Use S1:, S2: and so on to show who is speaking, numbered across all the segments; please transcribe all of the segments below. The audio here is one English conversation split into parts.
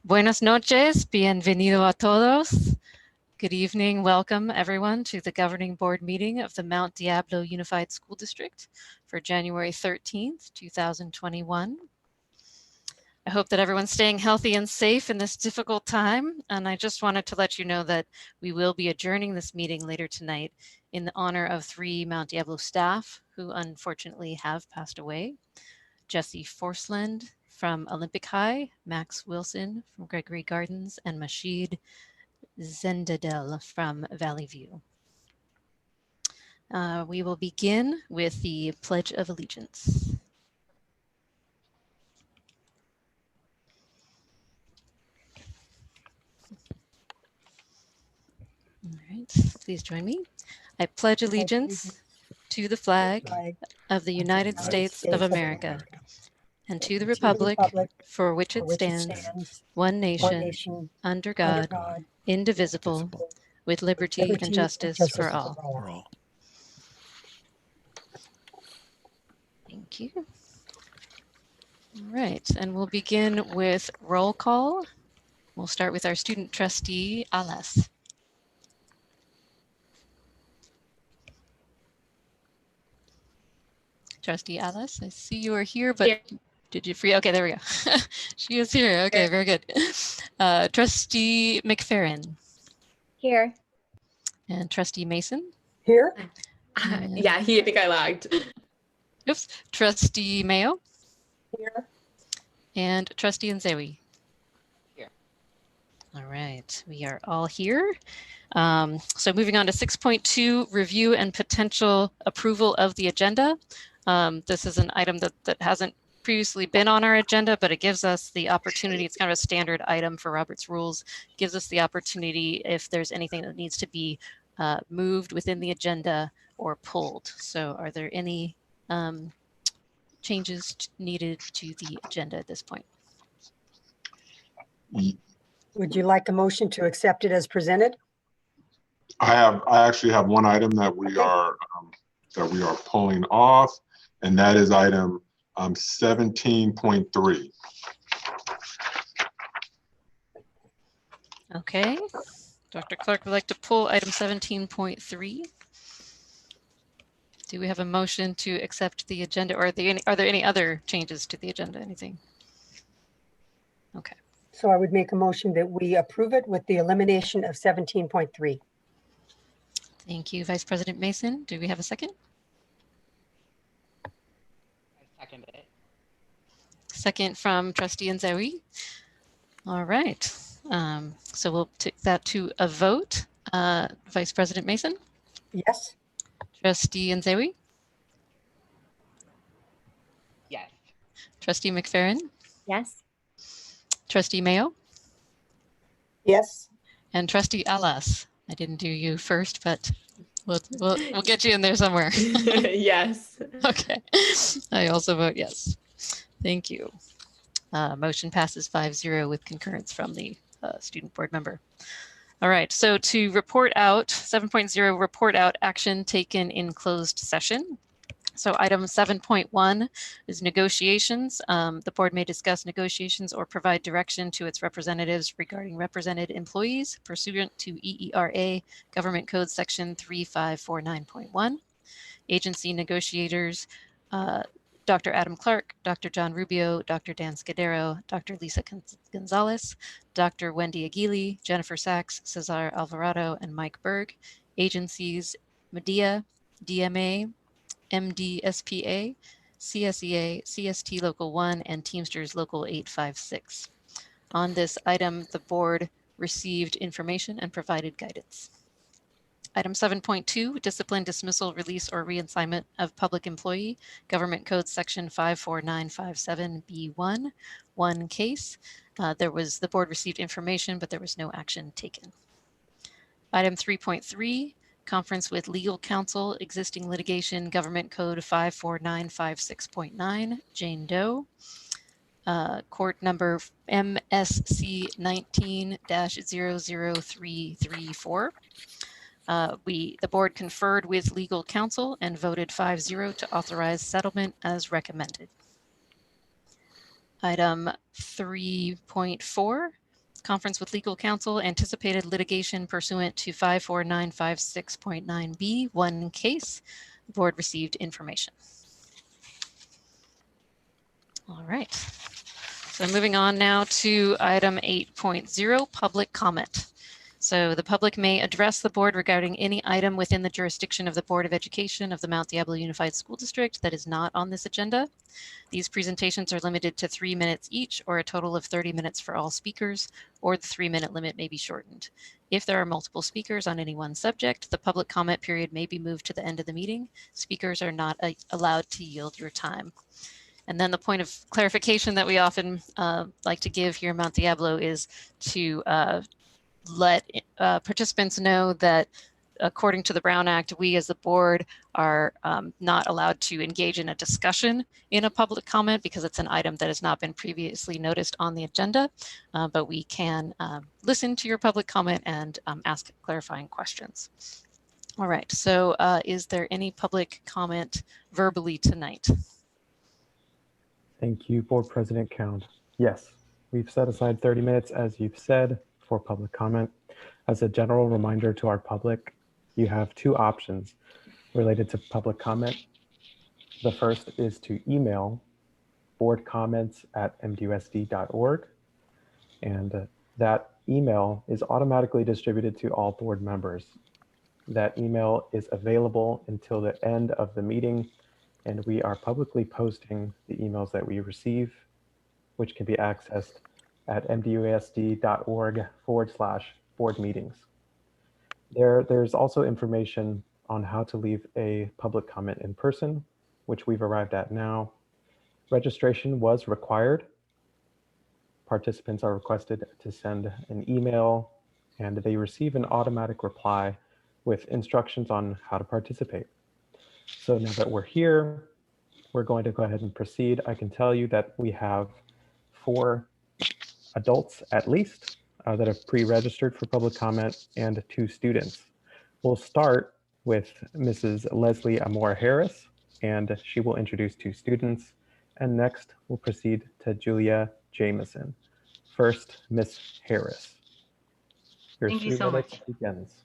S1: Buenas noches, bienvenido a todos. Good evening, welcome everyone to the governing board meeting of the Mount Diablo Unified School District for January 13th, 2021. I hope that everyone's staying healthy and safe in this difficult time. And I just wanted to let you know that we will be adjourning this meeting later tonight in the honor of 3 Mount Diablo staff who unfortunately have passed away. Jesse Forsland from Olympic High, Max Wilson from Gregory Gardens, and Mashid Zendadel from Valley View. We will begin with the Pledge of Allegiance. All right, please join me. I pledge allegiance to the flag of the United States of America and to the republic for which it stands, one nation, under God, indivisible, with liberty and justice for all. Thank you. All right, and we'll begin with roll call. We'll start with our student trustee, Alas. Trustee Alas, I see you are here, but did you free? Okay, there we go. She is here. Okay, very good. Trustee McFerrin.
S2: Here.
S1: And Trustee Mason.
S3: Here?
S2: Yeah, I think I lagged.
S1: Oops. Trustee Mayo.
S3: Here.
S1: And Trustee Nzewi.
S2: Here.
S1: All right, we are all here. So moving on to 6.2, review and potential approval of the agenda. This is an item that hasn't previously been on our agenda, but it gives us the opportunity. It's kind of a standard item for Robert's Rules. Gives us the opportunity if there's anything that needs to be moved within the agenda or pulled. So are there any changes needed to the agenda at this point?
S3: Would you like a motion to accept it as presented?
S4: I actually have one item that we are pulling off, and that is item 17.3.
S1: Okay, Dr. Clark would like to pull item 17.3. Do we have a motion to accept the agenda, or are there any other changes to the agenda? Anything? Okay.
S3: So I would make a motion that we approve it with the elimination of 17.3.
S1: Thank you, Vice President Mason. Do we have a second?
S2: I second it.
S1: Second from Trustee Nzewi. All right. So we'll take that to a vote. Vice President Mason?
S3: Yes.
S1: Trustee Nzewi?
S2: Yes.
S1: Trustee McFerrin?
S2: Yes.
S1: Trustee Mayo?
S3: Yes.
S1: And Trustee Alas. I didn't do you first, but we'll get you in there somewhere.
S2: Yes.
S1: Okay. I also vote yes. Thank you. Motion passes 5-0 with concurrence from the student board member. All right, so to report out, 7.0, report out action taken in closed session. So item 7.1 is negotiations. The board may discuss negotiations or provide direction to its representatives regarding represented employees pursuant to EERA Government Code Section 3549.1. Agency negotiators, Dr. Adam Clark, Dr. John Rubio, Dr. Dan Scudero, Dr. Lisa Gonzalez, Dr. Wendy Aguili, Jennifer Sachs, Cesar Alvarado, and Mike Berg. Agencies, Medea, DMA, MDSPA, CSEA, CST Local 1, and Teamsters Local 856. On this item, the board received information and provided guidance. Item 7.2, discipline, dismissal, release, or reassignment of public employee, Government Code Section 54957B1, one case. The board received information, but there was no action taken. Item 3.3, conference with legal counsel, existing litigation, Government Code 54956.9, Jane Doe. Court number MSC 19-00334. The board conferred with legal counsel and voted 5-0 to authorize settlement as recommended. Item 3.4, Conference with legal counsel, anticipated litigation pursuant to 54956.9B, one case. The board received information. All right. So moving on now to item 8.0, public comment. So the public may address the board regarding any item within the jurisdiction of the Board of Education of the Mount Diablo Unified School District that is not on this agenda. These presentations are limited to 3 minutes each, or a total of 30 minutes for all speakers, or the 3-minute limit may be shortened. If there are multiple speakers on any one subject, the public comment period may be moved to the end of the meeting. Speakers are not allowed to yield your time. And then the point of clarification that we often like to give here in Mount Diablo is to let participants know that according to the Brown Act, we as the board are not allowed to engage in a discussion in a public comment because it's an item that has not been previously noticed on the agenda, but we can listen to your public comment and ask clarifying questions. All right, so is there any public comment verbally tonight?
S5: Thank you, Board President Count. Yes, we've set aside 30 minutes, as you've said, for public comment. As a general reminder to our public, you have 2 options related to public comment. The first is to email boardcomments@mdusd.org, and that email is automatically distributed to all board members. That email is available until the end of the meeting, and we are publicly posting the emails that we receive, which can be accessed at mdusd.org/board meetings. There's also information on how to leave a public comment in person, which we've arrived at now. Registration was required. Participants are requested to send an email, and they receive an automatic reply with instructions on how to participate. So now that we're here, we're going to go ahead and proceed. I can tell you that we have 4 adults at least that have pre-registered for public comment and 2 students. We'll start with Mrs. Leslie Amore Harris, and she will introduce 2 students. And next, we'll proceed to Julia Jameson. First, Miss Harris. Your
S6: Thank you so
S5: 3 minutes
S6: much.
S5: begins.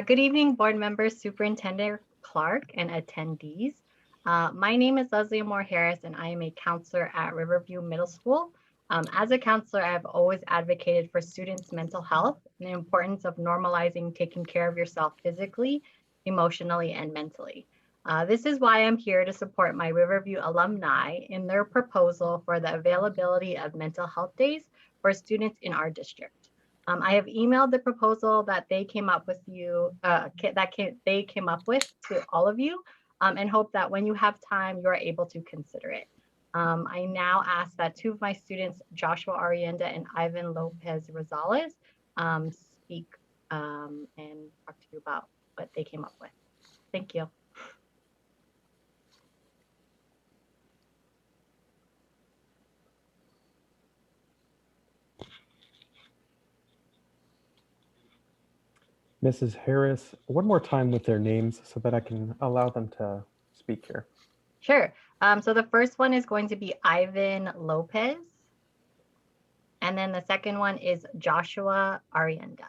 S6: Good evening, board members, Superintendent Clark, and attendees. My name is Leslie Amore Harris, and I am a counselor at Riverview Middle School. As a counselor, I've always advocated for students' mental health and the importance of normalizing taking care of yourself physically, emotionally, and mentally. This is why I'm here to support my Riverview alumni in their proposal for the availability of mental health days for students in our district. I have emailed the proposal that they came up with they came up with to all of you, and hope that when you have time, you're able to consider it. I now ask that 2 of my students, Joshua Arienda and Ivan Lopez Rosales, speak and talk to you about what they came up with. Thank you.
S5: Mrs. Harris, one more time with their names so that I can allow them to speak here.
S6: Sure. So the first one is going to be Ivan Lopez. And then the second one is Joshua Arienda.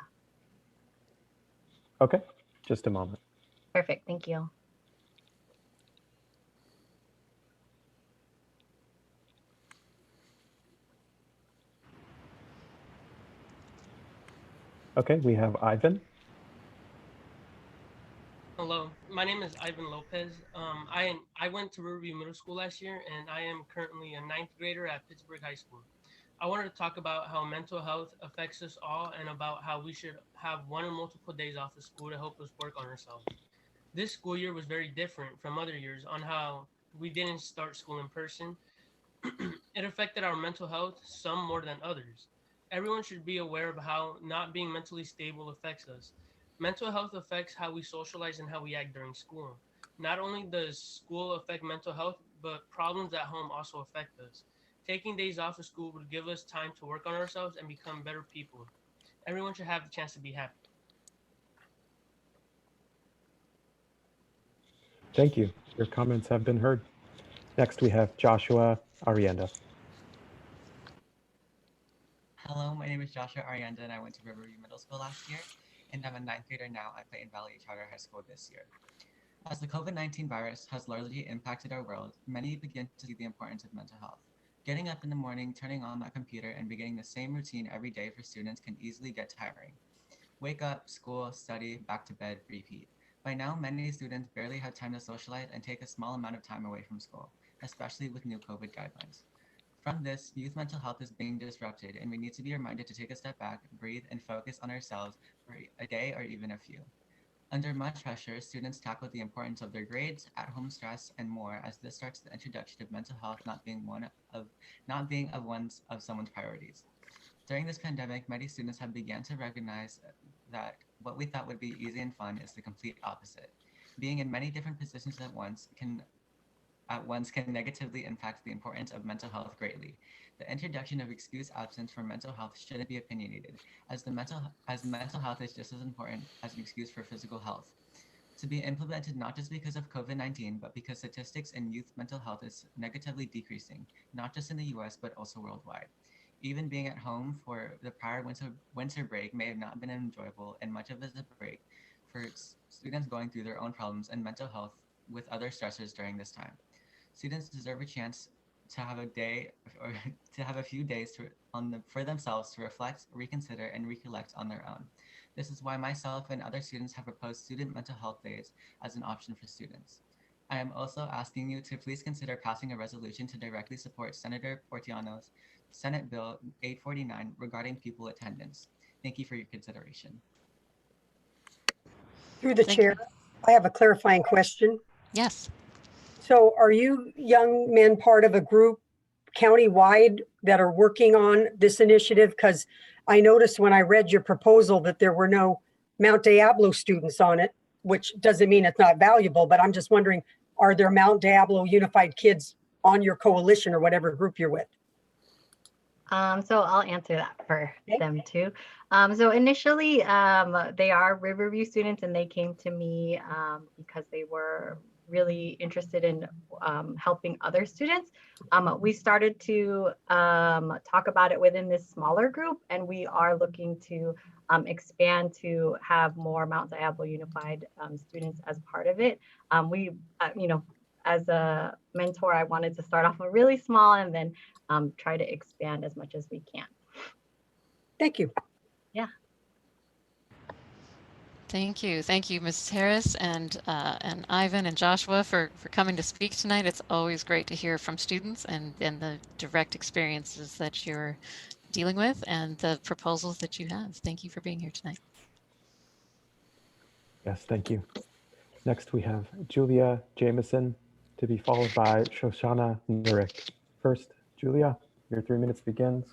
S5: Okay, just a moment.
S6: Perfect. Thank you.
S5: Okay, we have Ivan.
S7: Hello, my name is Ivan Lopez. I went to Riverview Middle School last year, and I am currently a 9th grader at Pittsburgh High School. I wanted to talk about how mental health affects us all and about how we should have 1 or multiple days off of school to help us work on ourselves. This school year was very different from other years on how we didn't start school in person. It affected our mental health, some more than others. Everyone should be aware of how not being mentally stable affects us. Mental health affects how we socialize and how we act during school. Not only does school affect mental health, but problems at home also affect us. Taking days off of school would give us time to work on ourselves and become better people. Everyone should have the chance to be happy.
S5: Thank you. Your comments have been heard. Next, we have Joshua Arienda.
S8: Hello, my name is Joshua Arianda and I went to Riverview Middle School last year, and I'm a ninth grader now at Clayton Valley Charter High School this year. As the COVID-19 virus has largely impacted our world, many begin to see the importance of mental health. Getting up in the morning, turning on that computer, and beginning the same routine every day for students can easily get tiring. Wake up, school, study, back to bed, repeat. By now, many students barely have time to socialize and take a small amount of time away from school, especially with new COVID guidelines. From this, youth mental health is being disrupted, and we need to be reminded to take a step back, breathe, and focus on ourselves for a day or even a few. Under much pressure, students tackle the importance of their grades, at-home stress, and more as this starts the introduction of mental health not being of someone's priorities. During this pandemic, many students have begun to recognize that what we thought would be easy and fun is the complete opposite. Being in many different positions at once can negatively impact the importance of mental health greatly. The introduction of excused absence for mental health shouldn't be opinionated, as mental health is just as important as an excuse for physical health. To be implemented not just because of COVID-19, but because statistics in youth mental health is negatively decreasing, not just in the US, but also worldwide. Even being at home for the prior winter break may have not been enjoyable, and much of it is a break for students going through their own problems and mental health with other stressors during this time. Students deserve a chance to have a day or to have a few days for themselves to reflect, reconsider, and recollect on their own. This is why myself and other students have proposed student mental health days as an option for students. I am also asking you to please consider passing a resolution to directly support Senator Portiano's Senate Bill 849 regarding pupil attendance. Thank you for your consideration.
S3: Through the
S1: Thank
S3: chair,
S1: you.
S3: I have a clarifying question.
S1: Yes.
S3: So are you young men part of a group countywide that are working on this initiative? Because I noticed when I read your proposal that there were no Mount Diablo students on it, which doesn't mean it's not valuable, but I'm just wondering, are there Mount Diablo Unified kids on your coalition or whatever group you're with?
S6: So I'll answer that for
S3: Okay.
S6: them too. So initially, they are Riverview students, and they came to me because they were really interested in helping other students. We started to talk about it within this smaller group, and we are looking to expand to have more Mount Diablo Unified students as part of it. As a mentor, I wanted to start off really small and then try to expand as much as we can.
S3: Thank you.
S6: Yeah.
S1: Thank you. Thank you, Mrs. Harris and Ivan and Joshua for coming to speak tonight. It's always great to hear from students and the direct experiences that you're dealing with and the proposals that you have. Thank you for being here tonight.
S5: Yes, thank you. Next, we have Julia Jameson to be followed by Shoshana Nurik. First, Julia, your 3 minutes begins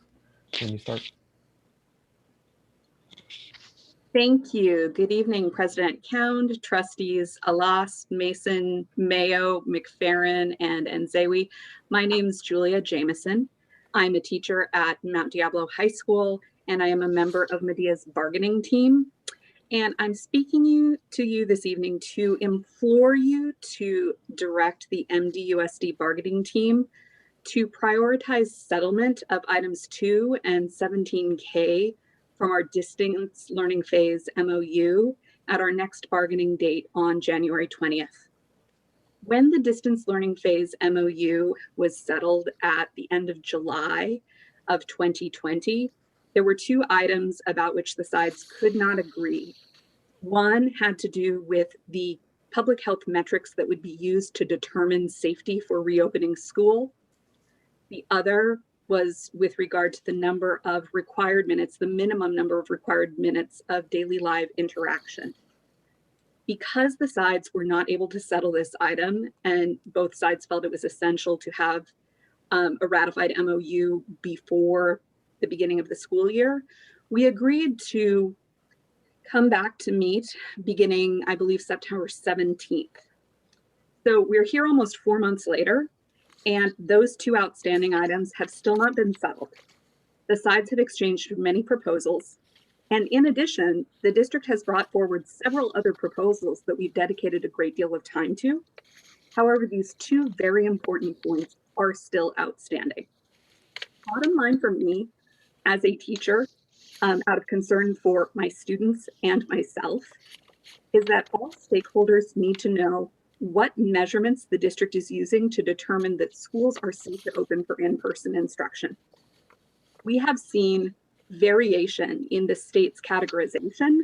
S5: when you start.
S9: Thank you. Good evening, President Cound, trustees Alas, Mason, Mayo, McFerrin, and Nzewi. My name is Julia Jameson. I'm a teacher at Mount Diablo High School, and I am a member of Medea's bargaining team. And I'm speaking to you this evening to implore you to direct the MDUSD bargaining team to prioritize settlement of items 2 and 17K from our distance learning phase MOU at our next bargaining date on January 20th. When the distance learning phase MOU was settled at the end of July of 2020, there were 2 items about which the sides could not agree. One had to do with the public health metrics that would be used to determine safety for reopening school. The other was with regard to the number of required minutes, the minimum number of required minutes of daily live interaction. Because the sides were not able to settle this item, and both sides felt it was essential to have a ratified MOU before the beginning of the school year, we agreed to come back to meet beginning, I believe, September 17th. So we're here almost 4 months later, and those 2 outstanding items have still not been settled. The sides have exchanged many proposals. And in addition, the district has brought forward several other proposals that we've dedicated a great deal of time to. However, these 2 very important points are still outstanding. Bottom line for me as a teacher, out of concern for my students and myself, is that all stakeholders need to know what measurements the district is using to determine that schools are safe to open for in-person instruction. We have seen variation in the state's categorization,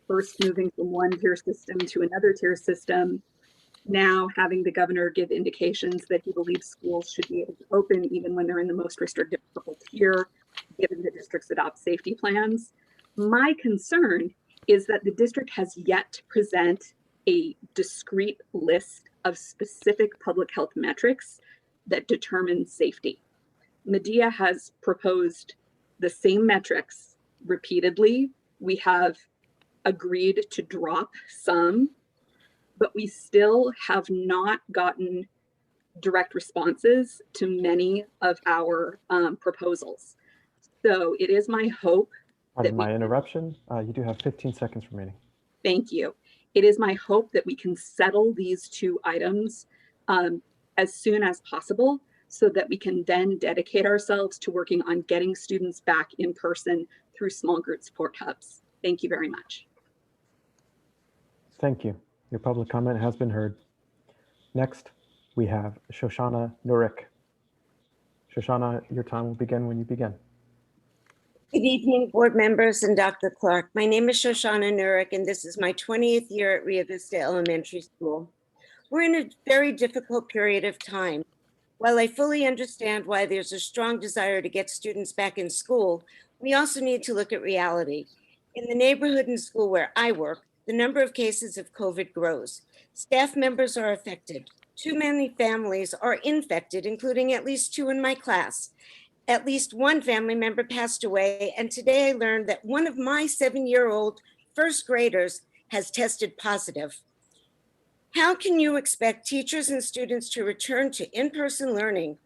S9: first moving from one tier system to another tier system, now having the governor give indications that he believes schools should be able to open even when they're in the most restrictive tier, given the district's adopt safety plans. My concern is that the district has yet to present a discrete list of specific public health metrics that determine safety. Medea has proposed the same metrics repeatedly. We have agreed to drop some, but we still have not gotten direct responses to many of our proposals. So it is my hope.
S5: Pardon my interruption. You do have 15 seconds remaining.
S9: Thank you. It is my hope that we can settle these two items as soon as possible so that we can then dedicate ourselves to working on getting students back in person through small group support hubs. Thank you very much.
S5: Thank you. Your public comment has been heard. Next, we have Shoshana Nurik. Shoshana, your time will begin when you begin.
S10: Good evening, board members and Dr. Clark. My name is Shoshana Nurik, and this is my 20th year at Rio Vista Elementary School. We're in a very difficult period of time. While I fully understand why there's a strong desire to get students back in school, we also need to look at reality. In the neighborhood and school where I work, the number of cases of COVID grows. Staff members are affected. Too many families are infected, including at least 2 in my class. At least 1 family member passed away, and today I learned that one of my 7-year-old first graders has tested positive. How can you expect teachers and students to return to in-person learning?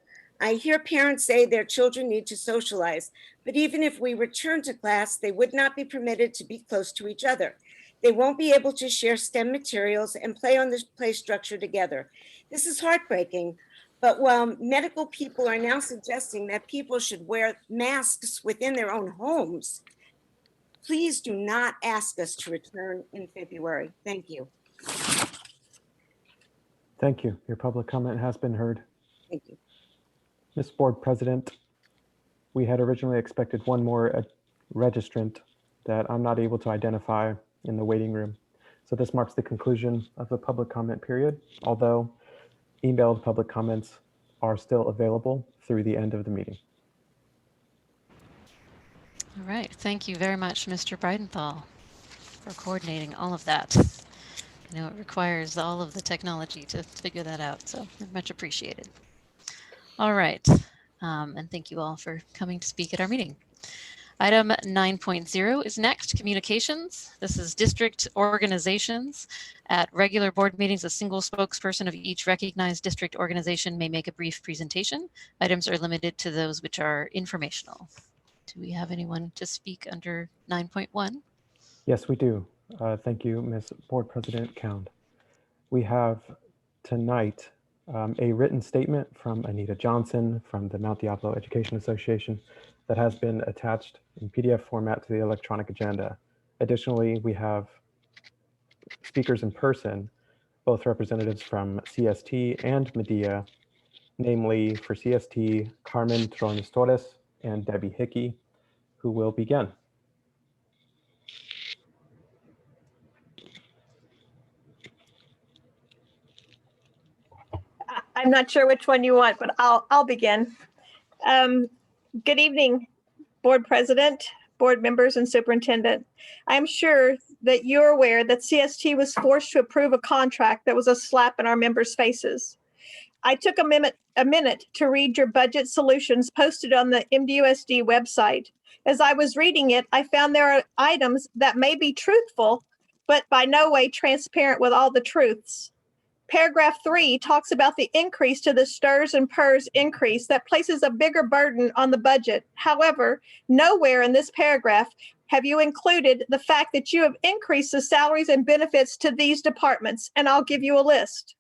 S10: I hear parents say their children need to socialize, but even if we return to class, they would not be permitted to be close to each other. They won't be able to share STEM materials and play on this play structure together. This is heartbreaking, but while medical people are now suggesting that people should wear masks within their own homes, please do not ask us to return in February. Thank you.
S5: Thank you. Your public comment has been heard.
S10: Thank you.
S5: Ms. Board President, we had originally expected one more registrant that I'm not able to identify in the waiting room. So this marks the conclusion of the public comment period, although emailed public comments are still available through the end of the meeting.
S1: All right. Thank you very much, Mr. Breidenthal, for coordinating all of that. I know it requires all of the technology to figure that out, so much appreciated. All right. And thank you all for coming to speak at our meeting. Item 9.0 is next, communications. This is district organizations. At regular board meetings, a single spokesperson of each recognized district organization may make a brief presentation. Items are limited to those which are informational. Do we have anyone to speak under 9.1?
S5: Yes, we do. Thank you, Ms. Board President Cound. We have tonight a written statement from Anita Johnson from the Mount Diablo Education Association that has been attached in PDF format to the electronic agenda. Additionally, we have speakers in person, both representatives from CST and Medea, namely for CST, Carmen Trones Torres and Debbie Hickey, who will begin.
S11: I'm not sure which one you want, but I'll begin. Good evening, Board President, board members, and Superintendent. I'm sure that you're aware that CST was forced to approve a contract that was a slap in our members' faces. I took a minute to read your budget solutions posted on the MDUSD website. As I was reading it, I found there are items that may be truthful, but by no way transparent with all the truths. Paragraph 3 talks about the increase to the STRS and PERS increase that places a bigger burden on the budget. However, nowhere in this paragraph have you included the fact that you have increased the salaries and benefits to these departments, and I'll give you a list.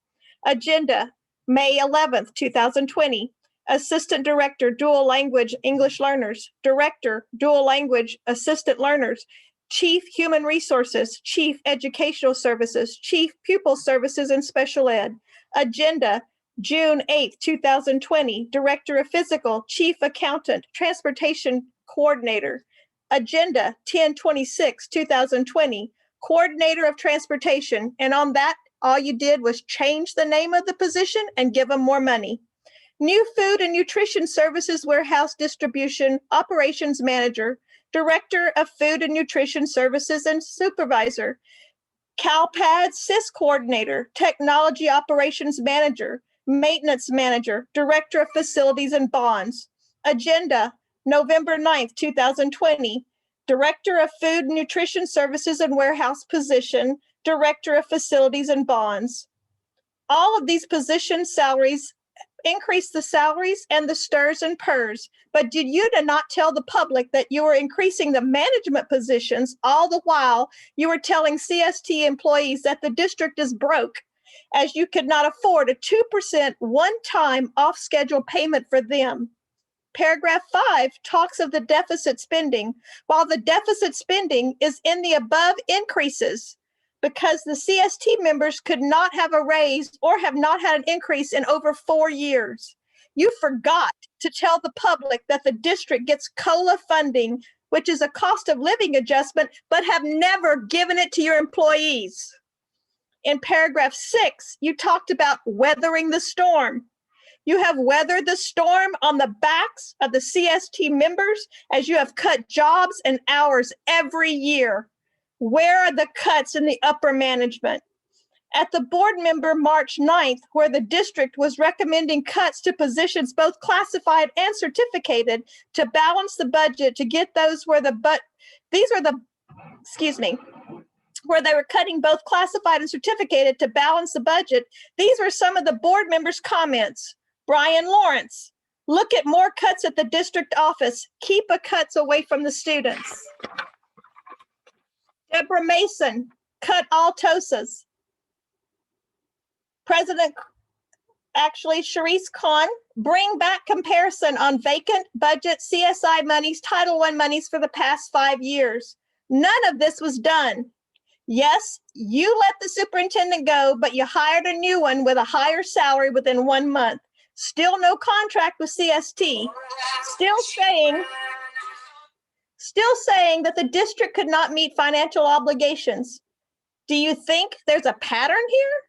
S11: Agenda, May 11th, 2020. Assistant Director, Dual Language English Learners, Director, Dual Language Assistant Learners, Chief Human Resources, Chief Educational Services, Chief Pupil Services and Special Ed. Agenda, June 8th, 2020, Director of Physical, Chief Accountant, Transportation Coordinator. Agenda, 10/26, 2020, Coordinator of Transportation. And on that, all you did was change the name of the position and give them more money. New Food and Nutrition Services Warehouse Distribution Operations Manager, Director of Food and Nutrition Services and Supervisor. CalPAD SIS Coordinator, Technology Operations Manager, Maintenance Manager, Director of Facilities and Bonds. Agenda, November 9th, 2020, Director of Food and Nutrition Services and Warehouse position, Director of Facilities and Bonds. All of these position salaries increase the salaries and the stirs and purrs, but did you not tell the public that you were increasing the management positions all the while you were telling CST employees that the district is broke as you could not afford a 2% one-time off-schedule payment for them? Paragraph 5 talks of the deficit spending, while the deficit spending is in the above increases because the CST members could not have a raise or have not had an increase in over 4 years. You forgot to tell the public that the district gets COLA funding, which is a cost of living adjustment, but have never given it to your employees. In paragraph 6, you talked about weathering the storm. You have weathered the storm on the backs of the CST members as you have cut jobs and hours every year. Where are the cuts in the upper management? At the board member March 9th, where the district was recommending cuts to positions both classified and certificated to balance the budget to get those where where they were cutting both classified and certificated to balance the budget. These were some of the board members' comments. Brian Lawrence, look at more cuts at the district office. Keep the cuts away from the students. Deborah Mason, cut all TOSAs. Sharice Khan, bring back comparison on vacant budget CSI monies, Title I monies for the past 5 years. None of this was done. Yes, you let the superintendent go, but you hired a new one with a higher salary within 1 month. Still no contract with CST. Still saying that the district could not meet financial obligations. Do you think there's a pattern here?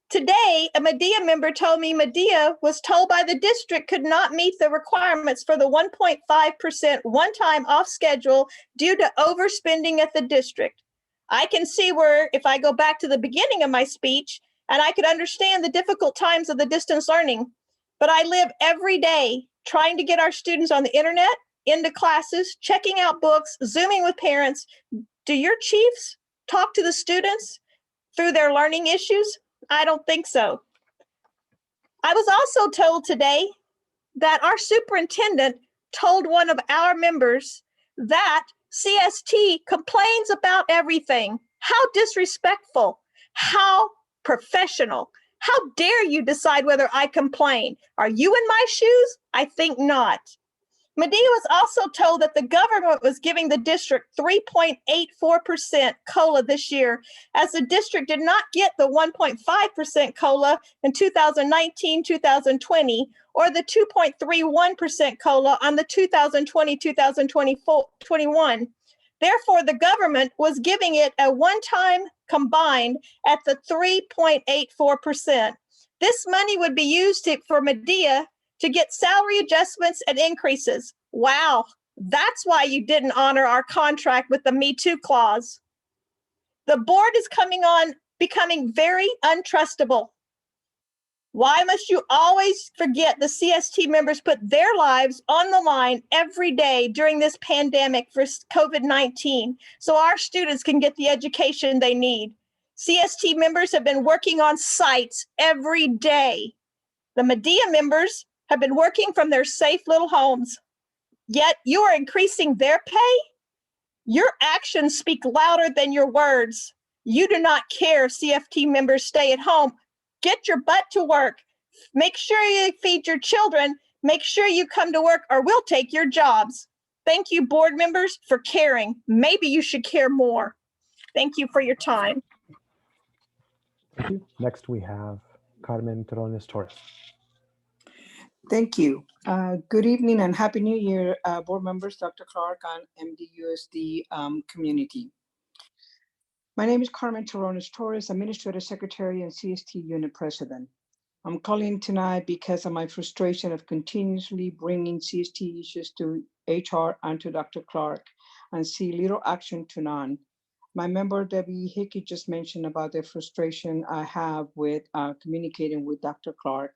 S11: Today, a Medea member told me Medea was told by the district could not meet the requirements for the 1.5% one-time off schedule due to overspending at the district. I can see where, if I go back to the beginning of my speech, and I could understand the difficult times of the distance learning, but I live every day trying to get our students on the internet, into classes, checking out books, Zooming with parents. Do your chiefs talk to the students through their learning issues? I don't think so. I was also told today that our superintendent told one of our members that CST complains about everything. How disrespectful, how professional. How dare you decide whether I complain? Are you in my shoes? I think not. Medea was also told that the government was giving the district 3.84% COLA this year, as the district did not get the 1.5% COLA in 2019-2020, or the 2.31% COLA on the 2020-2021. Therefore, the government was giving it a one-time combined at the 3.84%. This money would be used for Medea to get salary adjustments and increases. Wow, that's why you didn't honor our contract with the Me Too clause. The board is becoming very untrustable. Why must you always forget the CST members put their lives on the line every day during this pandemic for COVID-19 so our students can get the education they need? CST members have been working on sites every day. The Medea members have been working from their safe little homes, yet you are increasing their pay? Your actions speak louder than your words. You do not care if CFT members stay at home. Get your butt to work. Make sure you feed your children. Make sure you come to work or we'll take your jobs. Thank you, board members, for caring. Maybe you should care more. Thank you for your time.
S5: Thank you. Next, we have Carmen Terrones Torres.
S12: Thank you. Good evening and Happy New Year, board members, Dr. Clark, and MDUSD community. My name is Carmen Terrones Torres, Administrative Secretary and CST Unit President. I'm calling tonight because of my frustration of continuously bringing CST issues to HR and to Dr. Clark and see little action to none. My member Debbie Hickey just mentioned about the frustration I have with communicating with Dr. Clark.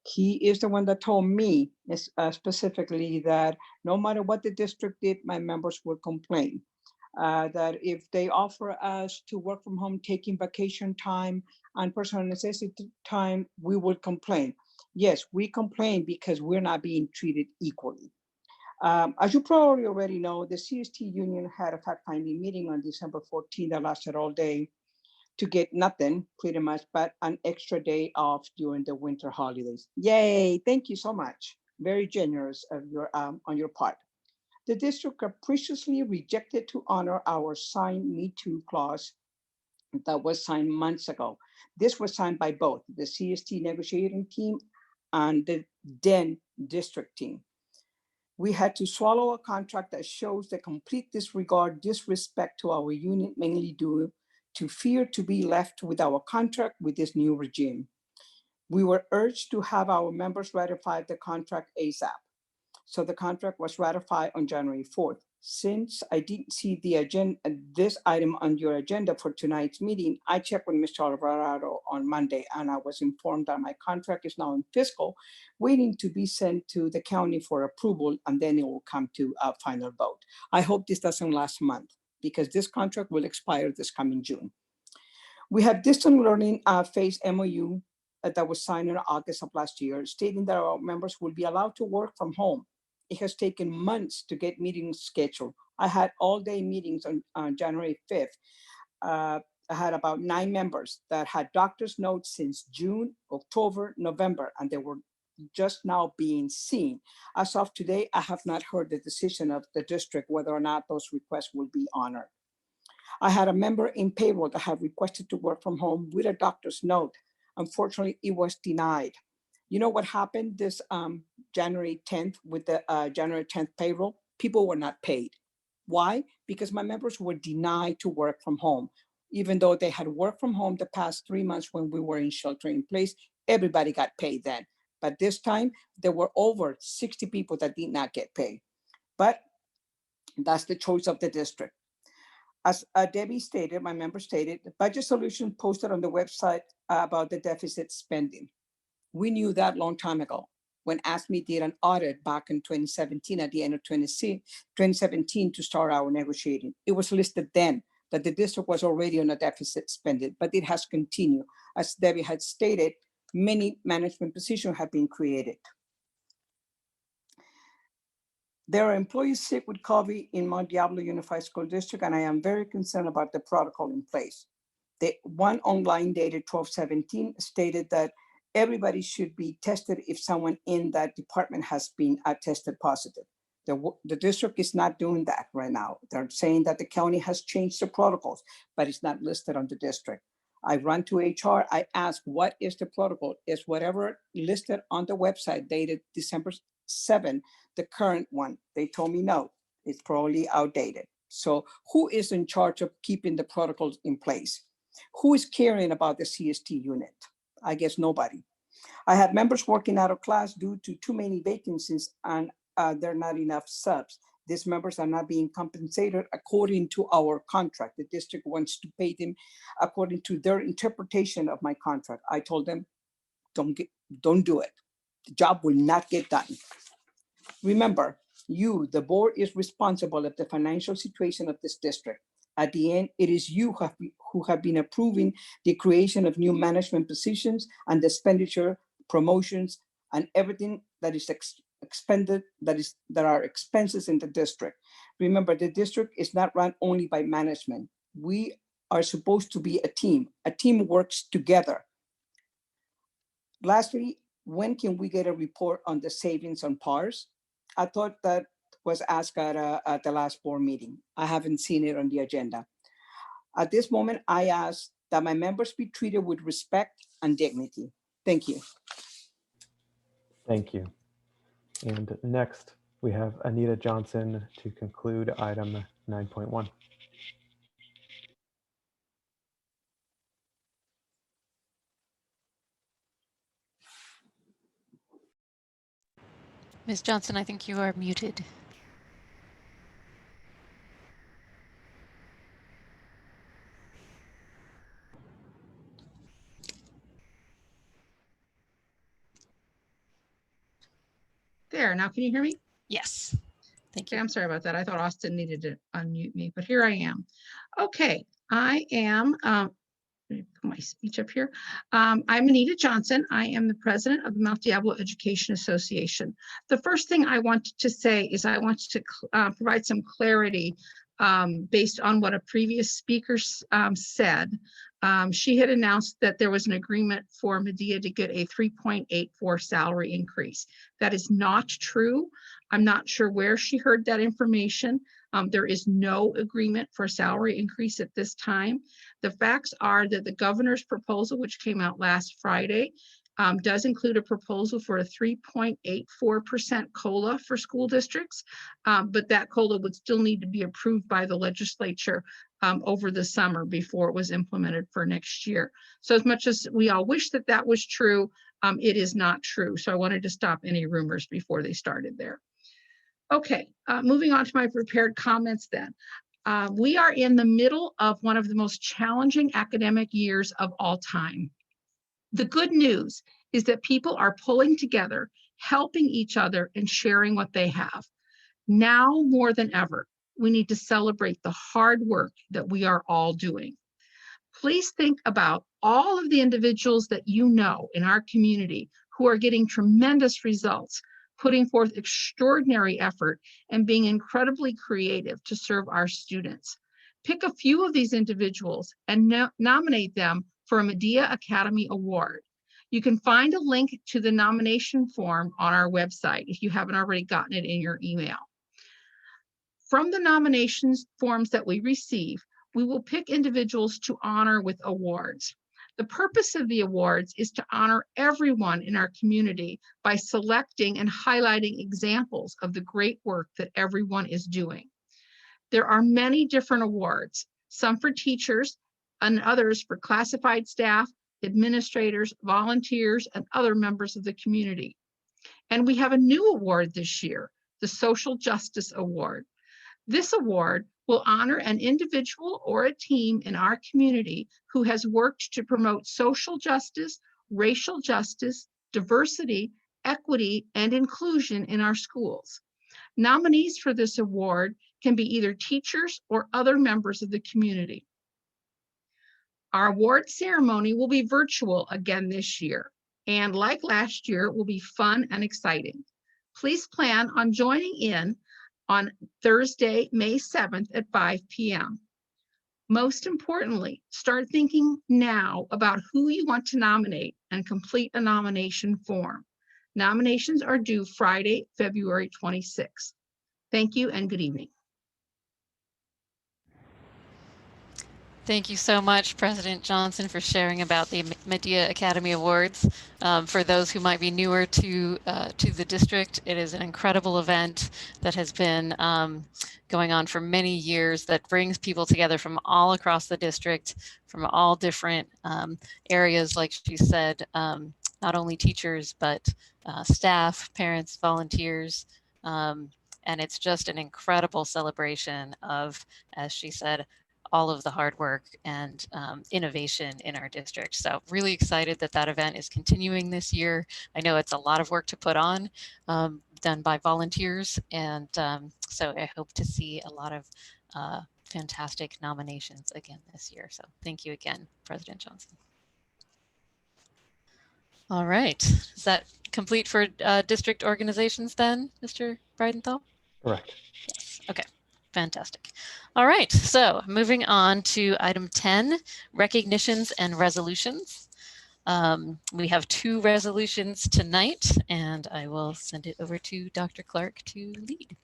S12: He is the one that told me specifically that no matter what the district did, my members would complain. That if they offer us to work from home, taking vacation time and personal necessity time, we would complain. Yes, we complain because we're not being treated equally. As you probably already know, the CST union had a fact-finding meeting on December 14th that lasted all day to get nothing pretty much, but an extra day off during the winter holidays. Yay, thank you so much. Very generous of your on your part. The district capriciously rejected to honor our signed Me Too clause that was signed months ago. This was signed by both the CST negotiating team and the then district team. We had to swallow a contract that shows the complete disrespect to our union, mainly due to fear to be left without a contract with this new regime. We were urged to have our members ratify the contract ASAP. So the contract was ratified on January 4th. Since I didn't see the agenda, this item on your agenda for tonight's meeting, I checked with Mr. Alvarado on Monday, and I was informed that my contract is now in fiscal, waiting to be sent to the county for approval, and then it will come to a final vote. I hope this doesn't last month, because this contract will expire this coming June. We have distant learning phase MOU that was signed in August of last year, stating that our members will be allowed to work from home. It has taken months to get meetings scheduled. I had all-day meetings on January 5th. I had about 9 members that had doctor's notes since June, October, November, and they were just now being seen. As of today, I have not heard the decision of the district whether or not those requests will be honored. I had a member in payroll that had requested to work from home with a doctor's note. Unfortunately, it was denied. You know what happened this January 10th with the January 10th payroll? People were not paid. Why? Because my members were denied to work from home. Even though they had worked from home the past 3 months when we were in shelter in place, everybody got paid then. But this time, there were over 60 people that did not get paid. But that's the choice of the district. As Debbie stated, my member stated, the budget solution posted on the website about the deficit spending. We knew that long time ago when ASME did an audit back in 2017, at the end of 2017 to start our negotiating. It was listed then that the district was already on a deficit spending, but it has continued. As Debbie had stated, many management positions have been created. There are employees sick with COVID in Mount Diablo Unified School District, and I am very concerned about the protocol in place. The one online dated 12/17 stated that everybody should be tested if someone in that department has been tested positive. The district is not doing that right now. They're saying that the county has changed the protocols, but it's not listed on the district. I run to HR, I ask, what is the protocol? Is whatever listed on the website dated December 7, the current one? They told me no, it's probably outdated. So who is in charge of keeping the protocols in place? Who is caring about the CST unit? I guess nobody. I have members working out of class due to too many vacancies, and there are not enough subs. These members are not being compensated according to our contract. The district wants to pay them according to their interpretation of my contract. I told them, don't do it. The job will not get done. Remember, you, the board, is responsible of the financial situation of this district. At the end, it is you who have been approving the creation of new management positions and the expenditure, promotions, and everything that is expended, that are expenses in the district. Remember, the district is not run only by management. We are supposed to be a team. A team works together. Lastly, when can we get a report on the savings on PARs? I thought that was asked at the last board meeting. I haven't seen it on the agenda. At this moment, I ask that my members be treated with respect and dignity. Thank you.
S5: Thank you. And next, we have Anita Johnson to conclude item 9.1.
S1: Ms. Johnson, I think you are muted.
S13: There, now can you hear me?
S1: Yes. Thank you.
S13: Okay, I'm sorry about that. I thought Austin needed to unmute me, but here I am. Okay, I am, let me put my speech up here. I'm Anita Johnson. I am the president of the Mount Diablo Education Association. The first thing I wanted to say is I wanted to provide some clarity based on what a previous speaker said. She had announced that there was an agreement for Medea to get a 3.84 salary increase. That is not true. I'm not sure where she heard that information. There is no agreement for a salary increase at this time. The facts are that the governor's proposal, which came out last Friday, does include a proposal for a 3.84% COLA for school districts, but that COLA would still need to be approved by the legislature over the summer before it was implemented for next year. So as much as we all wish that that was true, it is not true. So I wanted to stop any rumors before they started there. Okay, moving on to my prepared comments then. We are in the middle of one of the most challenging academic years of all time. The good news is that people are pulling together, helping each other, and sharing what they have. Now more than ever, we need to celebrate the hard work that we are all doing. Please think about all of the individuals that you know in our community who are getting tremendous results, putting forth extraordinary effort, and being incredibly creative to serve our students. Pick a few of these individuals and nominate them for a Medea Academy Award. You can find a link to the nomination form on our website if you haven't already gotten it in your email. From the nominations forms that we receive, we will pick individuals to honor with awards. The purpose of the awards is to honor everyone in our community by selecting and highlighting examples of the great work that everyone is doing. There are many different awards, some for teachers and others for classified staff, administrators, volunteers, and other members of the community. And we have a new award this year, the Social Justice Award. This award will honor an individual or a team in our community who has worked to promote social justice, racial justice, diversity, equity, and inclusion in our schools. Nominees for this award can be either teachers or other members of the community. Our award ceremony will be virtual again this year, and like last year, it will be fun and exciting. Please plan on joining in on Thursday, May 7th at 5 p.m. Most importantly, start thinking now about who you want to nominate and complete a nomination form. Nominations are due Friday, February 26th. Thank you and good evening.
S1: Thank you so much, President Johnson, for sharing about the Medea Academy Awards. For those who might be newer to the district, it is an incredible event that has been going on for many years that brings people together from all across the district, from all different areas, like she said, not only teachers, but staff, parents, volunteers, and it's just an incredible celebration of, as she said, all of the hard work and innovation in our district. So really excited that that event is continuing this year. I know it's a lot of work to put on, done by volunteers. And so I hope to see a lot of fantastic nominations again this year. So thank you again, President Johnson. All right, is that complete for district organizations then, Mr. Breidenthal?
S5: Correct.
S1: Yes, okay. Fantastic. All right, so moving on to item 10, recognitions and resolutions. We have 2 resolutions tonight, and I will send it over to Dr. Clark to lead.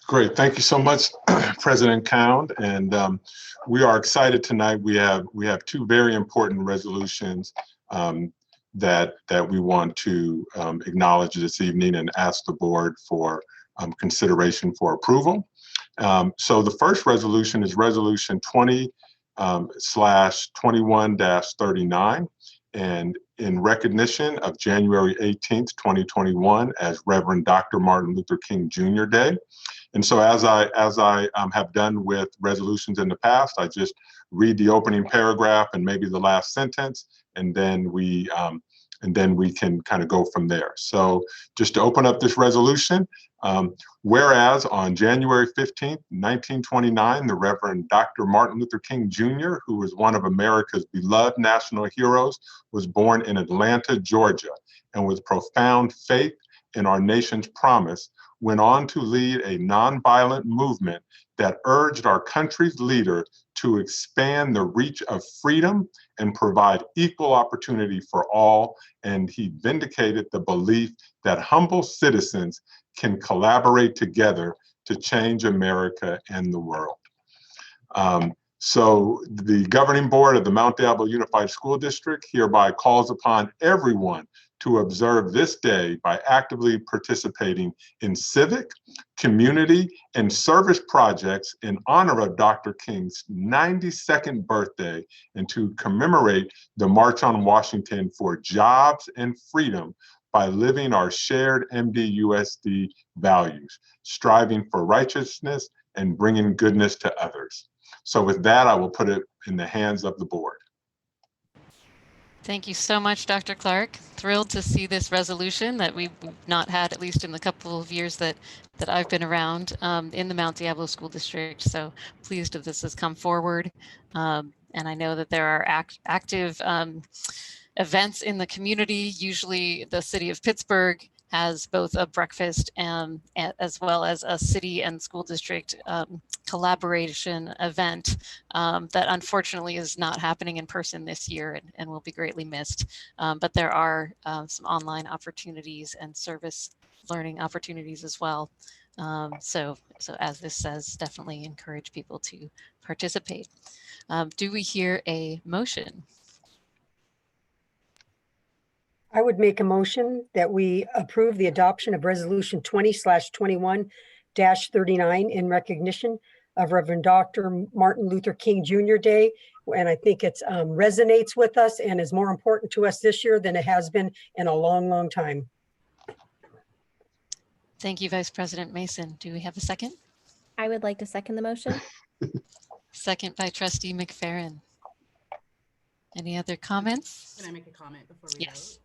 S4: Great. Thank you so much, President Cound. And we are excited tonight. We have 2 very important resolutions that we want to acknowledge this evening and ask the board for consideration for approval. So the first resolution is Resolution 20/21-39, and in recognition of January 18th, 2021 as Reverend Dr. Martin Luther King Jr. Day. And so as I have done with resolutions in the past, I just read the opening paragraph and maybe the last sentence, and then we can kind of go from there. So just to open up this resolution, whereas on January 15th, 1929, the Reverend Dr. Martin Luther King Jr., who was one of America's beloved national heroes, was born in Atlanta, Georgia, and with profound faith in our nation's promise, went on to lead a nonviolent movement that urged our country's leader to expand the reach of freedom and provide equal opportunity for all. And he vindicated the belief that humble citizens can collaborate together to change America and the world. So the governing board of the Mount Diablo Unified School District hereby calls upon everyone to observe this day by actively participating in civic, community, and service projects in honor of Dr. King's 92nd birthday, and to commemorate the March on Washington for Jobs and Freedom by living our shared MDUSD values, striving for righteousness and bringing goodness to others. So with that, I will put it in the hands of the board.
S1: Thank you so much, Dr. Clark. Thrilled to see this resolution that we've not had, at least in the couple of years that I've been around in the Mount Diablo School District. So pleased that this has come forward. And I know that there are active events in the community. Usually the city of Pittsburgh has both a breakfast as well as a city and school district collaboration event that unfortunately is not happening in person this year and will be greatly missed. But there are some online opportunities and service learning opportunities as well. So as this says, definitely encourage people to participate. Do we hear a motion?
S3: I would make a motion that we approve the adoption of Resolution 20/21-39 in recognition of Reverend Dr. Martin Luther King Jr. Day. And I think it resonates with us and is more important to us this year than it has been in a long, long time.
S1: Thank you, Vice President Mason. Do we have a second?
S14: I would like to second the motion.
S1: Second by Trustee McFerrin. Any other comments?
S2: Can I make a comment before we
S1: Yes.
S2: vote?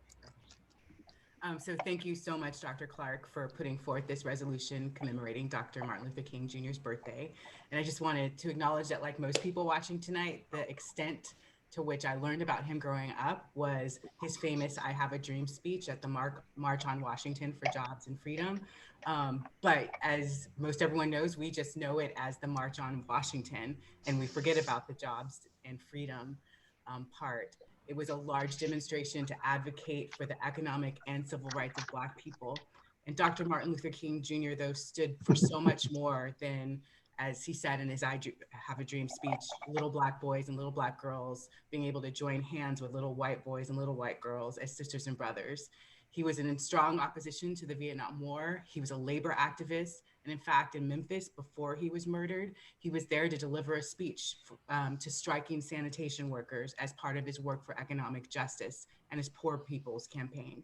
S2: So thank you so much, Dr. Clark, for putting forth this resolution commemorating Dr. Martin Luther King Jr.'s birthday. And I just wanted to acknowledge that, like most people watching tonight, the extent to which I learned about him growing up was his famous "I Have a Dream" speech at the March on Washington for Jobs and Freedom. But as most everyone knows, we just know it as the March on Washington, and we forget about the jobs and freedom part. It was a large demonstration to advocate for the economic and civil rights of Black people. And Dr. Martin Luther King Jr., though, stood for so much more than, as he said in his "I Have a Dream" speech, little Black boys and little Black girls being able to join hands with little white boys and little white girls as sisters and brothers. He was in strong opposition to the Vietnam War. He was a labor activist. And in fact, in Memphis, before he was murdered, he was there to deliver a speech to striking sanitation workers as part of his work for economic justice and his Poor People's Campaign.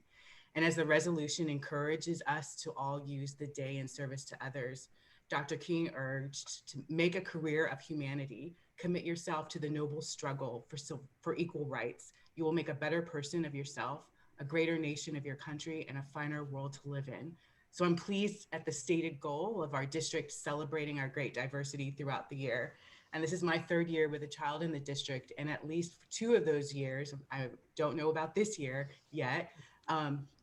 S2: And as the resolution encourages us to all use the day in service to others, Dr. King urged to make a career of humanity, commit yourself to the noble struggle for equal rights. You will make a better person of yourself, a greater nation of your country, and a finer world to live in. So I'm pleased at the stated goal of our district celebrating our great diversity throughout the year. And this is my 3rd year with a child in the district. And at least 2 of those years, I don't know about this year yet,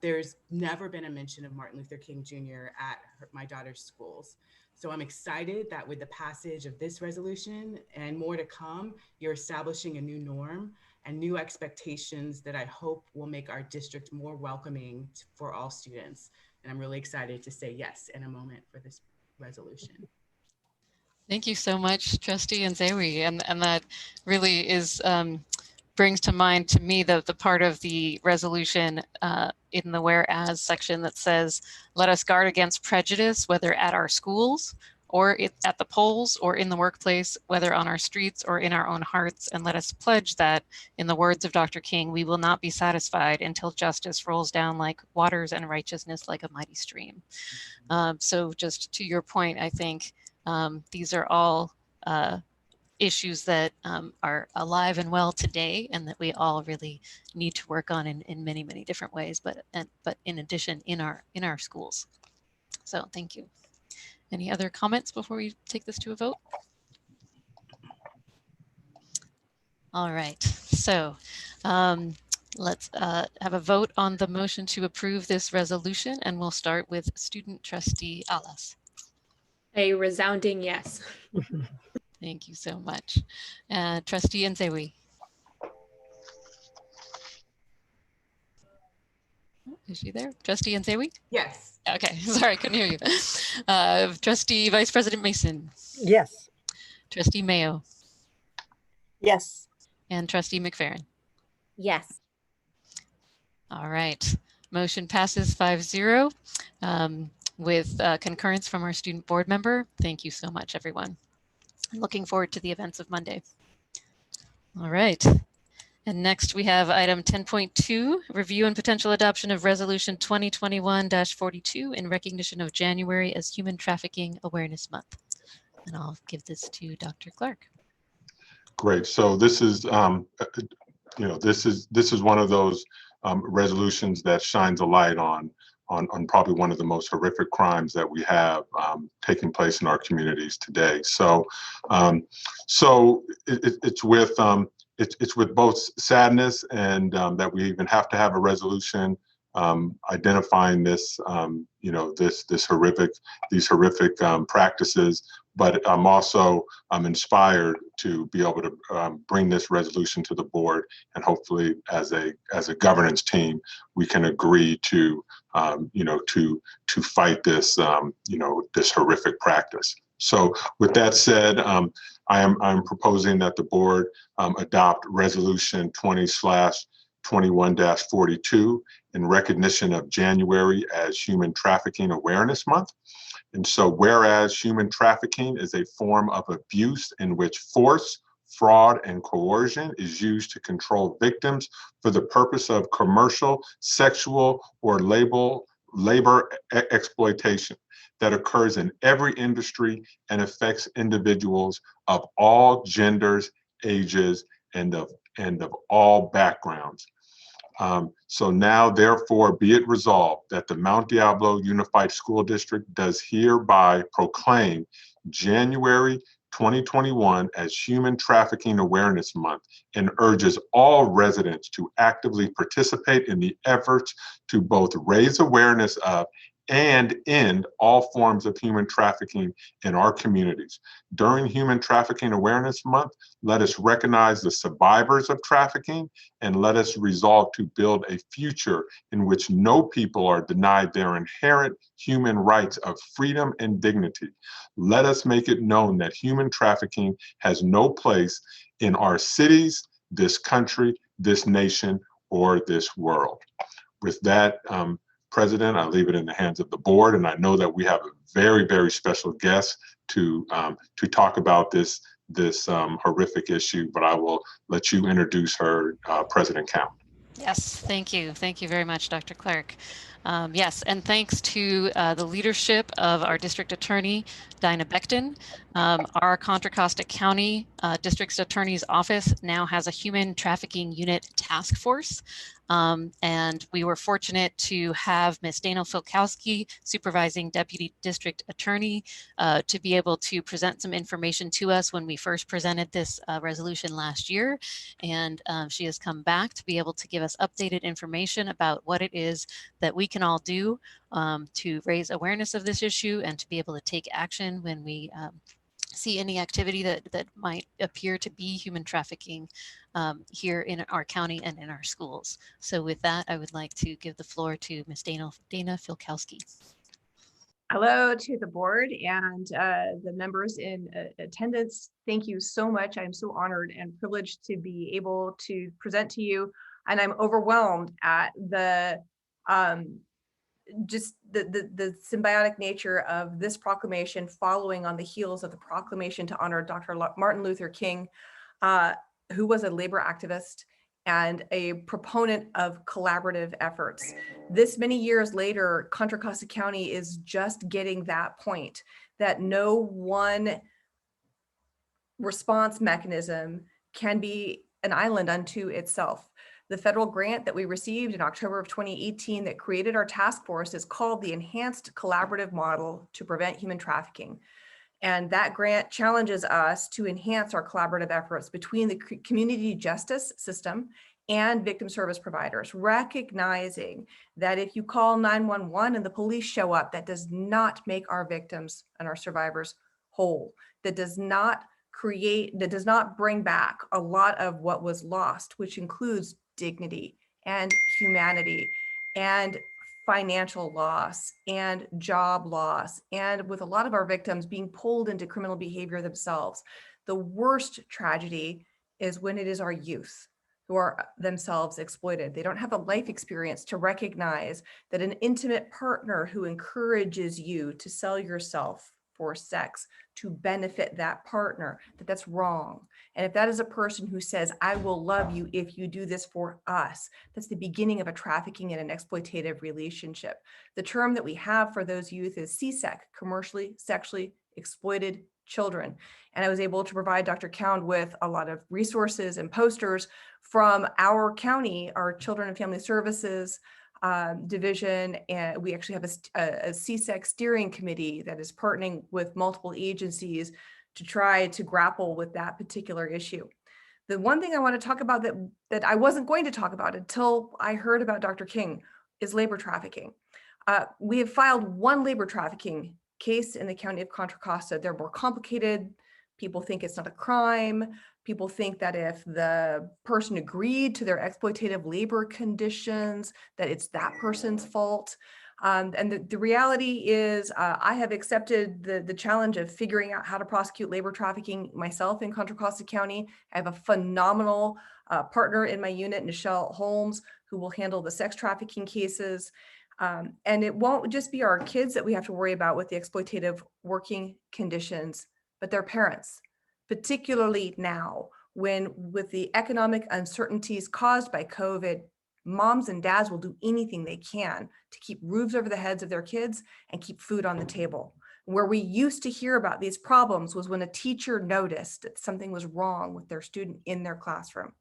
S2: there's never been a mention of Martin Luther King Jr. at my daughter's schools. So I'm excited that with the passage of this resolution and more to come, you're establishing a new norm and new expectations that I hope will make our district more welcoming for all students. And I'm really excited to say yes in a moment for this resolution.
S1: Thank you so much, Trustee Nzewi. And that really is brings to mind to me the part of the resolution in the whereas section that says, let us guard against prejudice, whether at our schools or at the polls or in the workplace, whether on our streets or in our own hearts. And let us pledge that, in the words of Dr. King, we will not be satisfied until justice rolls down like waters and righteousness like a mighty stream. So just to your point, I think these are all issues that are alive and well today, and that we all really need to work on in many, many different ways, but in addition in our schools. So thank you. Any other comments before we take this to a vote? All right, so let's have a vote on the motion to approve this resolution, and we'll start with Student Trustee Alas.
S15: A resounding yes.
S1: Thank you so much. Trustee Nzewi. Is she there? Trustee Nzewi?
S2: Yes.
S1: Okay, sorry, I couldn't hear you. Trustee Vice President Mason.
S3: Yes.
S1: Trustee Mayo.
S11: Yes.
S1: And Trustee McFerrin.
S14: Yes.
S1: All right, motion passes 5-0 with concurrence from our student board member. Thank you so much, everyone. I'm looking forward to the events of Monday. All right. And next we have item 10.2, review and potential adoption of resolution 2021-42 in recognition of January as Human Trafficking Awareness Month. And I'll give this to Dr. Clark.
S4: Great. So this is, this is one of those resolutions that shines a light on probably one of the most horrific crimes that we have taking place in our communities today. So, it's with both sadness and that we even have to have a resolution identifying this, these horrific practices. But I'm also inspired to be able to bring this resolution to the board, and hopefully, as a governance team, we can agree to, to fight this, this horrific practice. So, with that said, I'm proposing that the board adopt Resolution 20/21-42 in recognition of January as Human Trafficking Awareness Month. And so, whereas human trafficking is a form of abuse in which force, fraud, and coercion is used to control victims for the purpose of commercial, sexual, or labor exploitation that occurs in every industry and affects individuals of all genders, ages, and of all backgrounds. So now, therefore, be it resolved that the Mount Diablo Unified School District does hereby proclaim January 2021 as Human Trafficking Awareness Month and urges all residents to actively participate in the efforts to both raise awareness of and end all forms of human trafficking in our communities. During Human Trafficking Awareness Month, let us recognize the survivors of trafficking, and let us resolve to build a future in which no people are denied their inherent human rights of freedom and dignity. Let us make it known that human trafficking has no place in our cities, this country, this nation, or this world. With that, President, I leave it in the hands of the board, and I know that we have a very, very special guest to talk about this horrific issue, but I will let you introduce her, President Count.
S1: Yes, thank you. Thank you very much, Dr. Clark. Yes, and thanks to the leadership of our district attorney, Dinah Becton. Our Contra Costa County District Attorney's Office now has a human trafficking unit task force. And we were fortunate to have Ms. Dana Filkowski, supervising deputy district attorney, to be able to present some information to us when we first presented this resolution last year. And she has come back to be able to give us updated information about what it is that we can all do to raise awareness of this issue and to be able to take action when we see any activity that might appear to be human trafficking here in our county and in our schools. So with that, I would like to give the floor to Ms. Dana Filkowski.
S16: Hello to the board and the members in attendance. Thank you so much. I'm so honored and privileged to be able to present to you. And I'm overwhelmed at the just the symbiotic nature of this proclamation following on the heels of the proclamation to honor Dr. Martin Luther King, who was a labor activist and a proponent of collaborative efforts. This many years later, Contra Costa County is just getting that point, that no one response mechanism can be an island unto itself. The federal grant that we received in October of 2018 that created our task force is called the Enhanced Collaborative Model to Prevent Human Trafficking. And that grant challenges us to enhance our collaborative efforts between the community justice system and victim service providers, recognizing that if you call 911 and the police show up, that does not make our victims and our survivors whole. That does not bring back a lot of what was lost, which includes dignity and humanity and financial loss and job loss, and with a lot of our victims being pulled into criminal behavior themselves. The worst tragedy is when it is our youth who are themselves exploited. They don't have the life experience to recognize that an intimate partner who encourages you to sell yourself for sex to benefit that partner, that's wrong. And if that is a person who says, I will love you if you do this for us, that's the beginning of a trafficking and an exploitative relationship. The term that we have for those youth is CSEC, commercially sexually exploited children. And I was able to provide Dr. Cound with a lot of resources and posters from our county, our Children and Family Services division, and we actually have a CSEC steering committee that is partnering with multiple agencies to try to grapple with that particular issue. The one thing I want to talk about that I wasn't going to talk about until I heard about Dr. King is labor trafficking. We have filed one labor trafficking case in the county of Contra Costa. They're more complicated. People think it's not a crime. People think that if the person agreed to their exploitative labor conditions, that it's that person's fault. And the reality is I have accepted the challenge of figuring out how to prosecute labor trafficking myself in Contra Costa County. I have a phenomenal partner in my unit, Nichelle Holmes, who will handle the sex trafficking cases. And it won't just be our kids that we have to worry about with the exploitative working conditions, but their parents, particularly now when with the economic uncertainties caused by COVID, moms and dads will do anything they can to keep roofs over the heads of their kids and keep food on the table. Where we used to hear about these problems was when a teacher noticed that something was wrong with their student in their classroom.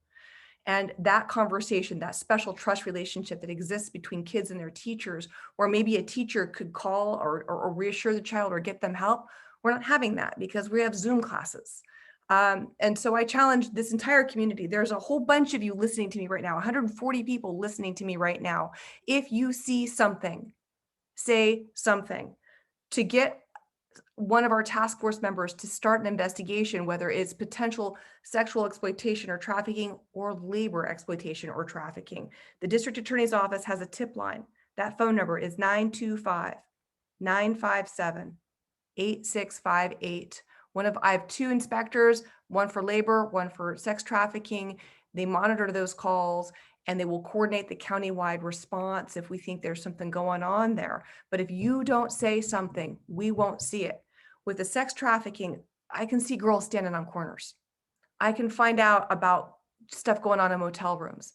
S16: And that conversation, that special trust relationship that exists between kids and their teachers, where maybe a teacher could call or reassure the child or get them help, we're not having that because we have Zoom classes. And so I challenge this entire community. There's a whole bunch of you listening to me right now, 140 people listening to me right now. If you see something, say something. To get one of our task force members to start an investigation, whether it's potential sexual exploitation or trafficking or labor exploitation or trafficking. The district attorney's office has a tip line. That phone number is 925-957-8658. I have two inspectors, one for labor, one for sex trafficking. They monitor those calls and they will coordinate the countywide response if we think there's something going on there. But if you don't say something, we won't see it. With the sex trafficking, I can see girls standing on corners. I can find out about stuff going on in motel rooms.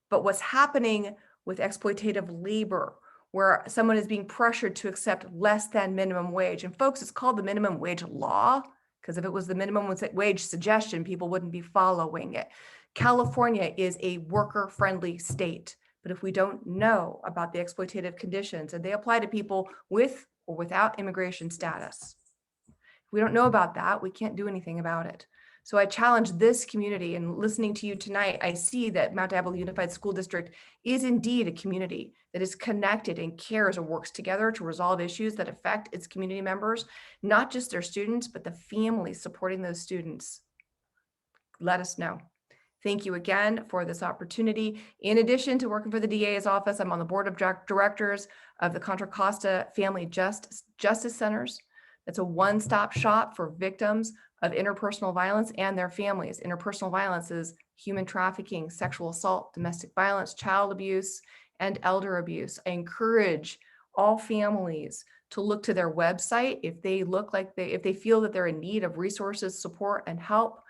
S16: But what's happening with exploitative labor, where someone is being pressured to accept less than minimum wage. And folks, it's called the minimum wage law, because if it was the minimum wage suggestion, people wouldn't be following it. California is a worker-friendly state, but if we don't know about the exploitative conditions, and they apply to people with or without immigration status, if we don't know about that, we can't do anything about it. So I challenge this community, and listening to you tonight, I see that Mount Diablo Unified School District is indeed a community that is connected and cares and works together to resolve issues that affect its community members, not just their students, but the families supporting those students. Let us know. Thank you again for this opportunity. In addition to working for the DA's office, I'm on the board of directors of the Contra Costa Family Justice Centers. That's a one-stop shop for victims of interpersonal violence and their families. Interpersonal violence is human trafficking, sexual assault, domestic violence, child abuse, and elder abuse. I encourage all families to look to their website if they feel that they're in need of resources, support, and help,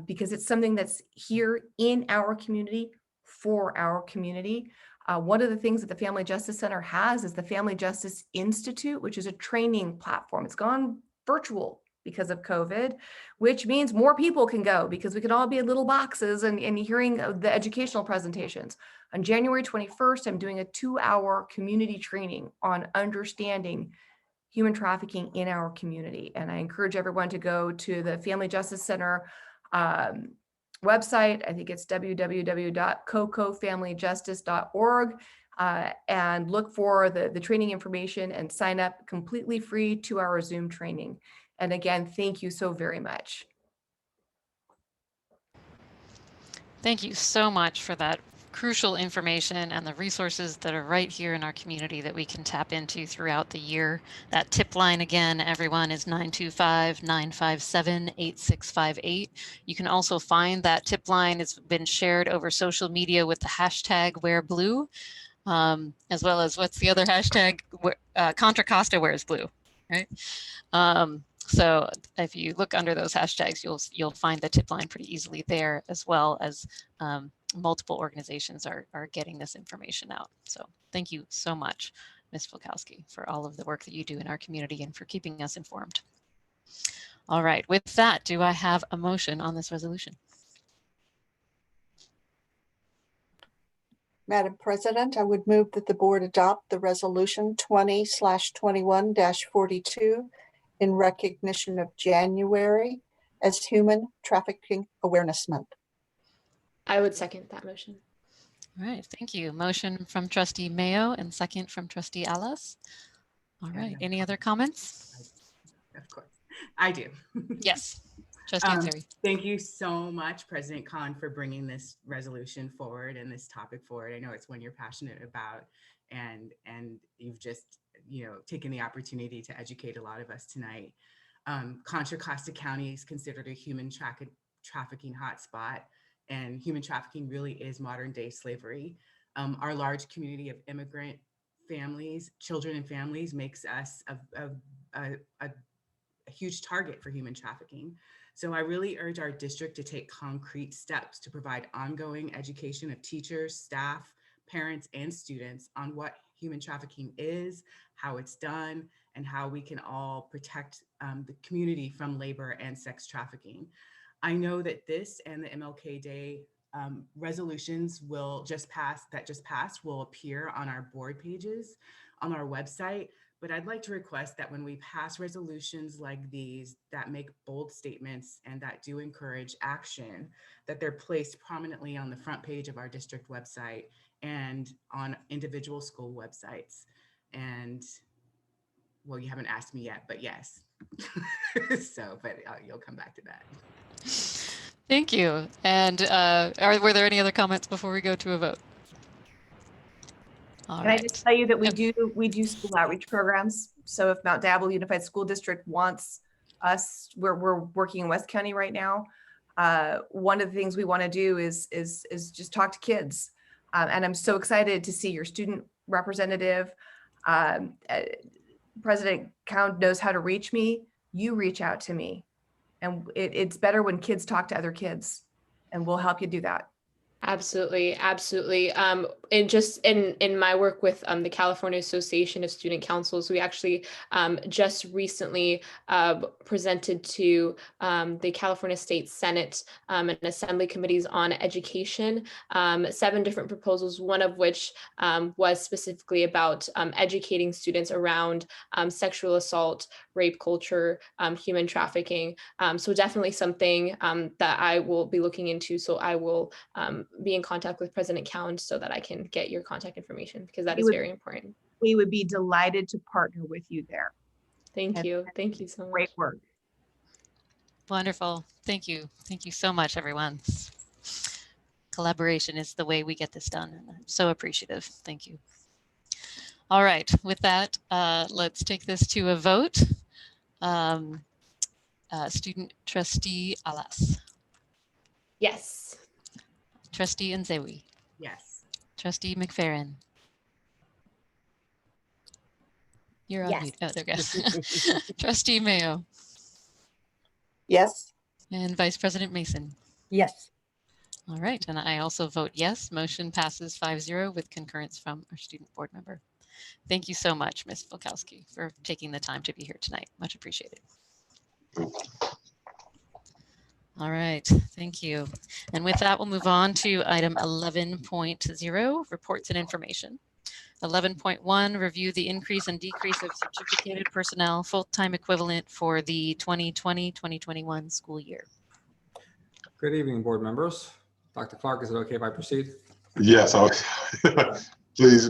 S16: because it's something that's here in our community for our community. One of the things that the Family Justice Center has is the Family Justice Institute, which is a training platform. It's gone virtual because of COVID, which means more people can go because we can all be in little boxes and hearing the educational presentations. On January 21st, I'm doing a 2-hour community training on understanding human trafficking in our community. And I encourage everyone to go to the Family Justice Center website. I think it's www.cocofamilyjustice.org, and look for the training information and sign up. Completely free 2-hour Zoom training. And again, thank you so very much.
S1: Thank you so much for that crucial information and the resources that are right here in our community that we can tap into throughout the year. That tip line again, everyone, is 925-957-8658. You can also find that tip line. It's been shared over social media with the hashtag #WearBlue, as well as what's the other hashtag? Contra Costa Wears Blue, right? So if you look under those hashtags, you'll find the tip line pretty easily there, as well as multiple organizations are getting this information out. So thank you so much, Ms. Fulkowski, for all of the work that you do in our community and for keeping us informed. All right, with that, do I have a motion on this resolution?
S17: Madam President, I would move that the board adopt the resolution 20/21-42 in recognition of January as Human Trafficking Awareness Month.
S15: I would second that motion.
S1: All right, thank you. Motion from Trustee Mayo and second from Trustee Alas. All right, any other comments?
S2: Of course, I do.
S1: Yes, Trustee Ansari.
S2: Thank you so much, President Khan, for bringing this resolution forward and this topic forward. I know it's one you're passionate about, and you've just taken the opportunity to educate a lot of us tonight. Contra Costa County is considered a human trafficking hotspot, and human trafficking really is modern day slavery. Our large community of immigrant families, children and families, makes us a huge target for human trafficking. So I really urge our district to take concrete steps to provide ongoing education of teachers, staff, parents, and students on what human trafficking is, how it's done, and how we can all protect the community from labor and sex trafficking. I know that this and the MLK Day resolutions will just passed will appear on our board pages on our website. But I'd like to request that when we pass resolutions like these that make bold statements and that do encourage action, that they're placed prominently on the front page of our district website and on individual school websites. And well, you haven't asked me yet, but yes. You'll come back to that.
S1: Thank you. And were there any other comments before we go to a vote?
S16: Can I just tell you that we do school outreach programs. So if Mount Diablo Unified School District wants us, we're working in West County right now. One of the things we want to do is just talk to kids. And I'm so excited to see your student representative. President Count knows how to reach me. You reach out to me. And it's better when kids talk to other kids, and we'll help you do that.
S15: Absolutely, absolutely. And just in my work with the California Association of Student Councils, we actually just recently presented to the California State Senate and Assembly Committees on Education 7 different proposals, one of which was specifically about educating students around sexual assault, rape culture, human trafficking. So definitely something that I will be looking into. So I will be in contact with President Cound so that I can get your contact information, because that is very important.
S16: We would be delighted to partner with you there.
S15: Thank you. Thank you so much.
S16: Great work.
S1: Wonderful. Thank you. Thank you so much, everyone. Collaboration is the way we get this done, and I'm so appreciative. Thank you. All right, with that, let's take this to a vote. Student Trustee Alas.
S15: Yes.
S1: Trustee Nzewi.
S2: Yes.
S1: Trustee McFerrin. You're on
S14: Yes.
S1: mute. Oh, there we go. Trustee Mayo.
S17: Yes.
S1: And Vice President Mason.
S3: Yes.
S1: All right, and I also vote yes. Motion passes 5-0 with concurrence from our student board member. Thank you so much, Ms. Volkowski, for taking the time to be here tonight. Much appreciated. All right, thank you. And with that, we'll move on to item 11.0, reports and information. 11.1, review the increase and decrease of certificated personnel full-time equivalent for the 2020-2021 school year.
S18: Good evening, board members. Dr. Clark, is it okay if I proceed?
S4: Yes, please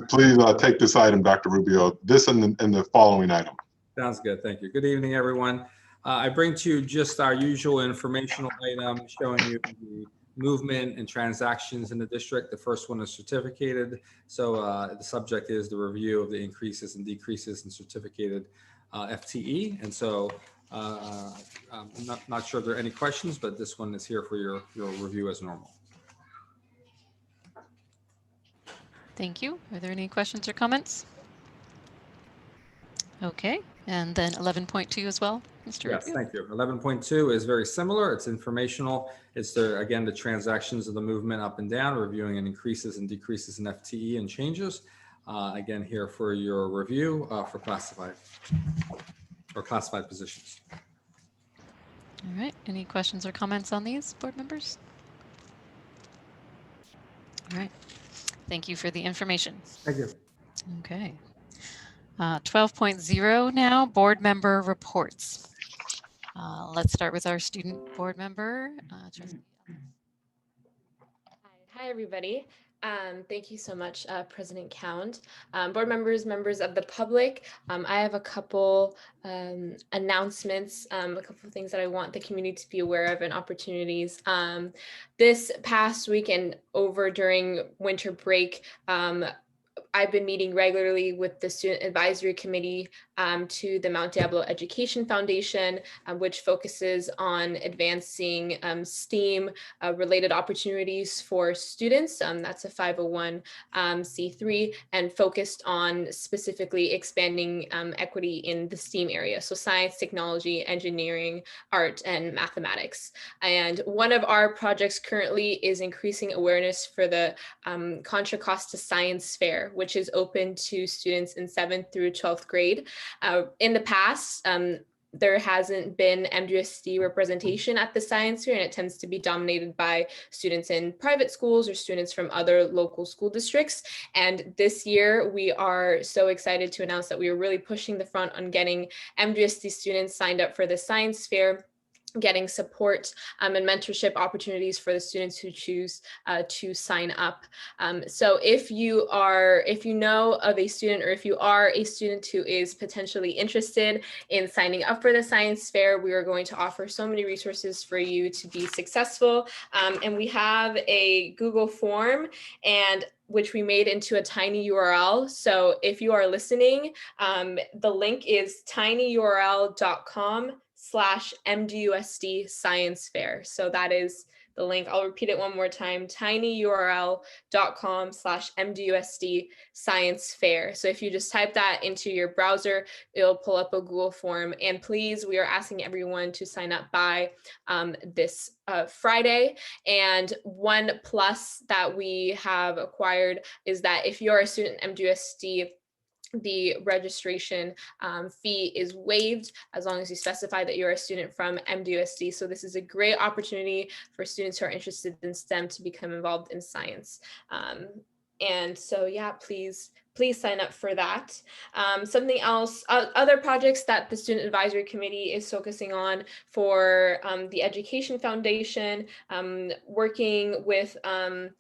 S4: take this item, Dr. Rubio, this and the following item.
S18: Sounds good, thank you. Good evening, everyone. I bring to you just our usual informational item showing you the movement and transactions in the district. The first one is certificated. So the subject is the review of the increases and decreases in certificated FTE. And so I'm not sure if there are any questions, but this one is here for your review as normal.
S1: Thank you. Are there any questions or comments? Okay, and then 11.2 as well, Mr.
S18: Yes,
S1: Rubio?
S18: thank you. 11.2 is very similar. It's informational. It's again, the transactions of the movement up and down, reviewing and increases and decreases in FTE and changes. Again, here for your review for classified positions.
S1: All right, any questions or comments on these, board members? All right, thank you for the information.
S18: Thank you.
S1: Okay. 12.0 now, board member reports. Let's start with our student board member.
S15: Hi, everybody. Thank you so much, President Cound. Board members, members of the public, I have a couple announcements, a couple of things that I want the community to be aware of and opportunities. This past week and over during winter break, I've been meeting regularly with the Student Advisory Committee to the Mount Diablo Education Foundation, which focuses on advancing STEAM related opportunities for students. That's a 501c3 and focused on specifically expanding equity in the STEAM area. So science, technology, engineering, art, and mathematics. And one of our projects currently is increasing awareness for the Contra Costa Science Fair, which is open to students in 7th through 12th grade. In the past, there hasn't been MDUSD representation at the science fair, and it tends to be dominated by students in private schools or students from other local school districts. And this year, we are so excited to announce that we are really pushing the front on getting MDUSD students signed up for the science fair, getting support and mentorship opportunities for the students who choose to sign up. So if you know of a student, or if you are a student who is potentially interested in signing up for the science fair, we are going to offer so many resources for you to be successful. And we have a Google form and which we made into a tiny URL. So if you are listening, the link is tinyurl.com/ tinyurl.com/MDUSD Science Fair. So that is the link. I'll repeat it one more time, tinyurl.com/MDUSD Science Fair. So if you just type that into your browser, it'll pull up a Google form. And please, we are asking everyone to sign up by this Friday. And one plus that we have acquired is that if you're a student at MDUSD, the registration fee is waived as long as you specify that you're a student from MDUSD. So this is a great opportunity for students who are interested in STEM to become involved in science. And so, yeah, please sign up for that. Something else, other projects that the Student Advisory Committee is focusing on for the Education Foundation, working on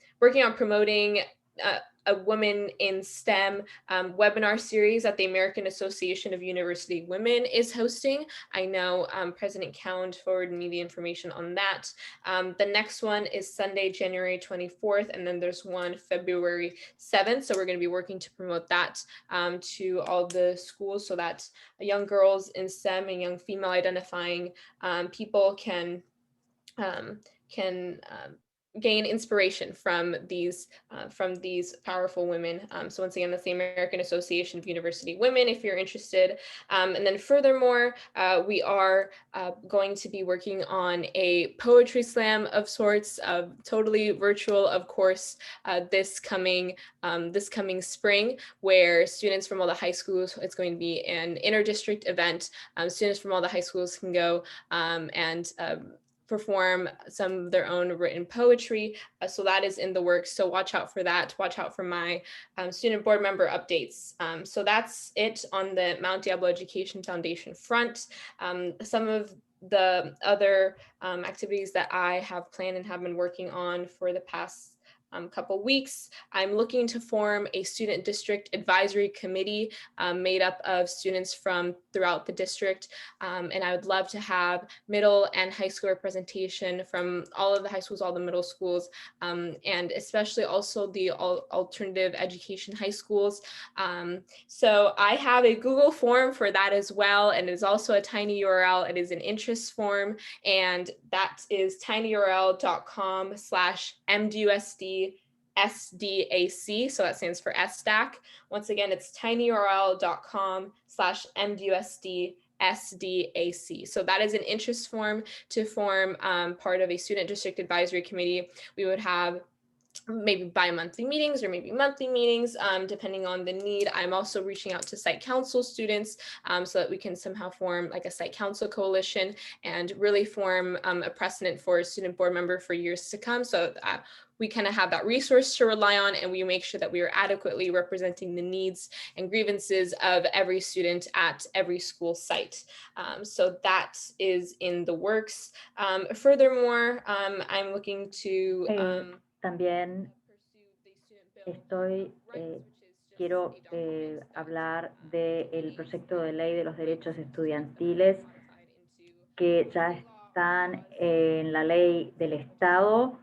S15: promoting a Women in STEM webinar series that the American Association of University Women is hosting. I know President Cound forwarded me the information on that. The next one is Sunday, January 24th, and then there's one February 7th. So we're going to be working to promote that to all the schools so that young girls in STEM and young female identifying people can gain inspiration from these powerful women. So once again, that's the American Association of University Women, if you're interested. And then furthermore, we are going to be working on a poetry slam of sorts, totally virtual, of course, this coming spring, where students from all the high schools, it's going to be an inter-district event. Students from all the high schools can go and perform some of their own written poetry. So that is in the works. So watch out for that. Watch out for my student board member updates. So that's it on the Mount Diablo Education Foundation front. Some of the other activities that I have planned and have been working on for the past couple weeks, I'm looking to form a student district advisory committee made up of students from throughout the district. And I would love to have middle and high school representation from all of the high schools, all the middle schools, and especially also the alternative education high schools. So I have a Google form for that as well. And it is also a tinyurl. It is an interest form, and that is tinyurl.com/MDUSD SDAC. So that stands for SDAC. Once again, it's tinyurl.com/MDUSD SDAC. So that is an interest form to form part of a student district advisory committee. We would have maybe bi-monthly meetings or maybe monthly meetings, depending on the need. I'm also reaching out to site council students so that we can somehow form like a site council coalition and really form a precedent for a student board member for years to come. So we kind of have that resource to rely on, and we make sure that we are adequately representing the needs and grievances of every student at every school site. So that is in the works. Furthermore, I'm looking to...
S19: También quiero hablar del proyecto de ley de los derechos estudiantiles que ya están en la ley del Estado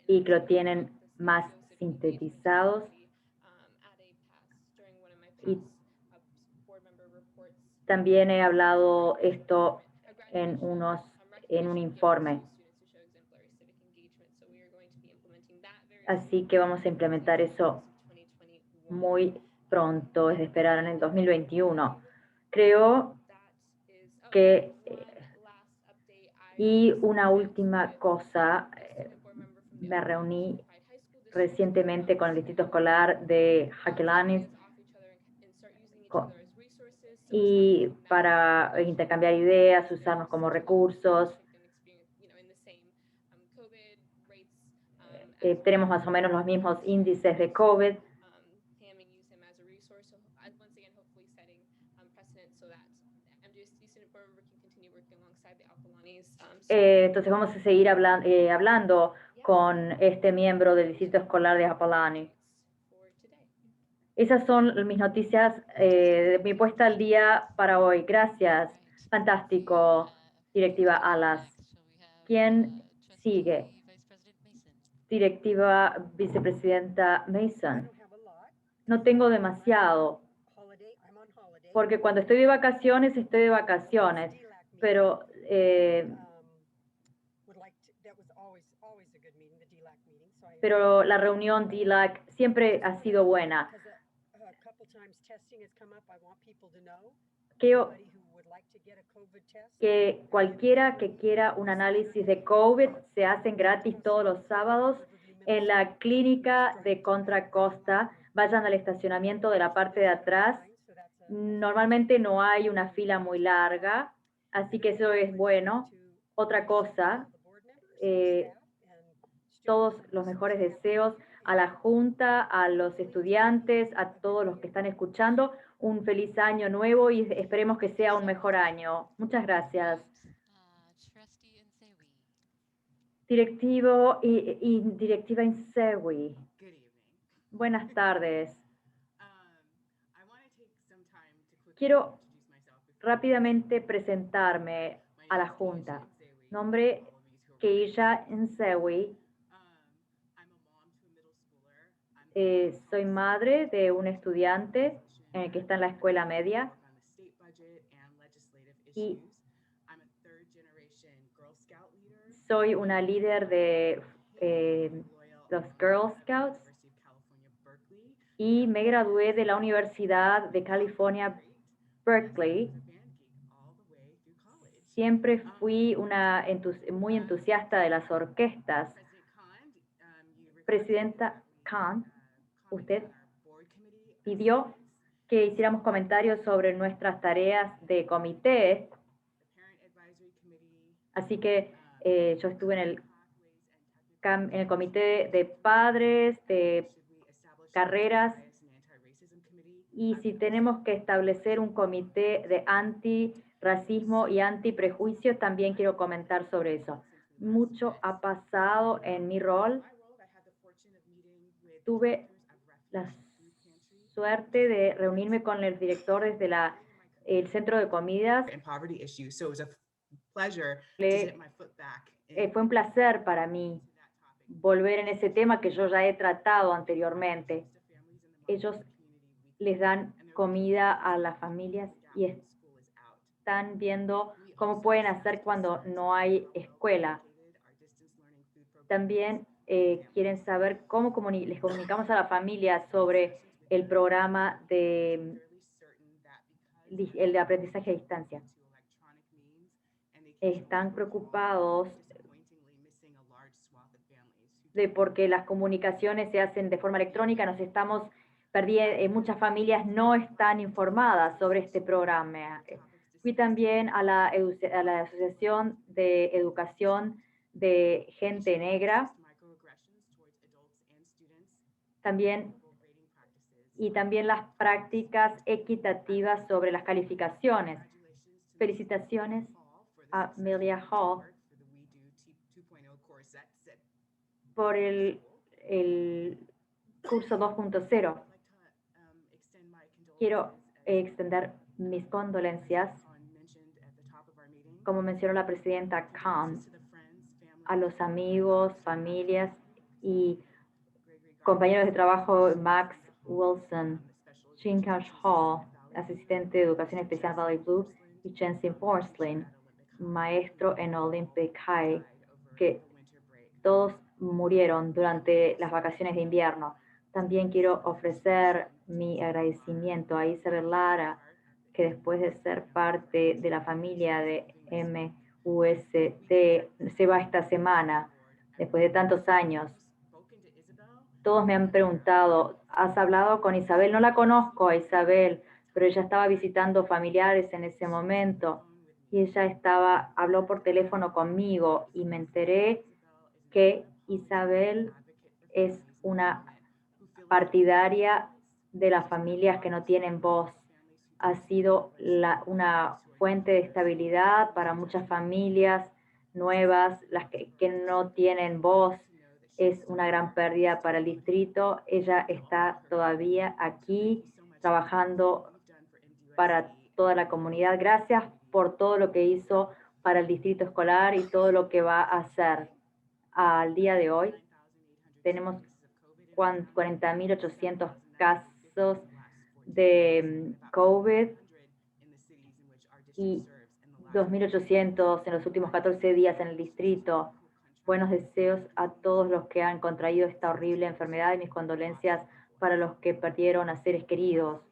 S19: y que lo tienen más sintetizados. Y también he hablado esto en un informe. Así que vamos a implementar eso muy pronto, es de esperar en el 2021. Creo que, y una última cosa, me reuní recientemente con el distrito escolar de Jacquelanis y para intercambiar ideas, usarnos como recursos. Tenemos más o menos los mismos índices de COVID. Entonces vamos a seguir hablando con este miembro del distrito escolar de Apolani. Esas son mis noticias de mi puesta al día para hoy. Gracias. Fantástico, directiva Alas. ¿Quién sigue? Directiva vicepresidenta Mason. No tengo demasiado, porque cuando estoy de vacaciones, pero pero la reunión DLAC siempre ha sido buena. Creo que cualquiera que quiera un análisis de COVID se hacen gratis todos los sábados en la clínica de Contra Costa. Vayan al estacionamiento de la parte de atrás. Normalmente no hay una fila muy larga, así que eso es bueno. Otra cosa, todos los mejores deseos a la Junta, a los estudiantes, a todos los que están escuchando. Un feliz año nuevo y esperemos que sea un mejor año. Muchas gracias. Directivo y directiva Insewi. Buenas tardes. Quiero rápidamente presentarme a la Junta. Nombre Keisha Insewi. Soy madre de un estudiante que está en la escuela media y soy una líder de los Girl Scouts y me gradué de la Universidad de California, Berkeley. Siempre fui muy entusiasta de las orquestas. Presidenta Khan, usted pidió que hiciéramos comentarios sobre nuestras tareas de comité, así que yo estuve en el comité de padres, de carreras, y si tenemos que establecer un comité de antirracismo y antiprejuicios, también quiero comentar sobre eso. Mucho ha pasado en mi rol. Tuve la suerte de reunirme con el director desde el centro de comidas. Fue un placer para mí volver en ese tema que yo ya he tratado anteriormente. Ellos les dan comida a las familias y están viendo cómo pueden hacer cuando no hay escuela. También quieren saber cómo les comunicamos a la familia sobre el programa el de aprendizaje a distancia. Están preocupados porque las comunicaciones se hacen de forma electrónica. Nos estamos perdiendo, muchas familias no están informadas sobre este programa. Fui también a la Asociación de Educación de Gente Negra. También las prácticas equitativas sobre las calificaciones. Felicitaciones a Amelia Hall por el curso 2.0. Quiero extender mis condolencias, como mencionó la presidenta Khan, a los amigos, familias y compañeros de trabajo Max Wilson, Chinkash Hall, asistente de educación especial Valley Blue, y Jensen Porcelain, maestro en Olympic High, que todos murieron durante las vacaciones de invierno. También quiero ofrecer mi agradecimiento a Isabel Lara, que después de ser parte de la familia de MUST, se va esta semana, después de tantos años. Todos me han preguntado, ¿has hablado con Isabel? No la conozco a Isabel, pero ella estaba visitando familiares en ese momento y ella habló por teléfono conmigo y me enteré que Isabel es una partidaria de las familias que no tienen voz. Ha sido una fuente de estabilidad para muchas familias nuevas, las que no tienen voz. Es una gran pérdida para el distrito. Ella está todavía aquí trabajando para toda la comunidad. Gracias por todo lo que hizo para el distrito escolar y todo lo que va a hacer. Al día de hoy tenemos 40.800 casos de COVID y 2.800 en los últimos 14 días en el distrito. Buenos deseos a todos los que han contraído esta horrible enfermedad y mis condolencias para los que perdieron a seres queridos.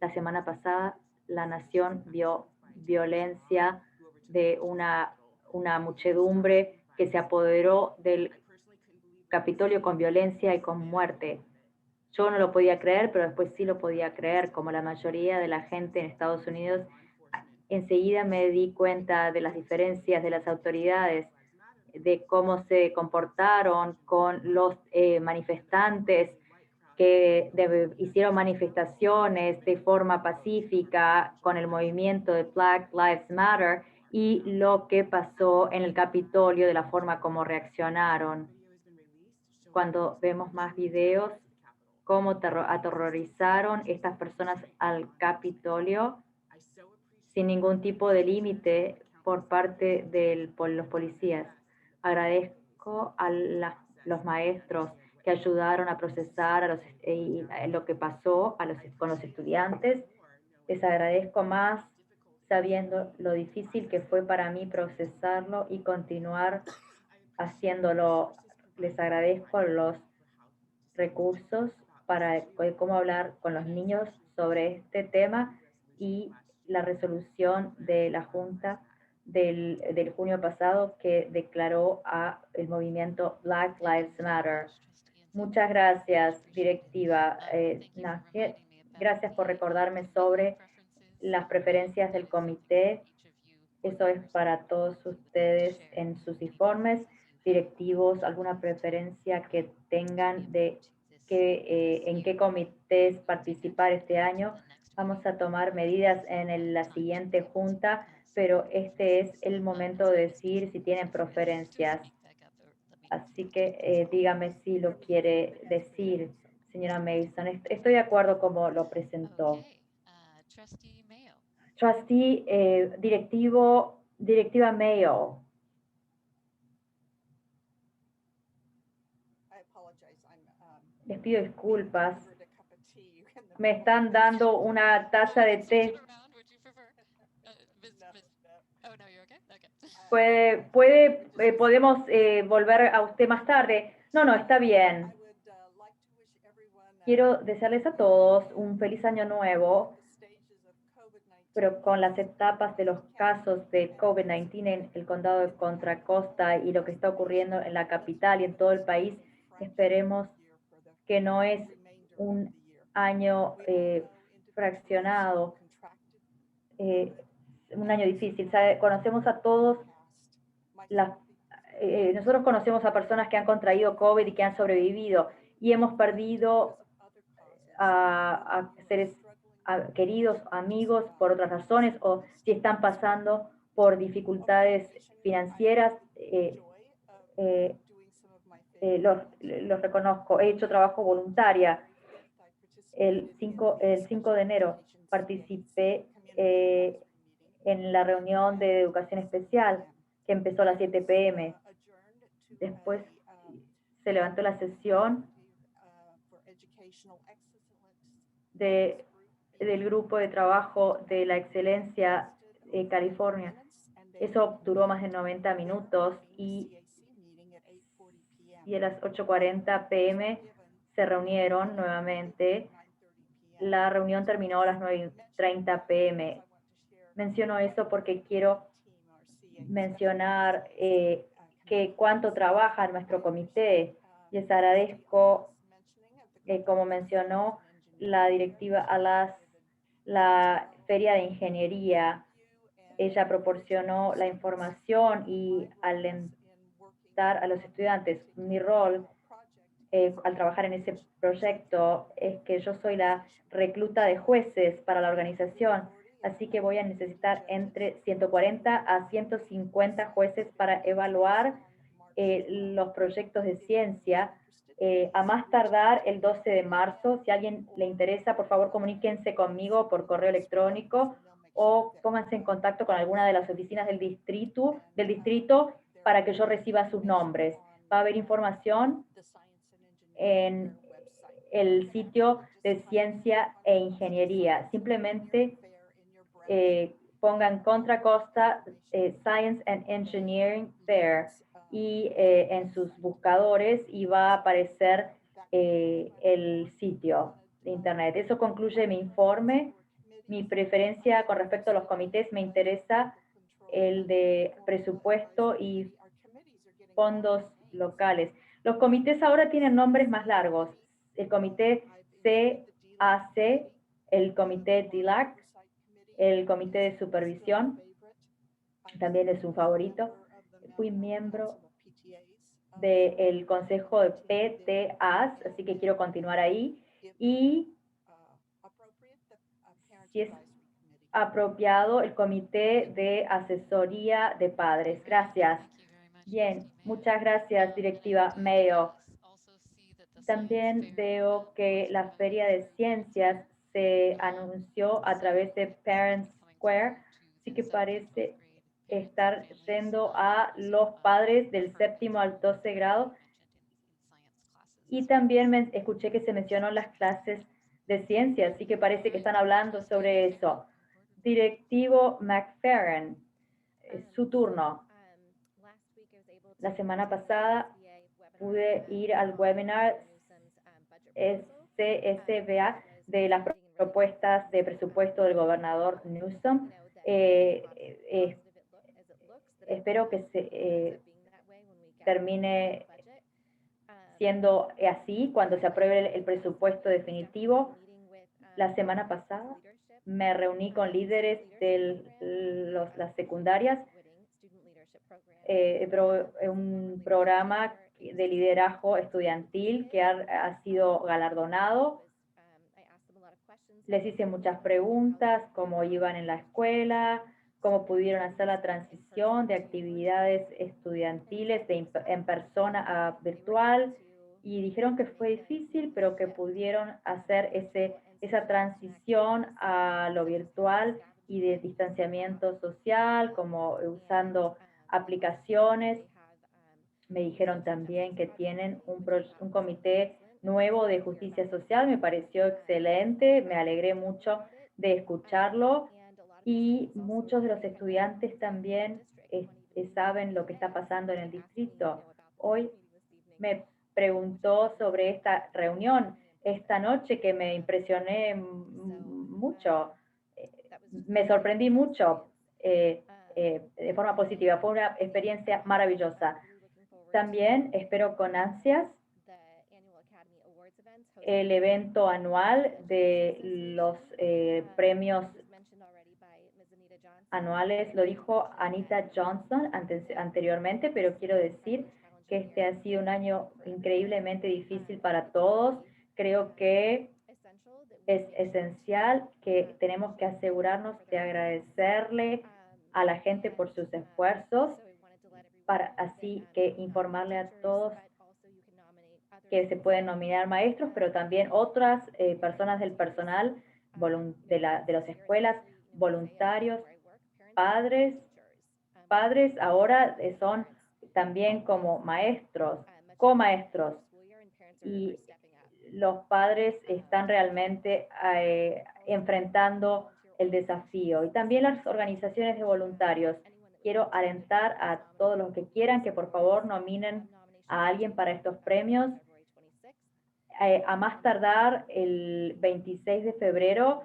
S19: La semana pasada, la nación vio violencia de una muchedumbre que se apoderó del Capitolio con violencia y con muerte. Yo no lo podía creer, pero después sí lo podía creer, como la mayoría de la gente en Estados Unidos. Enseguida me di cuenta de las diferencias de las autoridades, de cómo se comportaron con los manifestantes que hicieron manifestaciones de forma pacífica con el movimiento de Black Lives Matter y lo que pasó en el Capitolio, de la forma como reaccionaron. Cuando vemos más videos, cómo aterrorizaron estas personas al Capitolio sin ningún tipo de límite por parte de los policías. Agradezco a los maestros que ayudaron a procesar lo que pasó con los estudiantes. Les agradezco más sabiendo lo difícil que fue para mí procesarlo y continuar haciéndolo. Les agradezco los recursos para cómo hablar con los niños sobre este tema y la resolución de la Junta del junio pasado que declaró el movimiento Black Lives Matter. Muchas gracias, directiva Najet. Gracias por recordarme sobre las preferencias del comité. Eso es para todos ustedes en sus informes. Directivos, alguna preferencia que tengan de en qué comités participar este año. Vamos a tomar medidas en la siguiente junta, pero este es el momento de decir si tienen preferencias. Así que dígame si lo quiere decir, señora Mason. Estoy de acuerdo como lo presentó. Trustee, directiva Mayo. Les pido disculpas. Me están dando una taza de té. Podemos volver a usted más tarde. No, está bien. Quiero desearles a todos un feliz año nuevo, pero con las etapas de los casos de COVID-19 en el condado de Contra Costa y lo que está ocurriendo en la capital y en todo el país, esperemos que no es un año fraccionado, un año difícil. Conocemos a todos, nosotros conocemos a personas que han contraído COVID y que han sobrevivido, y hemos perdido a seres queridos, amigos, por otras razones, o si están pasando por dificultades financieras, los reconozco. He hecho trabajo voluntaria. El 5 de enero participé en la reunión de educación especial que empezó a las 7 p.m. Después se levantó la sesión del grupo de trabajo de la excelencia California. Eso duró más de 90 minutos y a las 8:40 p.m. se reunieron nuevamente. La reunión terminó a las 9:30 p.m. Menciono eso porque quiero mencionar que cuánto trabaja nuestro comité. Les agradezco, como mencionó la directiva Alas, la feria de ingeniería. Ella proporcionó la información y alentar a los estudiantes. Mi rol al trabajar en ese proyecto es que yo soy la recluta de jueces para la organización, así que voy a necesitar entre 140 a 150 jueces para evaluar los proyectos de ciencia a más tardar el 12 de marzo. Si a alguien le interesa, por favor comuníquense conmigo por correo electrónico o pónganse en contacto con alguna de las oficinas del distrito para que yo reciba sus nombres. Va a haber información en el sitio de Ciencia e Ingeniería. Simplemente pongan Contra Costa Science and Engineering Fair y en sus buscadores y va a aparecer el sitio de internet. Eso concluye mi informe. Mi preferencia con respecto a los comités, me interesa el de presupuesto y fondos locales. Los comités ahora tienen nombres más largos. El comité CAC, el comité DILAC, el comité de supervisión, también es un favorito. Fui miembro del consejo de PTAs, así que quiero continuar ahí. Y si es apropiado, el comité de asesoría de padres. Gracias. Bien, muchas gracias, directiva Mayo. También veo que la Feria de Ciencias se anunció a través de Parents Square, así que parece estar yendo a los padres del 7º al 12 grado. Y también escuché que se mencionó las clases de ciencias, así que parece que están hablando sobre eso. Directivo McFerrin, su turno. La semana pasada pude ir al webinar CSBA de las propuestas de presupuesto del gobernador Newsom. Espero que se termine siendo así cuando se apruebe el presupuesto definitivo. La semana pasada me reuní con líderes de las secundarias, un programa de liderazgo estudiantil que ha sido galardonado. Les hice muchas preguntas, cómo iban en la escuela, cómo pudieron hacer la transición de actividades estudiantiles en persona a virtual, y dijeron que fue difícil, pero que pudieron hacer esa transición a lo virtual y de distanciamiento social, como usando aplicaciones. Me dijeron también que tienen un comité nuevo de justicia social. Me pareció excelente, me alegré mucho de escucharlo, y muchos de los estudiantes también saben lo que está pasando en el distrito. Hoy me preguntó sobre esta reunión esta noche, que me impresioné mucho, me sorprendí mucho de forma positiva. Fue una experiencia maravillosa. También espero con ansias el evento anual de los premios anuales. Lo dijo Anita Johnson anteriormente, pero quiero decir que este ha sido un año increíblemente difícil para todos. Creo que es esencial que tenemos que asegurarnos de agradecerle a la gente por sus esfuerzos, para así que informarle a todos que se pueden nominar maestros, pero también otras personas del personal de las escuelas, voluntarios, padres ahora son también como maestros, comaestros, y los padres están realmente enfrentando el desafío. Y también las organizaciones de voluntarios. Quiero alentar a todos los que quieran que por favor nominen a alguien para estos premios. A más tardar el 26 de febrero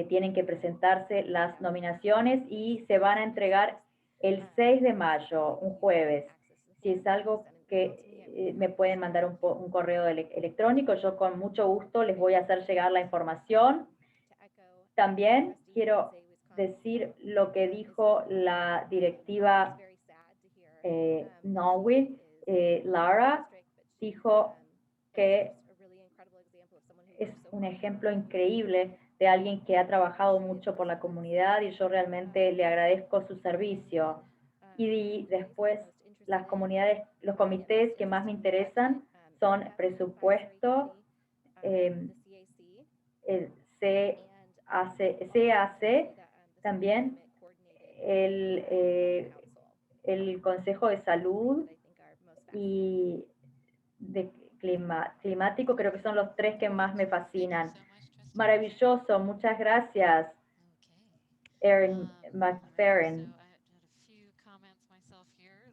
S19: tienen que presentarse las nominaciones y se van a entregar el 6 de mayo, un jueves. Si es algo que me pueden mandar un correo electrónico, yo con mucho gusto les voy a hacer llegar la información. También quiero decir lo que dijo la directiva Norway, Lara, dijo que es un ejemplo increíble de alguien que ha trabajado mucho por la comunidad, y yo realmente le agradezco su servicio. Y después las comunidades, los comités que más me interesan son presupuesto, el CAC, también el Consejo de Salud y de climático. Creo que son los tres que más me fascinan. Maravilloso, muchas gracias. Erin McFerrin.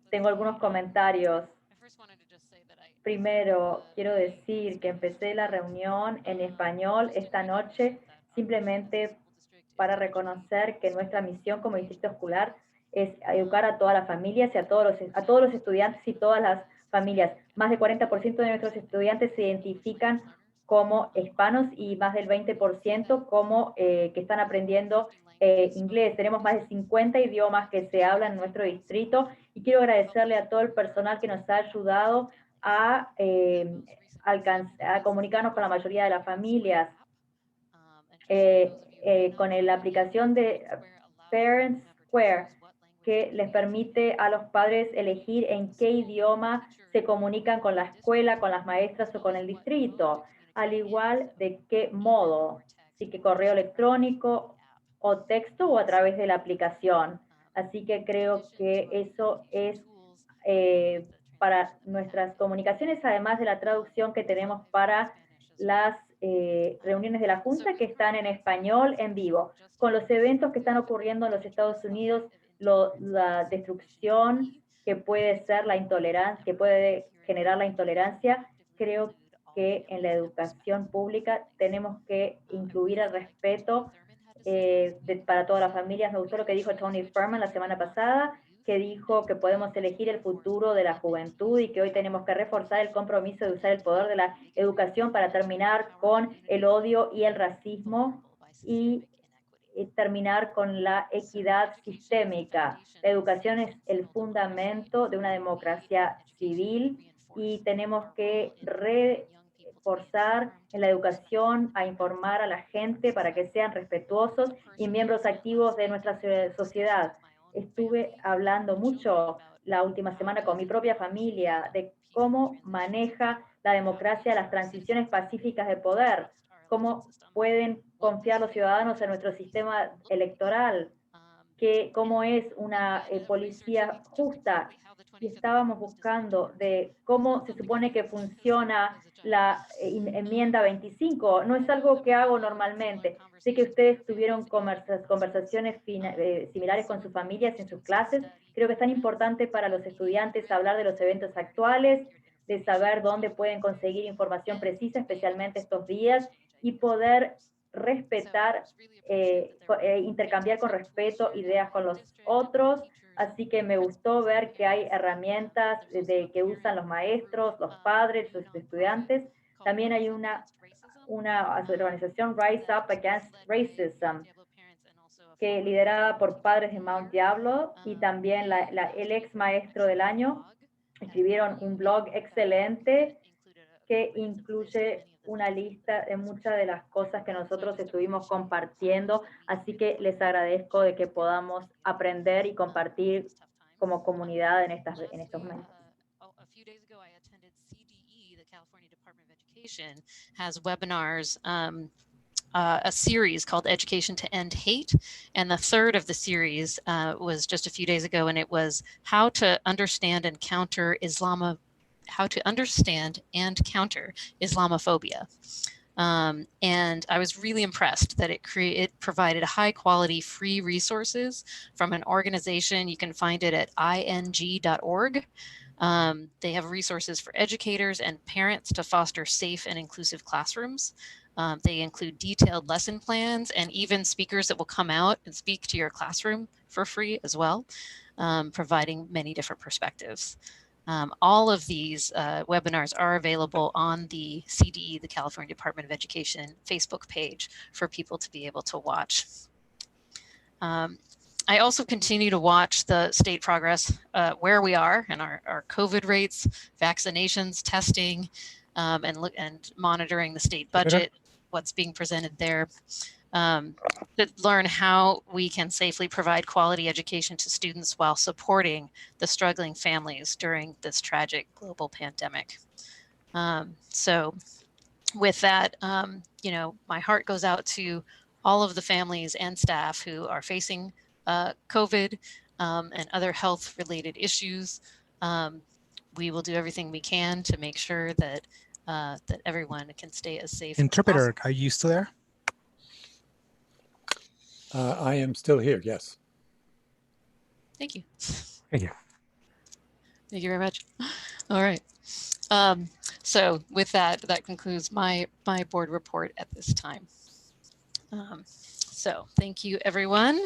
S19: Tengo algunos comentarios. Primero, quiero decir que empecé la reunión en español esta noche simplemente para reconocer que nuestra misión como distrito escolar es educar a todas las familias y a todos los estudiantes y todas las familias. Más del 40% de nuestros estudiantes se identifican como hispanos y más del 20% como que están aprendiendo inglés. Tenemos más de 50 idiomas que se hablan en nuestro distrito y quiero agradecerle a todo el personal que nos ha ayudado a comunicarnos con la mayoría de las familias. Con la aplicación de Parent Square, que les permite a los padres elegir en qué idioma se comunican con la escuela, con las maestras o con el distrito, al igual de qué modo, así que correo electrónico o texto o a través de la aplicación. Así que creo que eso es para nuestras comunicaciones, además de la traducción que tenemos para las reuniones de la Junta que están en español en vivo. Con los eventos que están ocurriendo en los Estados Unidos, la destrucción que puede ser la intolerancia, que puede generar la intolerancia, creo que en la educación pública tenemos que incluir el respeto para todas las familias. Me gustó lo que dijo Tony Furman la semana pasada, que dijo que podemos elegir el futuro de la juventud y que hoy tenemos que reforzar el compromiso de usar el poder de la educación para terminar con el odio y el racismo y terminar con la equidad sistémica. La educación es el fundamento de una democracia civil y tenemos que reforzar en la educación a informar a la gente para que sean respetuosos y miembros activos de nuestra sociedad. Estuve hablando mucho la última semana con mi propia familia de cómo maneja la democracia las transiciones pacíficas de poder, cómo pueden confiar los ciudadanos en nuestro sistema electoral, cómo es una policía justa. Y estábamos buscando de cómo se supone que funciona la enmienda 25. No es algo que hago normalmente. Sé que ustedes tuvieron conversaciones similares con sus familias en sus clases. Creo que es tan importante para los estudiantes hablar de los eventos actuales, de saber dónde pueden conseguir información precisa, especialmente estos días, y poder respetar, intercambiar con respeto ideas con los otros. Así que me gustó ver que hay herramientas que usan los maestros, los padres, los estudiantes. También hay una organización, Rise Up Against Racism, que liderada por padres de Mount Diablo y también el ex maestro del año. Escribieron un blog excelente que incluye una lista de muchas de las cosas que nosotros estuvimos compartiendo, así que les agradezco de que podamos aprender y compartir como comunidad en estos momentos.
S1: A few days ago, I attended CDE, the California Department of Education, has webinars, a series called Education to End Hate. And the third of the series was just a few days ago, and it was how to understand and counter Islamophobia. And I was really impressed that it provided high quality free resources from an organization. You can find it at ing.org. They have resources for educators and parents to foster safe and inclusive classrooms. They include detailed lesson plans and even speakers that will come out and speak to your classroom for free as well, providing many different perspectives. All of these webinars are available on the CDE, the California Department of Education Facebook page for people to be able to watch. I also continue to watch the state progress, where we are and our COVID rates, vaccinations, testing, and monitoring the state budget, what's being presented there, to learn how we can safely provide quality education to students while supporting the struggling families during this tragic global pandemic. So with that, my heart goes out to all of the families and staff who are facing COVID and other health-related issues. We will do everything we can to make sure that that everyone can stay as safe.
S20: Interpreter, are you still there? I am still here, yes.
S1: Thank you.
S20: Thank you.
S1: Thank you very much. All right. So with that, that concludes my board report at this time. So thank you, everyone.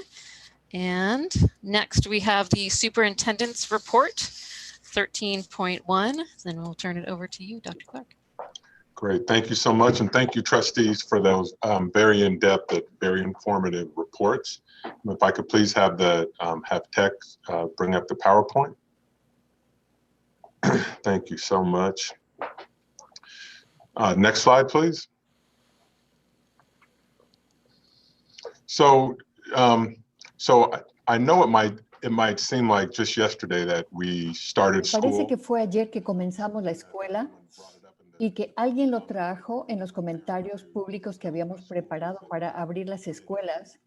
S1: And next we have the superintendent's report, 13.1. Then we'll turn it over to you, Dr. Clark.
S4: Great. Thank you so much. And thank you, trustees, for those very in-depth and very informative reports. If I could please have the have Tech bring up the PowerPoint. Thank you so much. Next slide, please. So, I know it might seem like just yesterday that we started
S21: Parece
S4: school.
S21: que fue ayer que comenzamos la escuela y que alguien lo trajo en los comentarios públicos que habíamos preparado para abrir las escuelas.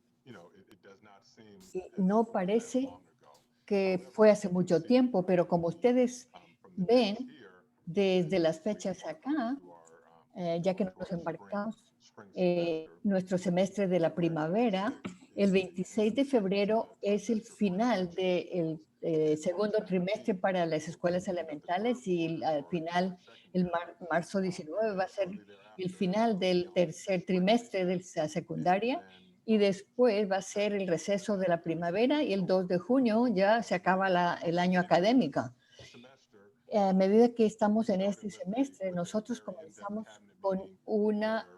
S21: Y no parece que fue hace mucho tiempo, pero como ustedes ven, desde las fechas acá, ya que nos embarcamos nuestro semestre de la primavera, el 26 de febrero es el final del segundo trimestre para las escuelas elementales y al final, el marzo 19, va a ser el final del tercer trimestre de la secundaria y después va a ser el receso de la primavera y el 2 de junio ya se acaba el año académico. A medida que estamos en este semestre, nosotros comenzamos con una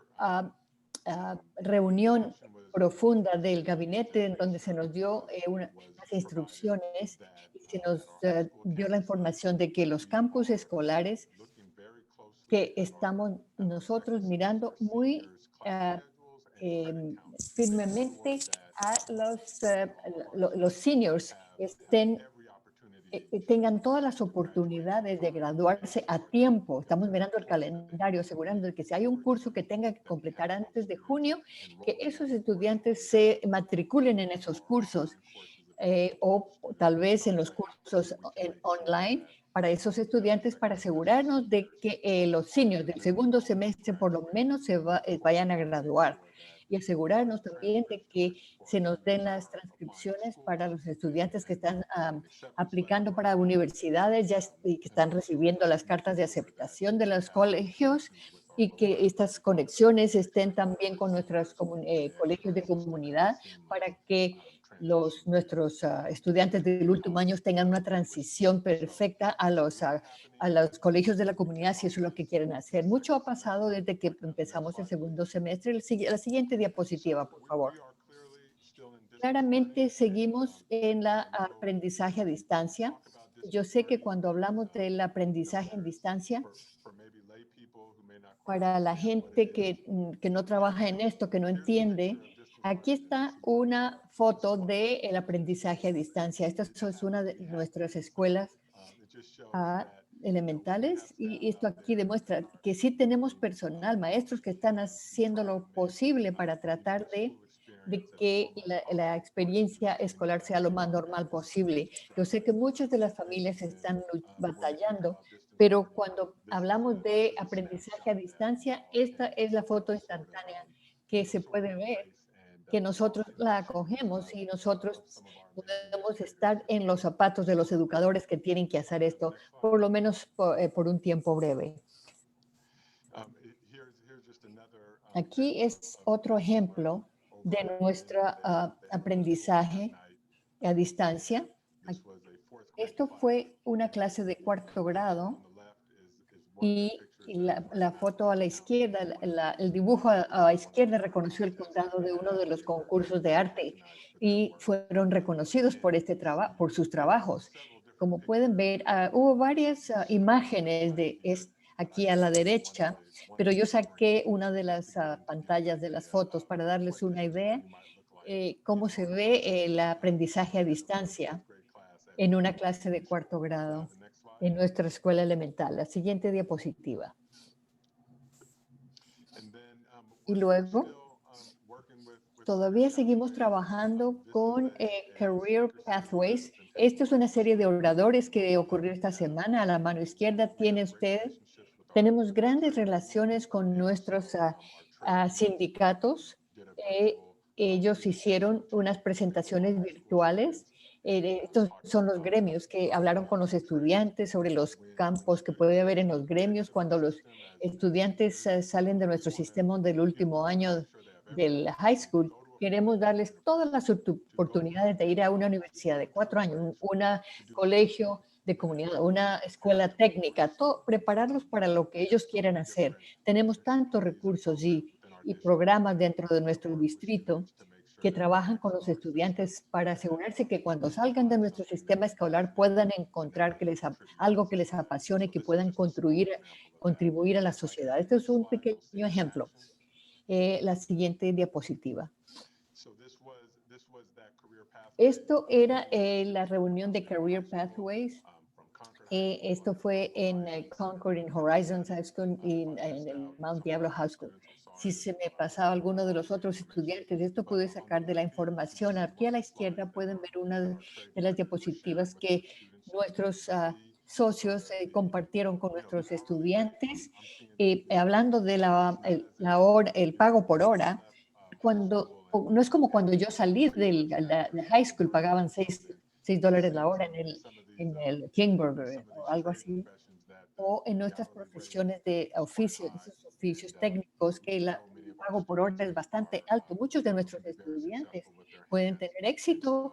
S21: reunión profunda del gabinete en donde se nos dio unas instrucciones y se nos dio la información de que los campus escolares que estamos nosotros mirando muy firmemente a los seniors tengan todas las oportunidades de graduarse a tiempo. Estamos mirando el calendario, asegurando que si hay un curso que tenga que completar antes de junio, que esos estudiantes se matriculen en esos cursos o tal vez en los cursos online para esos estudiantes para asegurarnos de que los seniors del segundo semestre por lo menos vayan a graduar. Y asegurarnos también de que se nos den las transcripciones para los estudiantes que están aplicando para universidades y que están recibiendo las cartas de aceptación de los colegios y que estas conexiones estén también con nuestros colegios de comunidad para que nuestros estudiantes del último año tengan una transición perfecta a los colegios de la comunidad, si eso es lo que quieren hacer. Mucho ha pasado desde que empezamos el segundo semestre. La siguiente diapositiva, por favor. Claramente seguimos en el aprendizaje a distancia. Yo sé que cuando hablamos del aprendizaje en distancia, para la gente que no trabaja en esto, que no entiende, aquí está una foto del aprendizaje a distancia. Esta es una de nuestras escuelas elementales y esto aquí demuestra que sí tenemos personal, maestros que están haciendo lo posible para tratar de que la experiencia escolar sea lo más normal posible. Yo sé que muchas de las familias están batallando, pero cuando hablamos de aprendizaje a distancia, esta es la foto instantánea que se puede ver, que nosotros la acogemos y nosotros podemos estar en los zapatos de los educadores que tienen que hacer esto, por lo menos por un tiempo breve. Aquí es otro ejemplo de nuestro aprendizaje a distancia. Esto fue una clase de cuarto grado y la foto a la izquierda, el dibujo a la izquierda reconoció el condado de uno de los concursos de arte y fueron reconocidos por por sus trabajos. Como pueden ver, hubo varias imágenes aquí a la derecha, pero yo saqué una de las pantallas de las fotos para darles una idea cómo se ve el aprendizaje a distancia en una clase de cuarto grado en nuestra escuela elemental. La siguiente diapositiva. Y luego, todavía seguimos trabajando con Career Pathways. Esta es una serie de oradores que ocurrió esta semana. A la mano izquierda tiene usted. Tenemos grandes relaciones con nuestros sindicatos ellos hicieron unas presentaciones virtuales. Estos son los gremios que hablaron con los estudiantes sobre los campos que puede haber en los gremios cuando los estudiantes salen de nuestro sistema del último año del high school. Queremos darles todas las oportunidades de ir a una universidad de 4 años, un colegio de comunidad, una escuela técnica, prepararlos para lo que ellos quieran hacer. Tenemos tantos recursos y programas dentro de nuestro distrito que trabajan con los estudiantes para asegurarse que cuando salgan de nuestro sistema escolar puedan encontrar algo que les apasione, que puedan contribuir a la sociedad. Este es un pequeño ejemplo. La siguiente diapositiva. Esto era la reunión de Career Pathways. Esto fue en Concord, en Horizons High School y en el Mount Diablo High School. Si se me pasaba alguno de los otros estudiantes, esto pude sacar de la información. Aquí a la izquierda pueden ver una de las diapositivas que nuestros socios compartieron con nuestros estudiantes, hablando de el pago por hora. No es como cuando yo salí de high school, pagaban $6 la hora en el King Burger o algo así, o en nuestras profesiones de oficio, esos oficios técnicos que el pago por hora es bastante alto. Muchos de nuestros estudiantes pueden tener éxito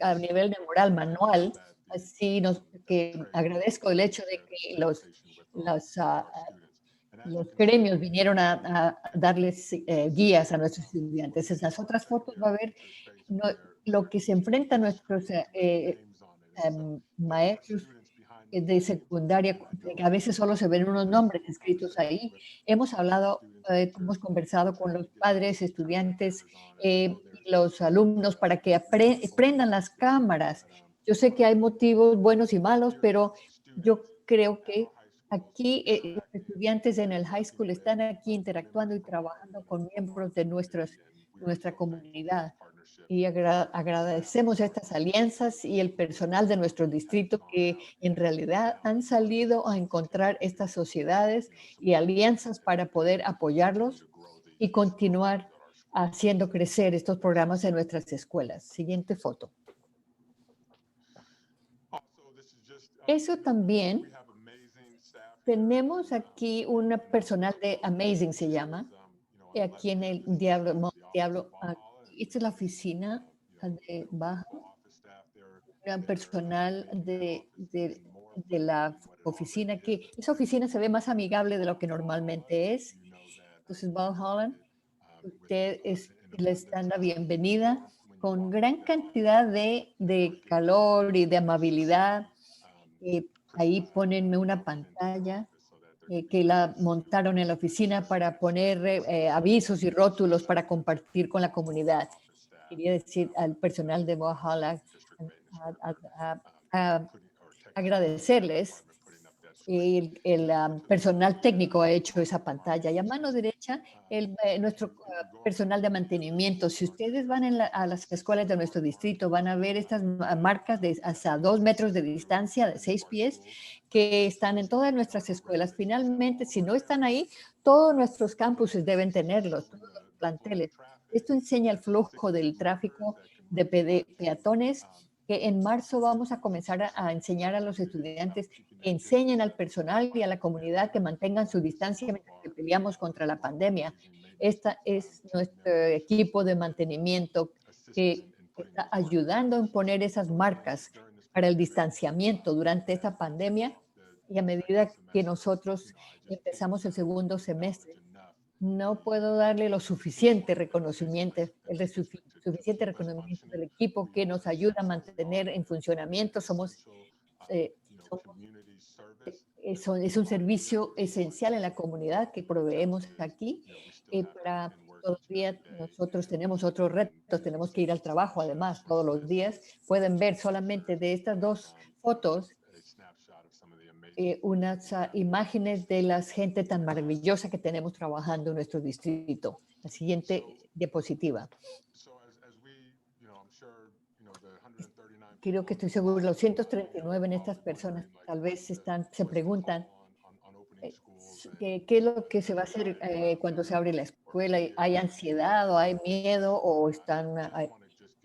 S21: a nivel de moral manual. Así que agradezco el hecho de que los gremios vinieron a darles guías a nuestros estudiantes. En las otras fotos va a ver lo que se enfrentan nuestros maestros de secundaria, que a veces solo se ven unos nombres escritos ahí. Hemos conversado con los padres, estudiantes, los alumnos para que prendan las cámaras. Yo sé que hay motivos buenos y malos, pero yo creo que aquí los estudiantes en el high school están aquí interactuando y trabajando con miembros de nuestra comunidad. Y agradecemos estas alianzas y el personal de nuestro distrito que en realidad han salido a encontrar estas sociedades y alianzas para poder apoyarlos y continuar haciendo crecer estos programas en nuestras escuelas. Siguiente foto. Eso también. Tenemos aquí un personal de Amazing, se llama, aquí en el Diablo. Esta es la oficina de Baja, un personal de la oficina, que esa oficina se ve más amigable de lo que normalmente es. Entonces, Valhalla, les dan la bienvenida con gran cantidad de calor y de amabilidad. Ahí ponen una pantalla que la montaron en la oficina para poner avisos y rótulos para compartir con la comunidad. Quería decir al personal de Valhalla agradecerles. El personal técnico ha hecho esa pantalla. Y a mano derecha, nuestro personal de mantenimiento. Si ustedes van a las escuelas de nuestro distrito, van a ver estas marcas de hasta 2 metros de distancia, de 6 pies, que están en todas nuestras escuelas. Finalmente, si no están ahí, todos nuestros campuses deben tenerlos, todos los planteles. Esto enseña el flujo del tráfico de peatones, que en marzo vamos a comenzar a enseñar a los estudiantes que enseñen al personal y a la comunidad que mantengan su distancia mientras que peleamos contra la pandemia. Este es nuestro equipo de mantenimiento que está ayudando a poner esas marcas para el distanciamiento durante esta pandemia, y a medida que nosotros empezamos el segundo semestre, no puedo darle lo suficiente reconocimiento, suficiente reconocimiento del equipo que nos ayuda a mantener en funcionamiento. Es un servicio esencial en la comunidad que proveemos aquí. Todavía nosotros tenemos otros retos, tenemos que ir al trabajo además todos los días. Pueden ver solamente de estas 2 fotos unas imágenes de la gente tan maravillosa que tenemos trabajando en nuestro distrito. La siguiente diapositiva. Creo que estoy seguro, los 139 en estas personas tal vez se preguntan qué es lo que se va a hacer cuando se abre la escuela. escuela hay ansiedad o hay miedo o están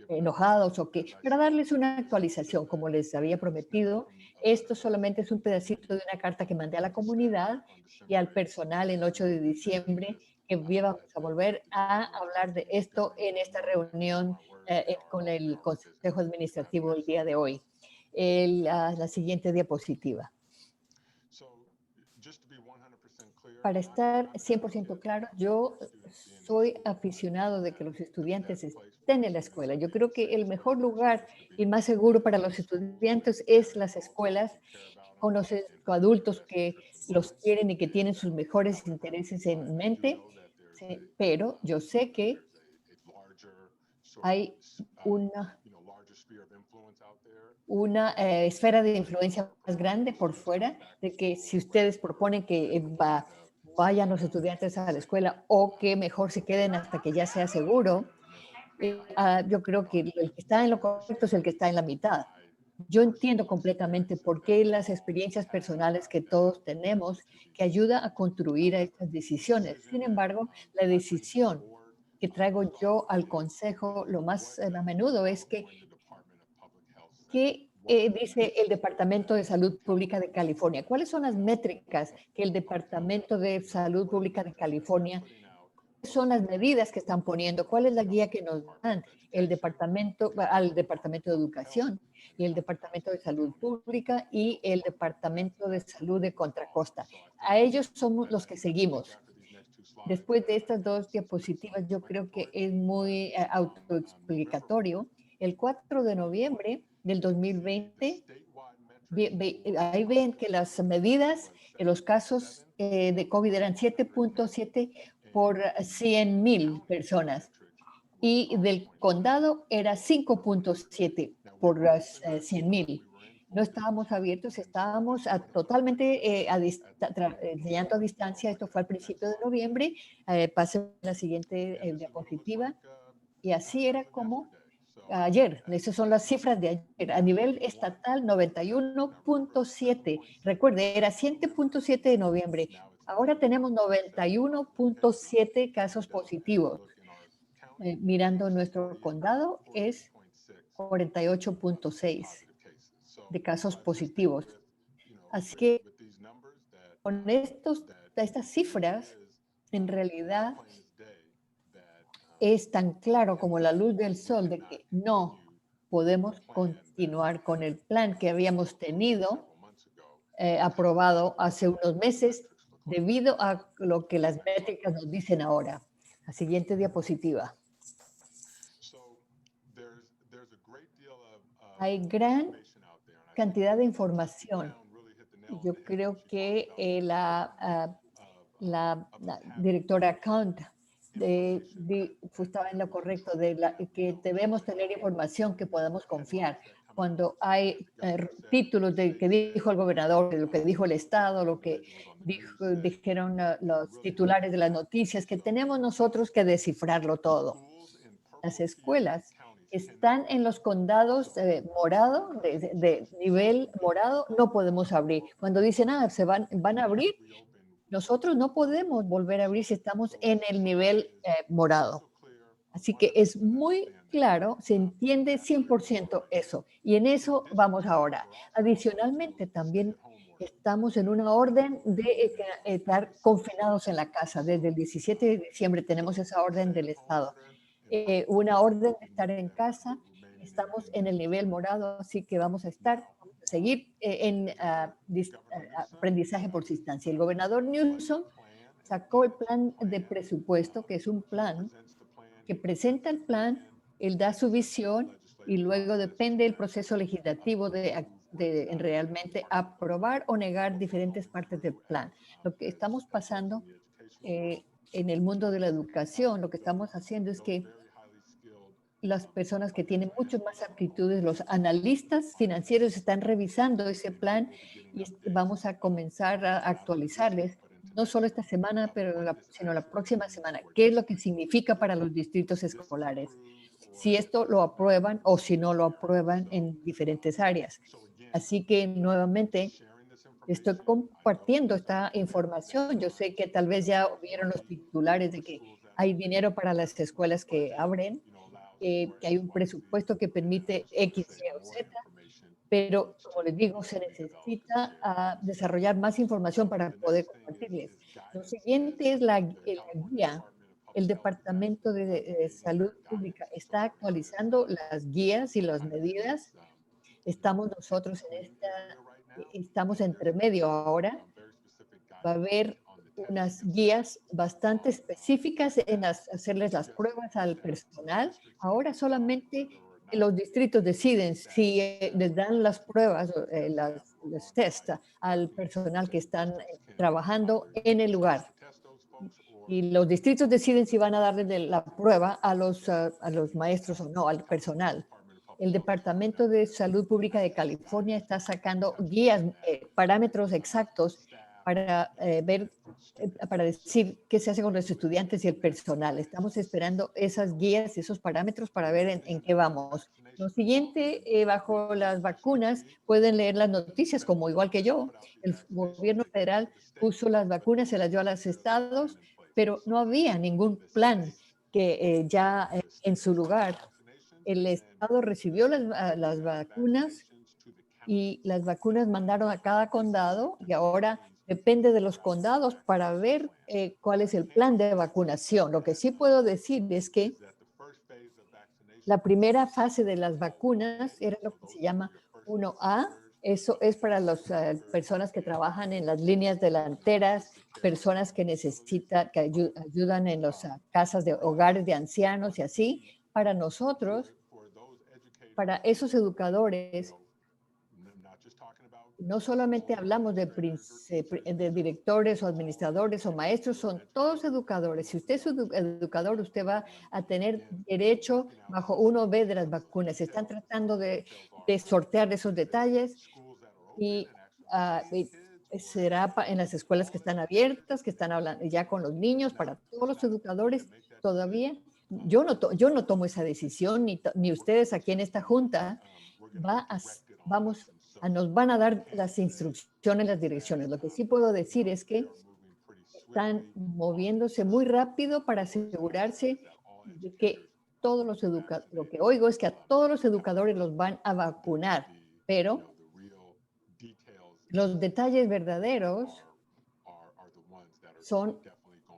S21: enojados o qué, para darles una actualización, como les había prometido. Esto solamente es un pedacito de una carta que mandé a la comunidad y al personal el 8 de diciembre, que vamos a volver a hablar de esto en esta reunión con el Consejo Administrativo el día de hoy. La siguiente diapositiva. Para estar 100% claro, yo soy aficionado de que los estudiantes estén en la escuela. Yo creo que el mejor lugar y más seguro para los estudiantes es las escuelas, con los adultos que los quieren y que tienen sus mejores intereses en mente. Sí, pero yo sé que hay una esfera de influencia más grande por fuera, de que si ustedes proponen que vayan los estudiantes a la escuela o que mejor se queden hasta que ya sea seguro, yo creo que el que está en lo correcto es el que está en la mitad. Yo entiendo completamente por qué las experiencias personales que todos tenemos que ayuda a construir estas decisiones. Sin embargo, la decisión que traigo yo al consejo lo más a menudo es que ¿qué dice el Departamento de Salud Pública de California? ¿Cuáles son las métricas que el Departamento de Salud Pública de California, cuáles son las medidas que están poniendo? ¿Cuál es la guía que nos dan al Departamento de Educación y el Departamento de Salud Pública y el Departamento de Salud de Contra Costa? A ellos somos los que seguimos. Después de estas dos diapositivas, yo creo que es muy autoexplicatorio. El 4 de noviembre del 2020, ahí ven que las medidas en los casos de COVID eran 7.7 por 100,000 personas y del condado era 5.7 por 100,000. No estábamos abiertos, estábamos totalmente enseñando a distancia. Esto fue al principio de noviembre. Pase la siguiente diapositiva. Y así era como ayer, esas son las cifras de ayer. A nivel estatal, 91.7. Recuerde, era 7.7 de noviembre. Ahora tenemos 91.7 casos positivos. Mirando nuestro condado, es 48.6 de casos positivos. Así que con estas cifras, en realidad, es tan claro como la luz del sol de que no podemos continuar con el plan que habíamos tenido aprobado hace unos meses debido a lo que las métricas nos dicen ahora. La siguiente diapositiva. Hay gran cantidad de información. Yo creo que la directora Kant estaba en lo correcto, que debemos tener información que podamos confiar. Cuando hay títulos de que dijo el gobernador, de lo que dijo el Estado, lo que dijeron los titulares de las noticias, que tenemos nosotros que descifrarlo todo. Las escuelas están en los condados morado, de nivel morado, no podemos abrir. Cuando dicen, se van a abrir, nosotros no podemos volver a abrir si estamos en el nivel morado. Así que es muy claro, se entiende 100% eso. Y en eso vamos ahora. Adicionalmente, también estamos en una orden de estar confinados en la casa. Desde el 17 de diciembre tenemos esa orden del Estado. Una orden de estar en casa. Estamos en el nivel morado, así que vamos a seguir en aprendizaje por distancia. El gobernador Newsom sacó el plan de presupuesto, que es un plan que presenta el plan, él da su visión y luego depende del proceso legislativo de realmente aprobar o negar diferentes partes del plan. Lo que estamos pasando en el mundo de la educación, lo que estamos haciendo es que las personas que tienen mucho más aptitudes, los analistas financieros están revisando ese plan y vamos a comenzar a actualizarles, no solo esta semana, sino la próxima semana, qué es lo que significa para los distritos escolares, si esto lo aprueban o si no lo aprueban en diferentes áreas. Así que nuevamente estoy compartiendo esta información. Yo sé que tal vez ya vieron los titulares de que hay dinero para las escuelas que abren, que hay un presupuesto que permite X, Y o Z, pero como les digo, se necesita desarrollar más información para poder compartirles. Lo siguiente es la guía. El Departamento de Salud Pública está actualizando las guías y las medidas. Estamos nosotros estamos entre medio ahora. Va a haber unas guías bastante específicas en hacerles las pruebas al personal. Ahora solamente los distritos deciden si les dan las pruebas, los test al personal que están trabajando en el lugar. Y los distritos deciden si van a darle la prueba a los maestros o no, al personal. El Departamento de Salud Pública de California está sacando guías, parámetros exactos para ver, para decir qué se hace con los estudiantes y el personal. Estamos esperando esas guías y esos parámetros para ver en qué vamos. Lo siguiente, bajo las vacunas, pueden leer las noticias como igual que yo. El gobierno federal puso las vacunas, se las dio a los estados, pero no había ningún plan que ya en su lugar. El estado recibió las vacunas y las vacunas mandaron a cada condado y ahora depende de los condados para ver cuál es el plan de vacunación. Lo que sí puedo decir es que la primera fase de las vacunas era lo que se llama 1A. Eso es para las personas que trabajan en las líneas delanteras, personas que necesitan, que ayudan en las casas de hogares de ancianos y así. Para nosotros, para esos educadores, no solamente hablamos de directores o administradores o maestros, son todos educadores. Si usted es educador, usted va a tener derecho bajo 1B de las vacunas. Se están tratando de sortear esos detalles y será en las escuelas que están abiertas, que están hablando ya con los niños, para todos los educadores. Todavía yo no tomo esa decisión, ni ustedes aquí en esta junta. Nos van a dar las instrucciones, las direcciones. Lo que sí puedo decir es que están moviéndose muy rápido para asegurarse de que todos los educadores, lo que oigo es que a todos los educadores los van a vacunar, pero los detalles verdaderos son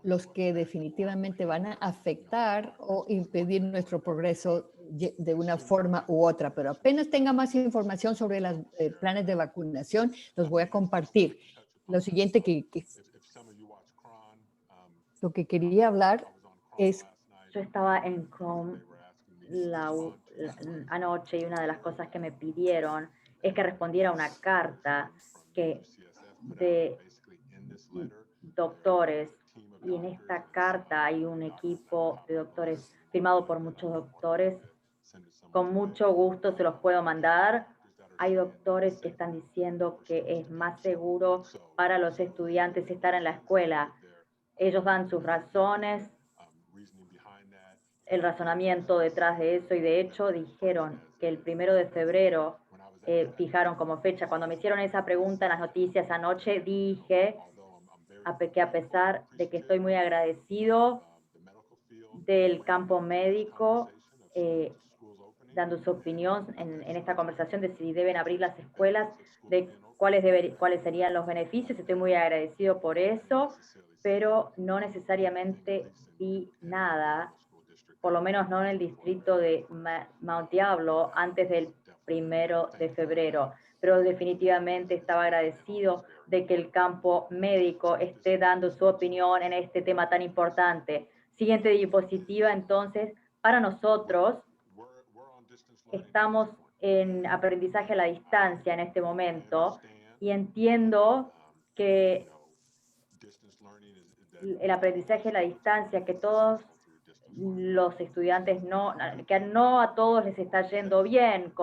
S21: los que definitivamente van a afectar o impedir nuestro progreso de una forma u otra. Pero apenas tenga más información sobre los planes de vacunación, los voy a compartir. Lo siguiente lo que quería hablar es...
S19: Yo estaba en Chrome anoche y una de las cosas que me pidieron es que respondiera a una carta de doctores, y en esta carta hay un equipo de doctores firmado por muchos doctores. Con mucho gusto se los puedo mandar. Hay doctores que están diciendo que es más seguro para los estudiantes estar en la escuela. Ellos dan sus razones, el razonamiento detrás de eso, y de hecho dijeron que el 1 de febrero fijaron como fecha. Cuando me hicieron esa pregunta en las noticias anoche, dije que a pesar de que estoy muy agradecido del campo médico, dando su opinión en esta conversación de si deben abrir las escuelas, de cuáles serían los beneficios. Estoy muy agradecido por eso, pero no necesariamente vi nada, por lo menos no en el distrito de Mount Diablo, antes del 1 de febrero. Pero definitivamente estaba agradecido de que el campo médico esté dando su opinión en este tema tan importante. Siguiente diapositiva, entonces, para nosotros, estamos en aprendizaje a la distancia en este momento, y entiendo que el aprendizaje a la distancia, que todos los estudiantes que no a todos les está yendo bien,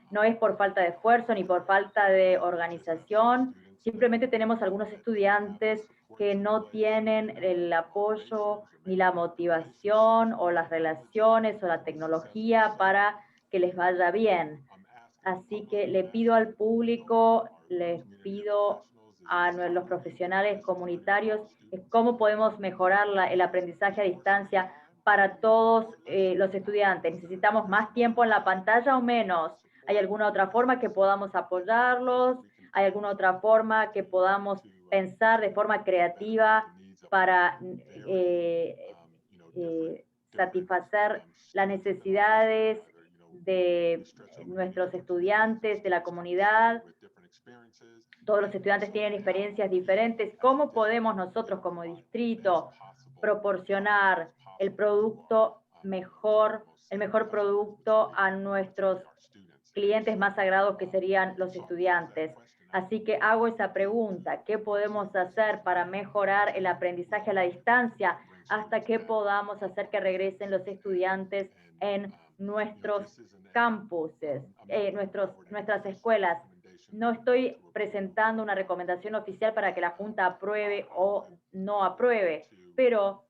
S19: no es por falta de esfuerzo ni por falta de organización. Simplemente tenemos algunos estudiantes que no tienen el apoyo ni la motivación o las relaciones o la tecnología para que les vaya bien. Así que le pido al público, les pido a los profesionales comunitarios es cómo podemos mejorar el aprendizaje a distancia para todos los estudiantes. ¿Necesitamos más tiempo en la pantalla o menos? ¿Hay alguna otra forma que podamos apoyarlos? ¿Hay alguna otra forma que podamos pensar de forma creativa para satisfacer las necesidades de nuestros estudiantes, de la comunidad? Todos los estudiantes tienen experiencias diferentes. ¿Cómo podemos nosotros como distrito proporcionar el mejor producto a nuestros clientes más sagrados, que serían los estudiantes? Así que hago esa pregunta: ¿qué podemos hacer para mejorar el aprendizaje a la distancia hasta que podamos hacer que regresen los estudiantes en nuestros campuses, nuestras escuelas? No estoy presentando una recomendación oficial para que la Junta apruebe o no apruebe, pero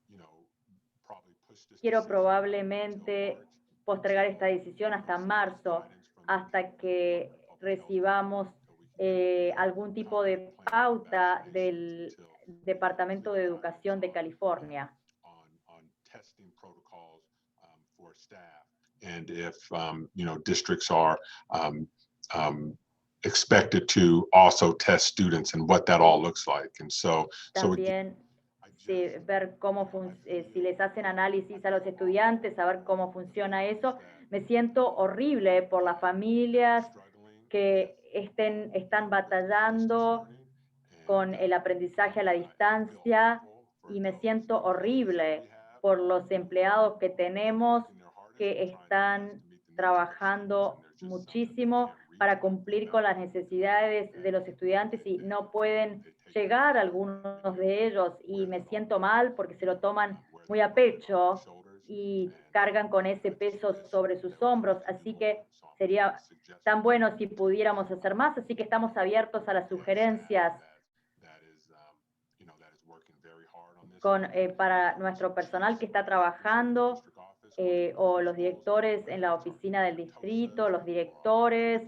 S19: quiero probablemente postergar esta decisión hasta marzo, hasta que recibamos algún tipo de pauta del Departamento de Educación de California.
S4: And if districts are expected to also test students and what that all looks like. And so
S19: también ver cómo si les hacen análisis a los estudiantes, saber cómo funciona eso. Me siento horrible por las familias que están batallando con el aprendizaje a la distancia, y me siento horrible por los empleados que tenemos que están trabajando muchísimo para cumplir con las necesidades de los estudiantes y no pueden llegar algunos de ellos, y me siento mal porque se lo toman muy a pecho y cargan con ese peso sobre sus hombros. Así que sería tan bueno si pudiéramos hacer más, así que estamos abiertos a las sugerencias para nuestro personal que está trabajando, o los directores en la oficina del distrito, los directores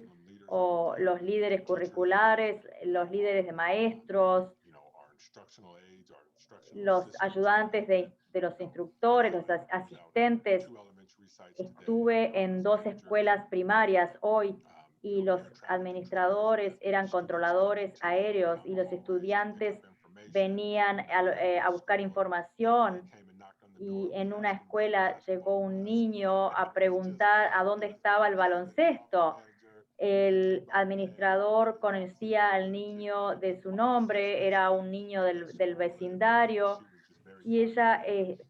S19: o los líderes curriculares, los líderes de maestros, los ayudantes de los instructores, los asistentes. Estuve en 2 escuelas primarias hoy y los administradores eran controladores aéreos y los estudiantes venían a buscar información. Y en una escuela llegó un niño a preguntar a dónde estaba el baloncesto. El administrador conocía al niño de su nombre, era un niño del vecindario, y ella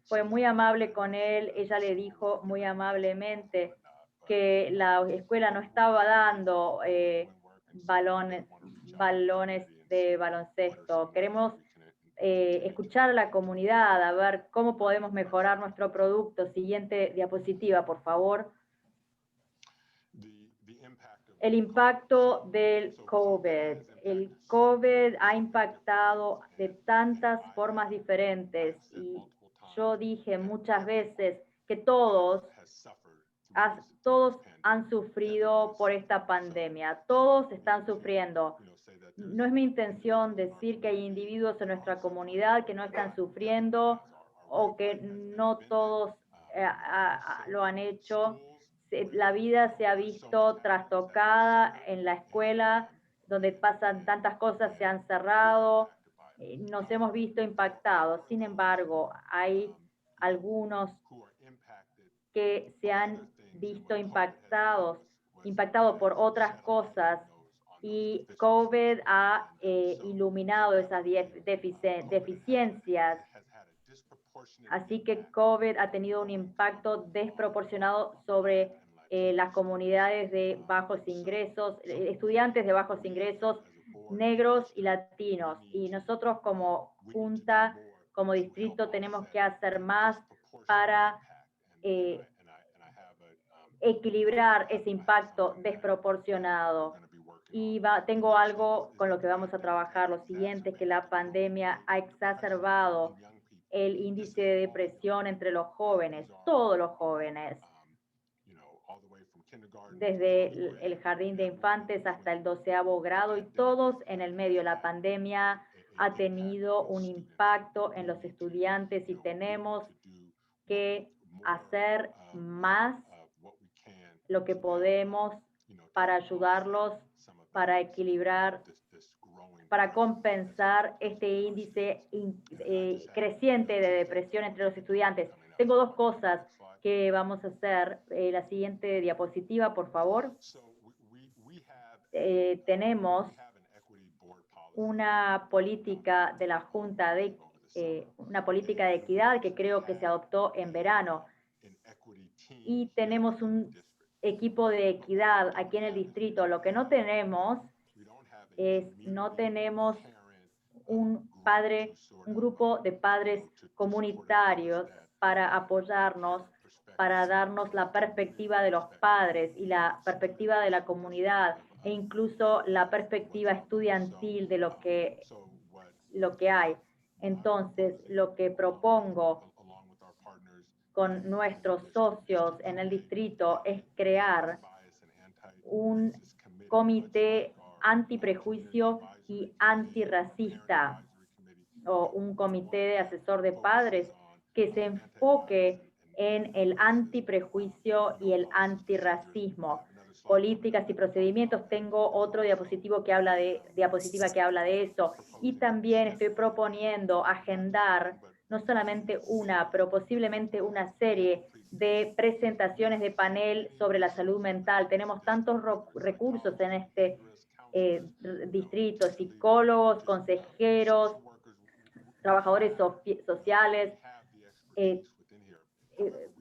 S19: fue muy amable con él. Ella le dijo muy amablemente que la escuela no estaba dando balones de baloncesto. Queremos escuchar a la comunidad, a ver cómo podemos mejorar nuestro producto. Siguiente diapositiva, por favor. El impacto del COVID. El COVID ha impactado de tantas formas diferentes, y yo dije muchas veces que todos han sufrido por esta pandemia, todos están sufriendo. No es mi intención decir que hay individuos en nuestra comunidad que no están sufriendo o que no todos lo han hecho. La vida se ha visto trastocada en la escuela, donde pasan tantas cosas, se han cerrado, nos hemos visto impactados. Sin embargo, hay algunos que se han visto impactados por otras cosas, y COVID ha iluminado esas deficiencias. Así que COVID ha tenido un impacto desproporcionado sobre las comunidades de bajos ingresos, estudiantes de bajos ingresos, negros y latinos. Y nosotros como Junta, como distrito, tenemos que hacer más para equilibrar ese impacto desproporcionado. Y tengo algo con lo que vamos a trabajar, lo siguiente: que la pandemia ha exacerbado el índice de depresión entre los jóvenes, todos los jóvenes, desde el jardín de infantes hasta el 12º grado y todos en el medio. La pandemia ha tenido un impacto en los estudiantes y tenemos que hacer más lo que podemos para ayudarlos, para equilibrar, para compensar este índice creciente de depresión entre los estudiantes. Tengo dos cosas que vamos a hacer. La siguiente diapositiva, por favor. Tenemos una política de la Junta de una política de equidad que creo que se adoptó en verano. Y tenemos un equipo de equidad aquí en el distrito. Lo que no tenemos un grupo de padres comunitarios para apoyarnos, para darnos la perspectiva de los padres y la perspectiva de la comunidad e incluso la perspectiva estudiantil de lo que hay. Entonces, lo que propongo con nuestros socios en el distrito es crear un comité antiprejuicio y antirracista o un comité de asesor de padres que se enfoque en el antiprejuicio y el antirracismo, políticas y procedimientos. Tengo otro diapositiva que habla de eso. Y también estoy proponiendo agendar no solamente una, pero posiblemente una serie de presentaciones de panel sobre la salud mental. Tenemos tantos recursos en este distrito, psicólogos, consejeros, trabajadores sociales,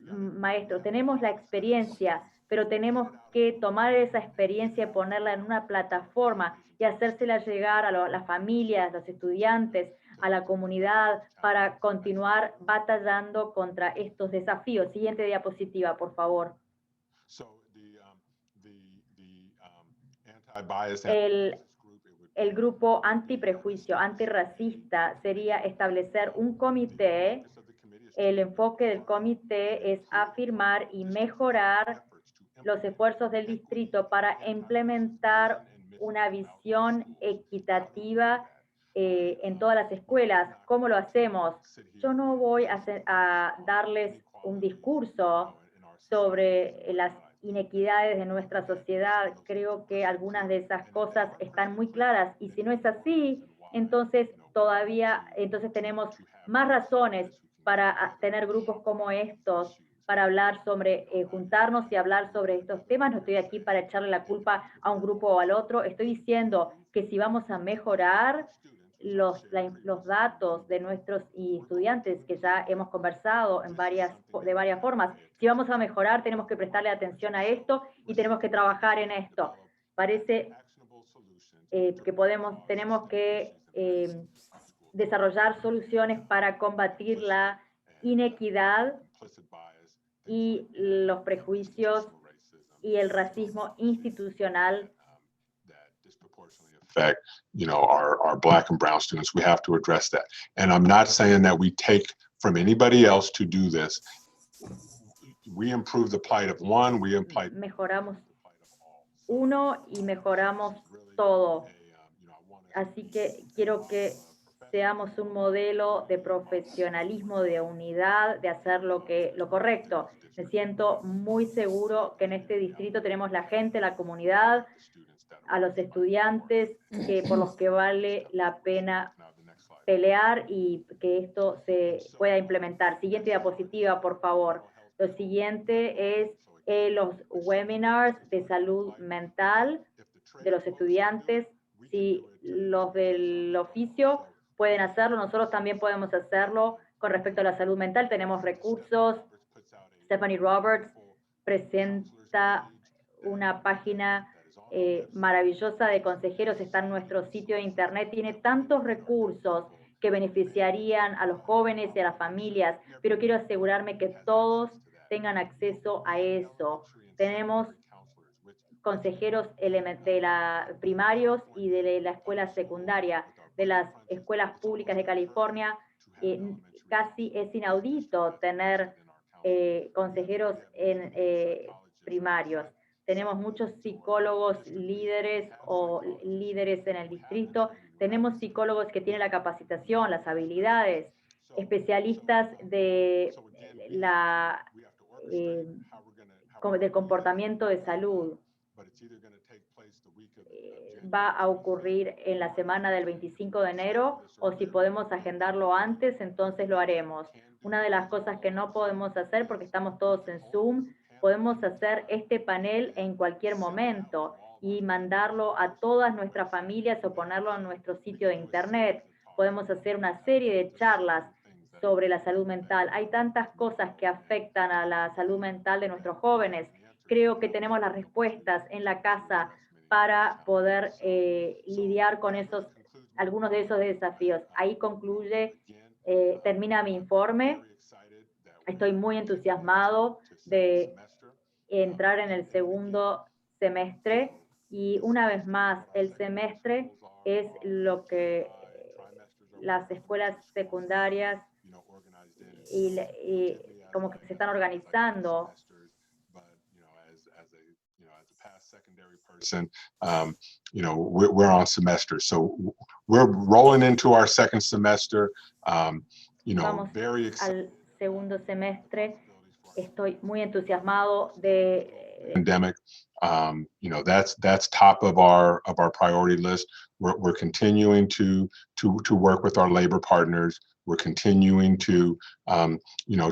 S19: maestros. Tenemos la experiencia, pero tenemos que tomar esa experiencia y ponerla en una plataforma y hacérsela llegar a las familias, los estudiantes, a la comunidad para continuar batallando contra estos desafíos. Siguiente diapositiva, por favor. El grupo antiprejuicio, antirracista sería establecer un comité. El enfoque del comité es afirmar y mejorar los esfuerzos del distrito para implementar una visión equitativa en todas las escuelas. ¿Cómo lo hacemos? Yo no voy a darles un discurso sobre las inequidades de nuestra sociedad. Creo que algunas de esas cosas están muy claras y si no es así, entonces tenemos más razones para tener grupos como estos, para hablar sobre, juntarnos y hablar sobre estos temas. No estoy aquí para echarle la culpa a un grupo o al otro. Estoy diciendo que si vamos a mejorar los datos de nuestros estudiantes, que ya hemos conversado de varias formas, si vamos a mejorar, tenemos que prestarle atención a esto y tenemos que trabajar en esto. Parece que tenemos que desarrollar soluciones para combatir la inequidad y los prejuicios y el racismo institucional.
S4: Affect, our Black and brown students. We have to address that. And I'm not saying that we take from anybody else to do this. We improve the plight of one,
S19: mejoramos uno y mejoramos todo. Así que quiero que seamos un modelo de profesionalismo, de unidad, de hacer lo correcto. Me siento muy seguro que en este distrito tenemos la gente, la comunidad, a los estudiantes por los que vale la pena pelear y que esto se pueda implementar. Siguiente diapositiva, por favor. Lo siguiente es los webinars de salud mental de los estudiantes. Si los del oficio pueden hacerlo, nosotros también podemos hacerlo con respecto a la salud mental. Tenemos recursos. Stephanie Roberts presenta una página maravillosa de consejeros, está en nuestro sitio de internet, tiene tantos recursos que beneficiarían a los jóvenes y a las familias, pero quiero asegurarme que todos tengan acceso a eso. Tenemos consejeros primarios y de la escuela secundaria, de las escuelas públicas de California. Casi es inaudito tener consejeros primarios. tenemos muchos psicólogos líderes o líderes en el distrito, tenemos psicólogos que tienen la capacitación, las habilidades, especialistas de del comportamiento de salud. Va a ocurrir en la semana del 25 de enero, o si podemos agendarlo antes, entonces lo haremos. Una de las cosas que no podemos hacer, porque estamos todos en Zoom, podemos hacer este panel en cualquier momento y mandarlo a todas nuestras familias o ponerlo en nuestro sitio de internet. Podemos hacer una serie de charlas sobre la salud mental. Hay tantas cosas que afectan a la salud mental de nuestros jóvenes. Creo que tenemos las respuestas en la casa para poder lidiar con algunos de esos desafíos. Ahí concluye, termina mi informe. Estoy muy entusiasmado de entrar en el segundo semestre y una vez más el semestre es lo que las escuelas secundarias y como que se están organizando.
S4: We're on semester, so we're rolling into our second semester.
S19: Vamos
S4: Very excited.
S19: Al segundo semestre. Estoy muy entusiasmado de
S4: Pandemic. That's top of our priority list. We're continuing to work with our labor partners. We're continuing to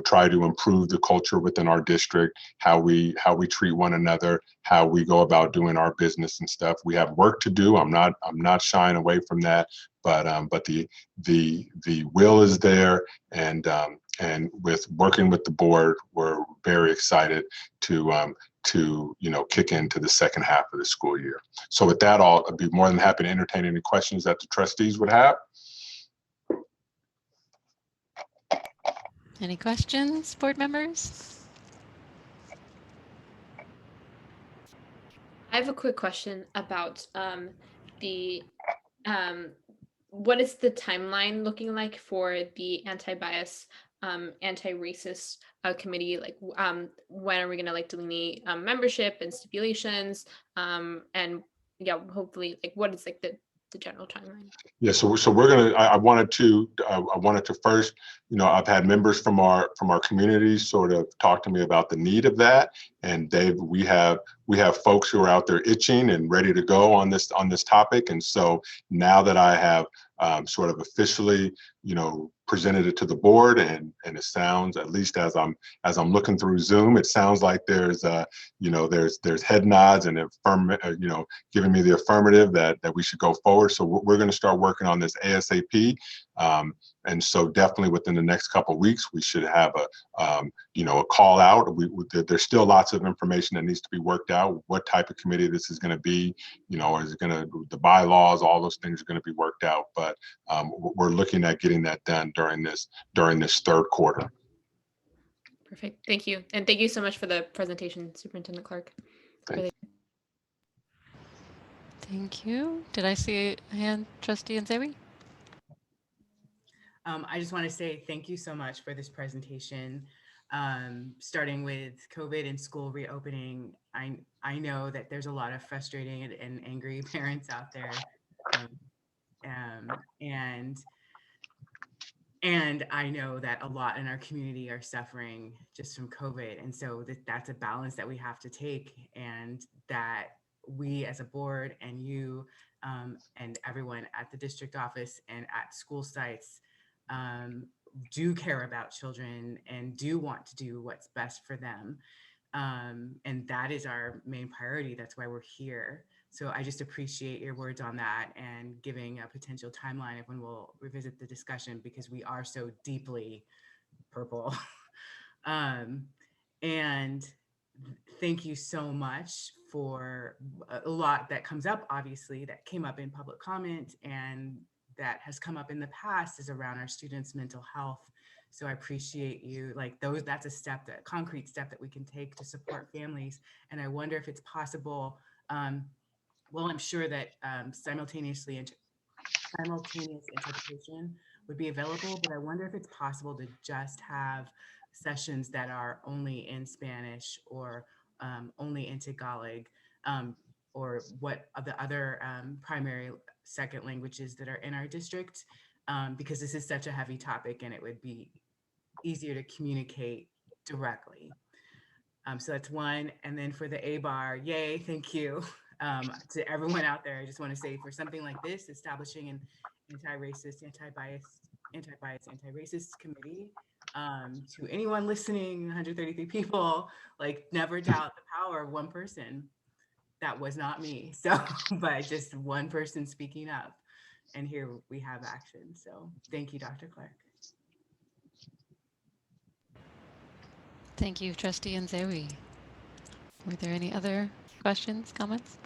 S4: try to improve the culture within our district, how we treat one another, how we go about doing our business and stuff. We have work to do. I'm not shying away from that, but the will is there, and with working with the board, we're very excited to kick into the second half of the school year. So with that, I'll be more than happy to entertain any questions that the trustees would have.
S1: Any questions, board members?
S15: I have a quick question about what is the timeline looking like for the anti-bias, anti-racist committee? Like, when are we gonna delineate membership and stipulations? And yeah, hopefully, what is the general timeline?
S4: Yeah, so we're gonna. I wanted to first, I've had members from our community sort of talk to me about the need of that, and we have folks who are out there itching and ready to go on this topic, and so now that I have sort of officially, presented it to the board, and it sounds, at least as I'm looking through Zoom, it sounds like there's there's head nods and giving me the affirmative that we should go forward. So we're going to start working on this ASAP, and so definitely within the next couple of weeks we should have a call out. There's still lots of information that needs to be worked out. What type of committee this is going to be, is it going to, the bylaws, all those things are going to be worked out. But we're looking at getting that done during this third quarter.
S15: Perfect. Thank you. And thank you so much for the presentation, Superintendent Clark.
S1: Thank you. Did I see a hand, Trustee Nzewi?
S2: I just want to say thank you so much for this presentation. Starting with COVID and school reopening, I know that there's a lot of frustrated and angry parents out there, and I know that a lot in our community are suffering just from COVID, and so that's a balance that we have to take, and that we as a board and you and everyone at the district office and at school sites do care about children and do want to do what's best for them. And that is our main priority. That's why we're here. So I just appreciate your words on that and giving a potential timeline of when we'll revisit the discussion, because we are so deeply purple. And thank you so much for a lot that comes up, obviously, that came up in public comment and that has come up in the past is around our students' mental health. So I appreciate you, that's a step, a concrete step that we can take to support families. And I wonder if it's possible, well, I'm sure that simultaneous interpretation would be available, but I wonder if it's possible to just have sessions that are only in Spanish or only in Tagalog, or what are the other primary second languages that are in our district, because this is such a heavy topic and it would be easier to communicate directly. So that's one. And then for the ABAR, yay, thank you to everyone out there. I just want to say, for something like this, establishing an anti-racist, anti-racist committee, to anyone listening, 133 people, like, never doubt the power of one person. That was not me. So, but just one person speaking up. And here we have action. So thank you, Dr. Clark.
S1: Thank you, Trustee Nzewi. Were there any other questions, comments?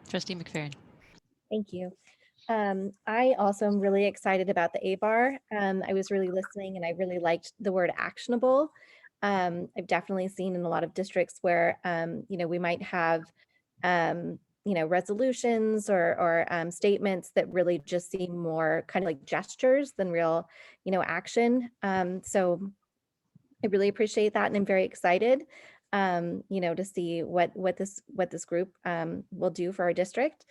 S1: Trustee McFerrin.
S14: Thank you. I also am really excited about the ABAR. I was really listening and I really liked the word actionable. I've definitely seen in a lot of districts where, we might have, resolutions or statements that really just seem more kind of like gestures than real, action. So I really appreciate that. And I'm very excited, to see what this group will do for our district.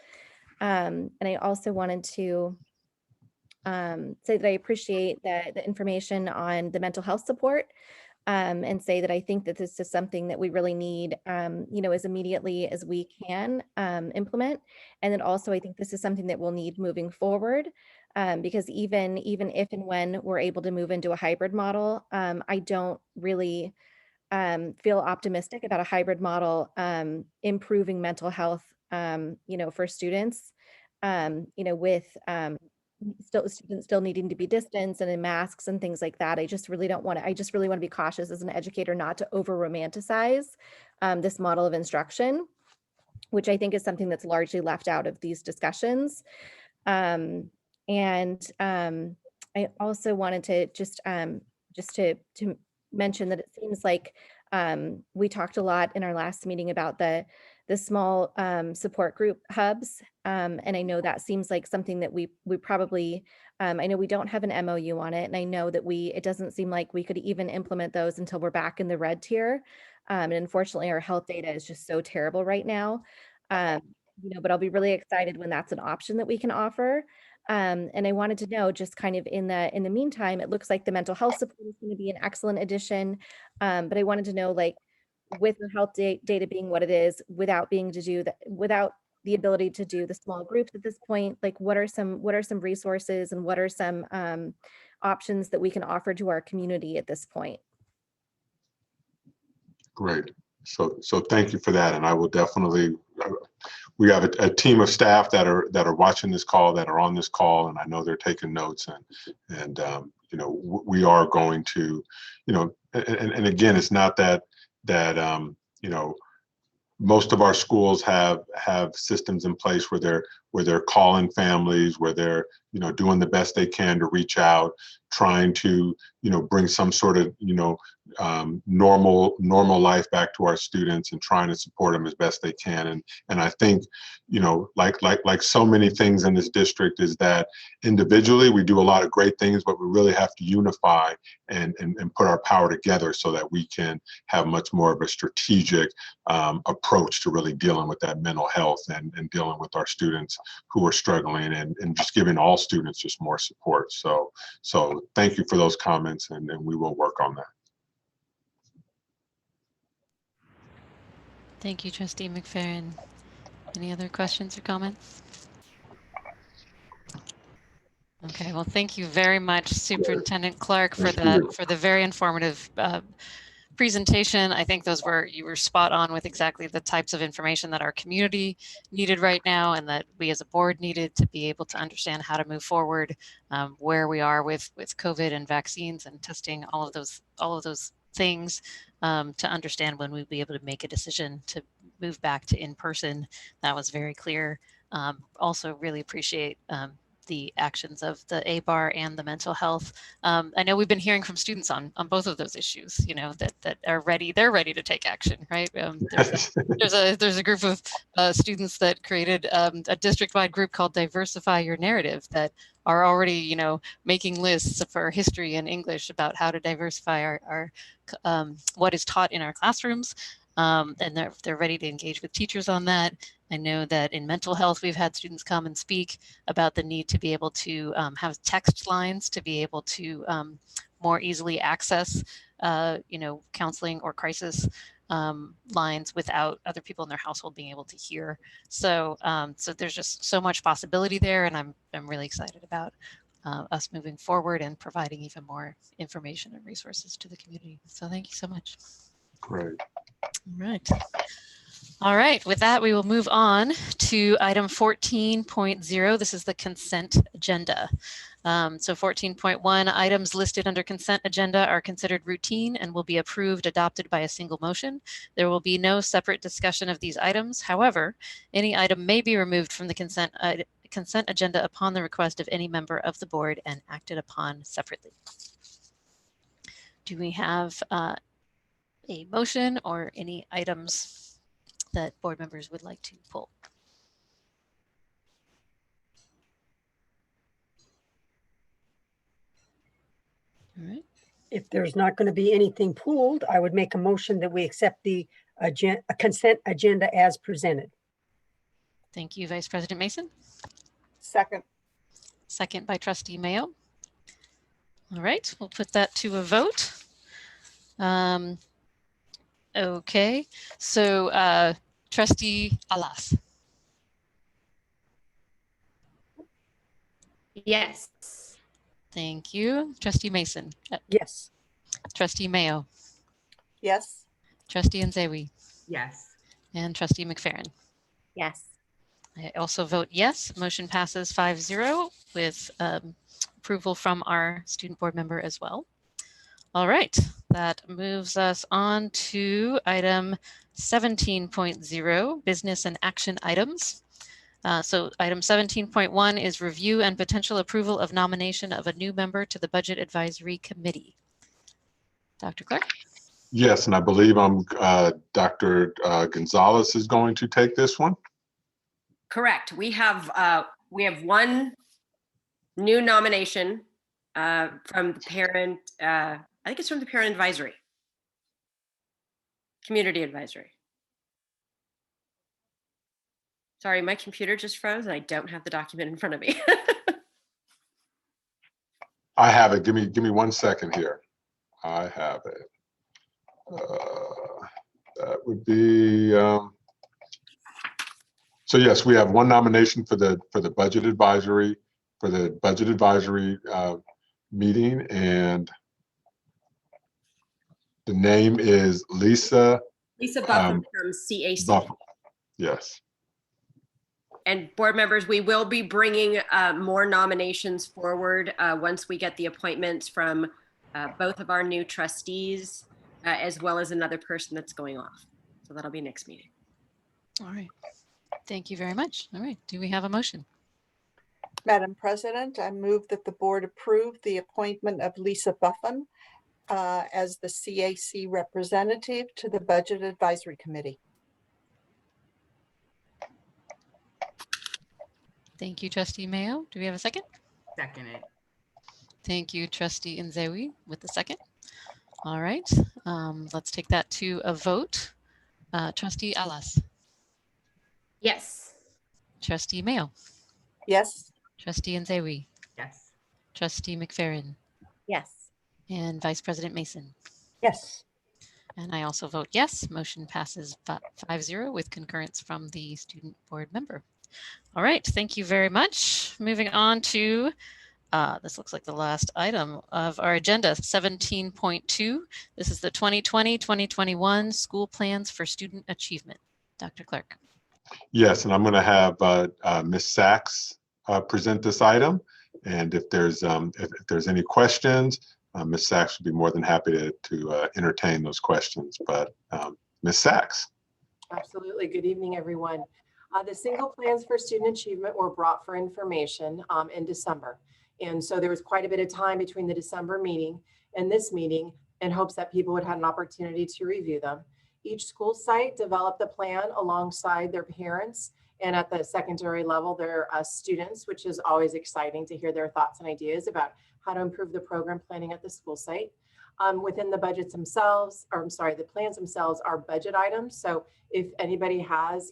S14: And I also wanted to say that I appreciate the information on the mental health support, and say that I think that this is something that we really need, as immediately as we can implement. And then also, I think this is something that we'll need moving forward, because even if and when we're able to move into a hybrid model, I don't really feel optimistic about a hybrid model improving mental health, for students, with students still needing to be distanced and in masks and things like that. I just really want to be cautious as an educator not to over romanticize this model of instruction, which I think is something that's largely left out of these discussions. And I also wanted to just to mention that it seems like we talked a lot in our last meeting about the small support group hubs. And I know that seems like something that we probably, I know we don't have an MOU on it. And I know that it doesn't seem like we could even implement those until we're back in the red tier. And unfortunately, our health data is just so terrible right now. But I'll be really excited when that's an option that we can offer. And I wanted to know, just kind of in the meantime, it looks like the mental health support is going to be an excellent addition. But I wanted to know, like, with the health data being what it is, without the ability to do the small groups at this point, like, what are some resources and what are some options that we can offer to our community at this point?
S4: Great. So thank you for that. And I will definitely, we have a team of staff that are watching this call, that are on this call, and I know they're taking notes, and we are going to, and again, it's not that most of our schools have systems in place where they're calling families, where they're doing the best they can to reach out, trying to bring some sort of normal life back to our students, and trying to support them as best they can. And I think like so many things in this district, is that individually we do a lot of great things, but we really have to unify and put our power together so that we can have much more of a strategic approach to really dealing with that mental health and dealing with our students who are struggling, and just giving all students just more support. So thank you for those comments, and we will work on that.
S1: Thank you, Trustee McFerrin. Any other questions or comments? Okay, well, thank you very much, Superintendent Clark, for the very informative presentation. I think you were spot on with exactly the types of information that our community needed right now, and that we as a board needed to be able to understand how to move forward, where we are with COVID and vaccines and testing, all of those things, to understand when we'd be able to make a decision to move back to in-person. That was very clear. Also really appreciate the actions of the ABAR and the mental health. I know we've been hearing from students on both of those issues, you know, that are ready, they're ready to take action, right? There's a group of students that created a district-wide group called Diversify Your Narrative that are already, you know, making lists for history and English about how to diversify our what is taught in our classrooms. And they're ready to engage with teachers on that. I know that in mental health, we've had students come and speak about the need to be able to have text lines to be able to more easily access, you know, counseling or crisis lines without other people in their household being able to hear. So, so there's just so much possibility there, and I'm really excited about us moving forward and providing even more information and resources to the community. So thank you so much.
S4: Great.
S1: All right, with that, we will move on to item 14.0. This is the consent agenda. So 14.1, items listed under consent agenda are considered routine and will be approved, adopted by a single motion. There will be no separate discussion of these items. However, any item may be removed from the consent agenda upon the request of any member of the board and acted upon separately. Do we have a motion or any items that board members would like to pull? All right.
S3: If there's not going to be anything pooled, I would make a motion that we accept the consent agenda as presented.
S1: Thank you, Vice President Mason.
S17: Second.
S1: Second by Trustee Mayo. All right, we'll put that to a vote. Okay, so Trustee Alas.
S15: Yes.
S1: Thank you. Trustee Mason.
S3: Yes.
S1: Trustee Mayo.
S17: Yes.
S1: Trustee Nzewi.
S2: Yes.
S1: And Trustee McFerrin.
S14: Yes.
S1: I also vote yes. Motion passes 5-0 with approval from our student board member as well. All right, that moves us on to item 17.0, business and action items. So item 17.1 is review and potential approval of nomination of a new member to the Budget Advisory Committee. Dr. Clark?
S4: Yes, and I believe Dr. Gonzalez is going to take this one.
S7: Correct. We have one new nomination from the parent. I think it's from the Parent Advisory, Community Advisory. Sorry, my computer just froze and I don't have the document in front of me.
S4: I have it. Give me 1 second here. I have it. That would be. So yes, we have one nomination for the Budget Advisory meeting, and the name is Lisa.
S7: Lisa Buffum from CAC.
S4: Buffum. Yes.
S7: And board members, we will be bringing more nominations forward once we get the appointments from both of our new trustees, as well as another person that's going off. So that'll be next meeting.
S1: All right. Thank you very much. All right. Do we have a motion?
S17: Madam President, I move that the board approve the appointment of Lisa Buffum as the CAC representative to the Budget Advisory Committee.
S1: Thank you, Trustee Mayo. Do we have a second?
S2: Second it.
S1: Thank you, Trustee Nzewi, with the second. All right, let's take that to a vote. Trustee Alas.
S15: Yes.
S1: Trustee Mayo.
S17: Yes.
S1: Trustee Nzewi.
S2: Yes.
S1: Trustee McFerrin.
S14: Yes.
S1: And Vice President Mason.
S3: Yes.
S1: And I also vote yes. Motion passes 5-0 with concurrence from the student board member. All right, thank you very much. Moving on to, this looks like the last item of our agenda, 17.2. This is the 2020-2021 school plans for student achievement. Dr. Clark.
S4: Yes, and I'm going to have Ms. Sachs present this item. And if there's any questions, Ms. Sachs would be more than happy to entertain those questions. But Ms. Sachs.
S22: Absolutely. Good evening, everyone.
S8: The single plans for student achievement were brought for information in December. And so there was quite a bit of time between the December meeting and this meeting in hopes that people would have an opportunity to review them. Each school site developed the plan alongside their parents, and at the secondary level, their students, which is always exciting to hear their thoughts and ideas about how to improve the program planning at the school site. Within the budgets themselves, or I'm sorry, the plans themselves are budget items. So if anybody has,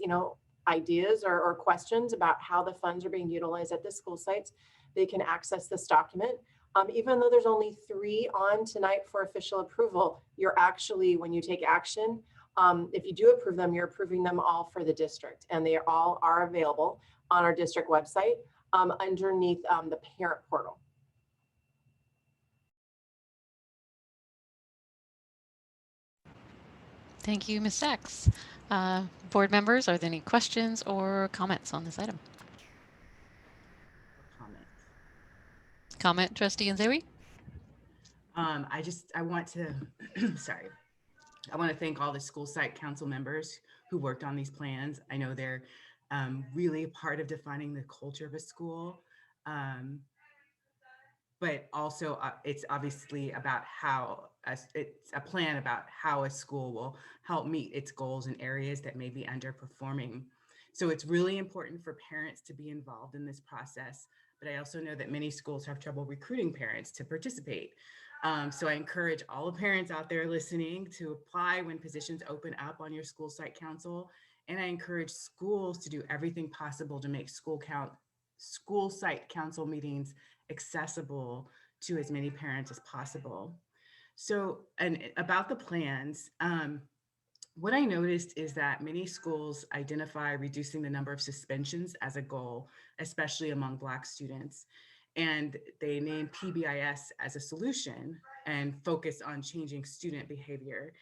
S8: ideas or questions about how the funds are being utilized at the school sites, they can access this document. Even though there's only 3 on tonight for official approval, you're actually, when you take action, if you do approve them, you're approving them all for the district, and they all are available on our district website underneath the parent portal.
S1: Thank you, Ms. Sachs. Board members, are there any questions or comments on this item? Comment, Trustee Nzewi?
S2: I want to, sorry. I want to thank all the school site council members who worked on these plans. I know they're really part of defining the culture of a school. But also it's obviously about how it's a plan about how a school will help meet its goals in areas that may be underperforming. So it's really important for parents to be involved in this process. But I also know that many schools have trouble recruiting parents to participate. So I encourage all the parents out there listening to apply when positions open up on your school site council. And I encourage schools to do everything possible to make school site council meetings accessible to as many parents as possible. So, and about the plans, what I noticed is that many schools identify reducing the number of suspensions as a goal, especially among Black students. And they name PBIS as a solution and focus on changing student behavior.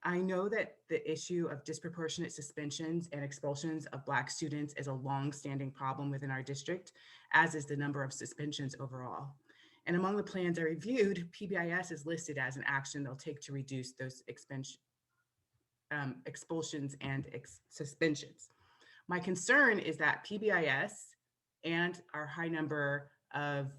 S2: I know that the issue of disproportionate suspensions and expulsions of Black students is a long-standing problem within our district, as is the number of suspensions overall. And among the plans I reviewed, PBIS is listed as an action they'll take to reduce those expulsions and suspensions. My concern is that PBIS and our high number of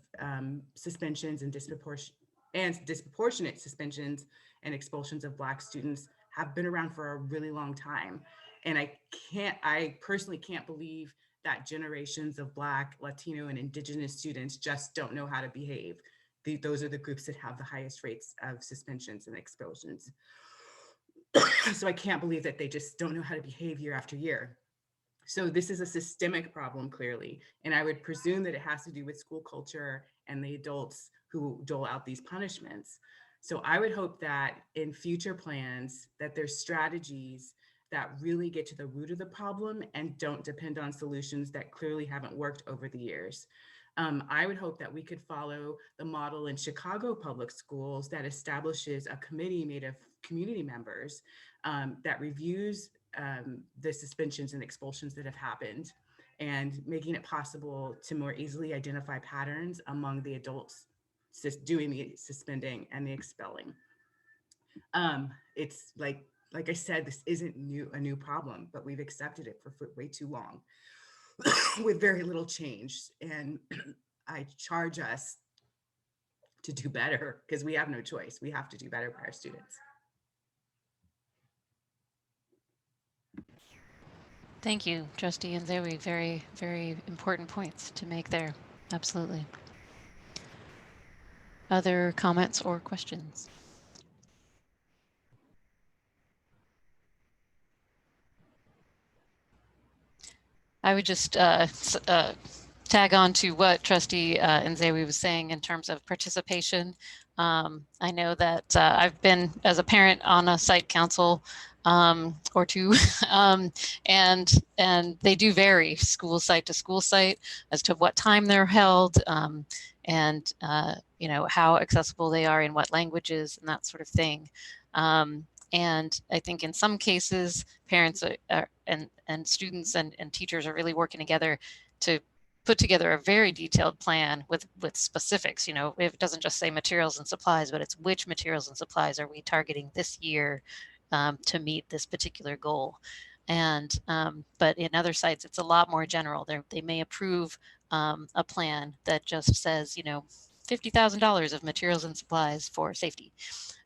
S2: suspensions and disproportionate suspensions and expulsions of Black students have been around for a really long time. And I personally can't believe that generations of Black, Latino, and Indigenous students just don't know how to behave. Those are the groups that have the highest rates of suspensions and expulsions. So I can't believe that they just don't know how to behave year after year. So this is a systemic problem, clearly, and I would presume that it has to do with school culture and the adults who dole out these punishments. So I would hope that in future plans that there's strategies that really get to the root of the problem and don't depend on solutions that clearly haven't worked over the years. I would hope that we could follow the model in Chicago public schools that establishes a committee made of community members that reviews the suspensions and expulsions that have happened, and making it possible to more easily identify patterns among the adults doing the suspending and the expelling. It's like I said, this isn't a new problem, but we've accepted it for way too long with very little change. And I charge us to do better because we have no choice. We have to do better for our students.
S1: Thank you, Trustee Nzewi. Very, very important points to make there. Absolutely. Other comments or questions? I would just tag on to what Trustee Nzewi was saying in terms of participation. I know that I've been, as a parent, on a site council or two, and they do vary school site to school site as to what time they're held, and you know, how accessible they are in what languages and that sort of thing. And I think in some cases, parents and students and teachers are really working together to put together a very detailed plan with specifics. You know, it doesn't just say materials and supplies, but it's which materials and supplies are we targeting this year to meet this particular goal. And but in other sites, it's a lot more general. They may approve a plan that just says, $50,000 of materials and supplies for safety.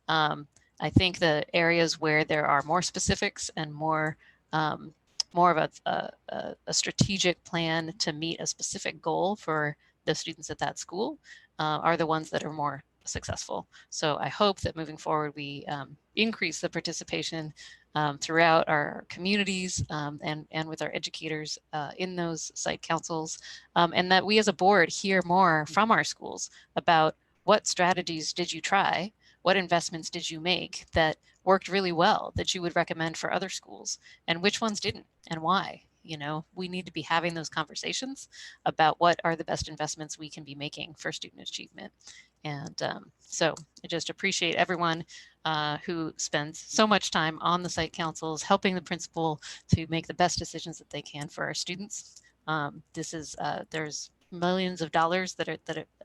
S1: I think the areas where there are more specifics and more of a strategic plan to meet a specific goal for the students at that school are the ones that are more successful. So I hope that moving forward, we increase the participation throughout our communities and with our educators in those site councils, and that we as a board hear more from our schools about what strategies did you try, what investments did you make that worked really well that you would recommend for other schools, and which ones didn't and why. We need to be having those conversations about what are the best investments we can be making for student achievement. And so I just appreciate everyone who spends so much time on the site councils, helping the principal to make the best decisions that they can for our students. There's millions of dollars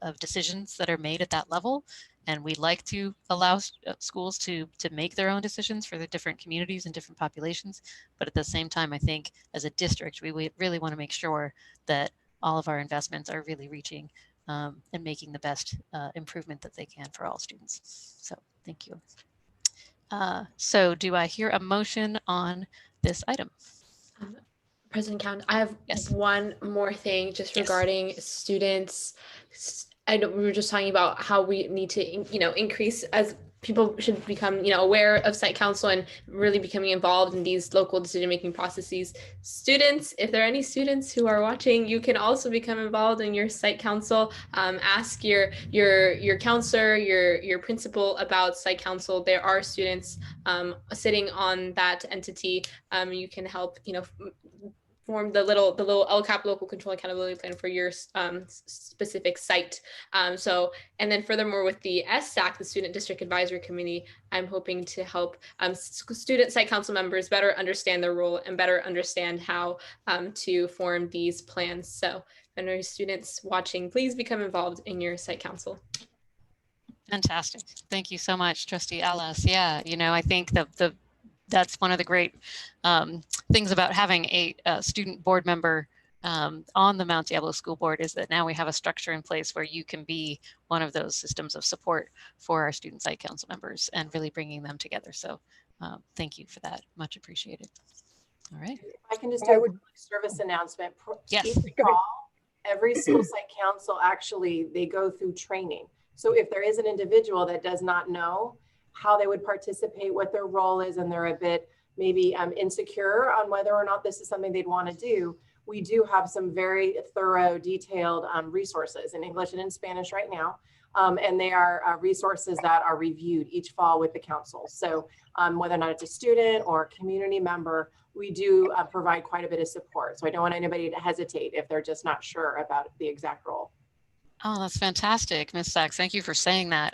S1: of decisions that are made at that level. And we like to allow schools to make their own decisions for the different communities and different populations. But at the same time, I think as a district, we really want to make sure that all of our investments are really reaching and making the best improvement that they can for all students. So thank you. So do I hear a motion on this item?
S15: President Count, I have one more thing just regarding students. I know we were just talking about how we need to, increase as people should become, aware of site council and really becoming involved in these local decision-making processes. Students, if there are any students who are watching, you can also become involved in your site council. Ask your counselor, your principal about site council. There are students sitting on that entity. You can help, form the little LCAP, local control accountability plan for your specific site. And then furthermore, with the SDAC, the Student District Advisory Committee, I'm hoping to help student site council members better understand their role and better understand how to form these plans. So if any students watching, please become involved in your site council.
S1: Fantastic. Thank you so much, Trustee Alas. Yeah, I think that's one of the great things about having a student board member on the Mount Diablo School Board is that now we have a structure in place where you can be one of those systems of support for our student site council members and really bringing them together. So thank you for that. Much appreciated. All right.
S8: I can just do a public service announcement.
S1: Yes.
S8: Every school site council, actually, they go through training. So if there is an individual that does not know how they would participate, what their role is, and they're a bit maybe insecure on whether or not this is something they'd want to do, we do have some very thorough, detailed resources in English and in Spanish right now. And they are resources that are reviewed each fall with the council. So whether or not it's a student or a community member, we do provide quite a bit of support. So I don't want anybody to hesitate if they're just not sure about the exact role.
S1: Oh, that's fantastic, Ms. Sachs. Thank you for saying that.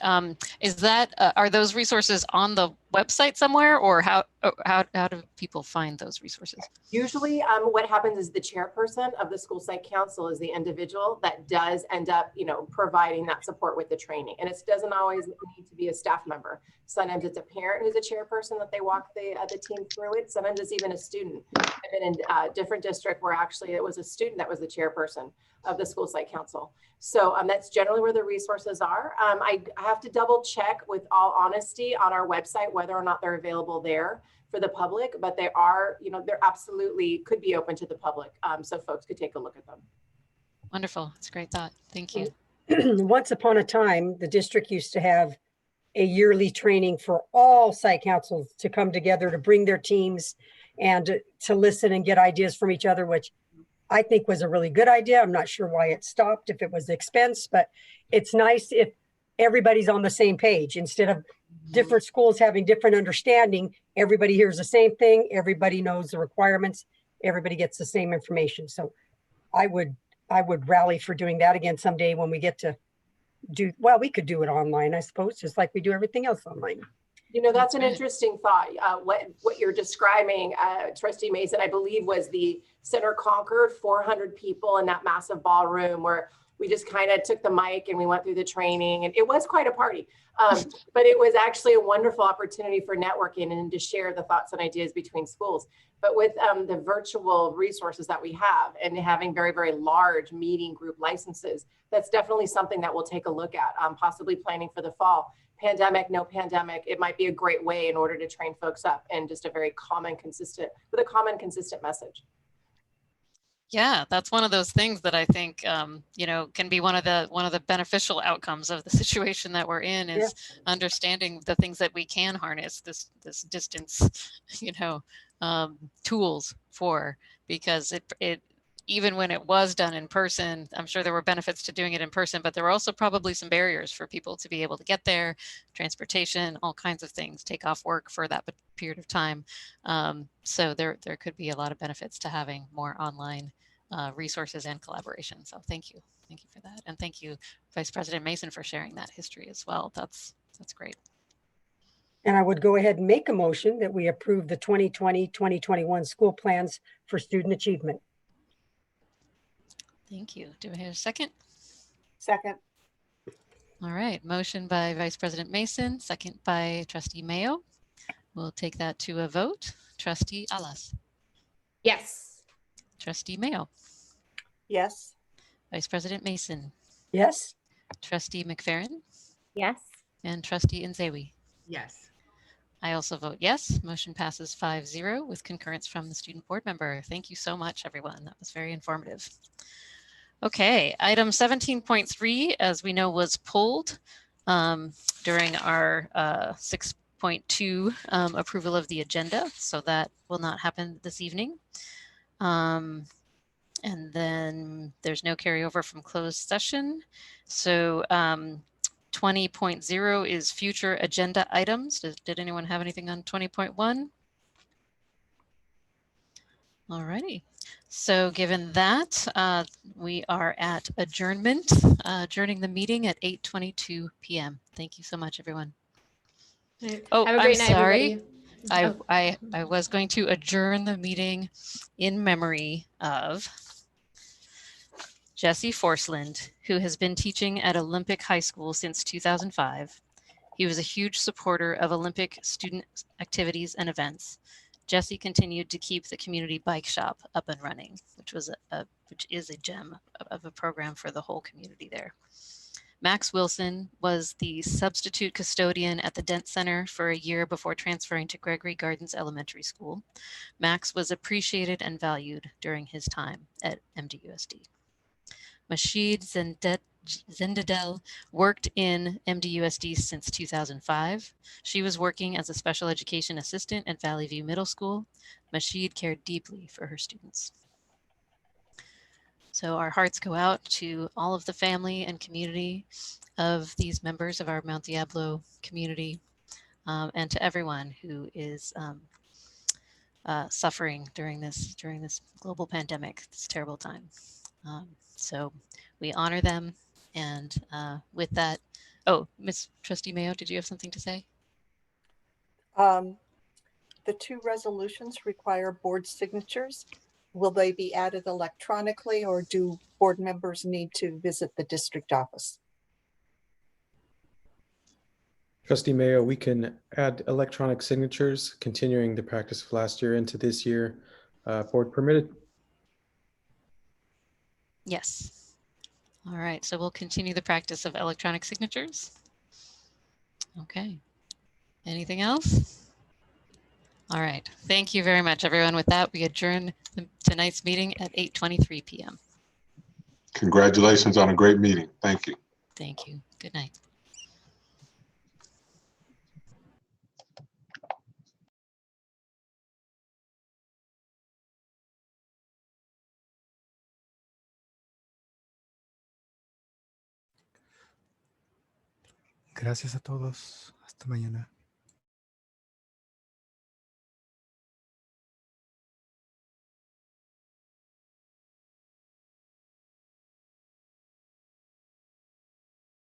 S1: Is that are those resources on the website somewhere, or how do people find those resources?
S8: Usually, what happens is the chairperson of the school site council is the individual that does end up, providing that support with the training. And it doesn't always need to be a staff member. Sometimes it's a parent who's a chairperson that they walk the team through it. Sometimes it's even a student. I've been in a different district where actually it was a student that was the chairperson of the school site council. So that's generally where the resources are. I have to double check, with all honesty, on our website whether or not they're available there for the public, but they are, they're absolutely could be open to the public, so folks could take a look at them.
S1: Wonderful. That's a great thought. Thank you.
S3: Once upon a time, the district used to have a yearly training for all site councils to come together to bring their teams and to listen and get ideas from each other, which I think was a really good idea. I'm not sure why it stopped, if it was the expense, but it's nice if everybody's on the same page. Instead of different schools having different understanding, everybody hears the same thing, everybody knows the requirements, everybody gets the same information. So I would rally for doing that again someday when we get to do, well, we could do it online, I suppose, just like we do everything else online.
S8: That's an interesting thought. What you're describing, Trustee Mason, I believe was the Center Concord, 400 people in that massive ballroom where we just kind of took the mic and we went through the training, and it was quite a party. But it was actually a wonderful opportunity for networking and to share the thoughts and ideas between schools. But with the virtual resources that we have and having very, very large meeting group licenses, that's definitely something that we'll take a look at, possibly planning for the fall. Pandemic, no pandemic, it might be a great way in order to train folks up and just a very common, consistent message.
S1: Yeah, that's one of those things that I think, you know, can be one of the beneficial outcomes of the situation that we're in is understanding the things that we can harness this distance, you know, tools for, because it even when it was done in person, I'm sure there were benefits to doing it in person, but there were also probably some barriers for people to be able to get there, transportation, all kinds of things, take off work for that period of time. So there could be a lot of benefits to having more online resources and collaboration. So thank you for that. And thank you, Vice President Mason, for sharing that history as well. That's great.
S3: And I would go ahead and make a motion that we approve the 2020-2021 school plans for student achievement.
S1: Thank you. Do we have a second?
S17: Second.
S1: All right. Motion by Vice President Mason, second by Trustee Mayo. We'll take that to a vote. Trustee Alas.
S15: Yes.
S1: Trustee Mayo.
S17: Yes.
S1: Vice President Mason.
S3: Yes.
S1: Trustee McFerrin.
S14: Yes.
S1: And Trustee Nzewi.
S2: Yes.
S1: I also vote yes. Motion passes 5-0 with concurrence from the student board member. Thank you so much, everyone. That was very informative. Okay, item 17.3, as we know, was pulled during our 6.2 approval of the agenda, so that will not happen this evening. And then there's no carryover from closed session. So 20.0 is future agenda items. Did anyone have anything on 20.1? All righty. So given that, we are at adjournment, adjourning the meeting at 8:22 p.m. Thank you so much, everyone. Oh,
S15: Have a great night,
S1: sorry.
S15: everybody.
S1: I was going to adjourn the meeting in memory of Jesse Forsland, who has been teaching at Olympic High School since 2005. He was a huge supporter of Olympic student activities and events. Jesse continued to keep the community bike shop up and running, which is a gem of a program for the whole community there. Max Wilson was the substitute custodian at the Dent Center for a year before transferring to Gregory Gardens Elementary School. Max was appreciated and valued during his time at MDUSD. Mashid Zendadel worked in MDUSD since 2005. She was working as a special education assistant at Valley View Middle School. Mashid cared deeply for her students. So our hearts go out to all of the family and community of these members of our Mount Diablo community, and to everyone who is suffering during this global pandemic, this terrible time. So we honor them. And with that, oh, Ms. Trustee Mayo, did you have something to say?
S17: The two resolutions require board signatures. Will they be added electronically, or do board members need to visit the district office?
S5: Trustee Mayo, we can add electronic signatures, continuing the practice of last year into this year. Board permitted?
S1: Yes. All right, so we'll continue the practice of electronic signatures. Okay. Anything else? All right. Thank you very much, everyone. With that, we adjourn tonight's meeting at 8:23 p.m.
S4: Congratulations on a great meeting. Thank you.
S1: Thank you. Good night.
S20: Gracias a todos. Hasta mañana.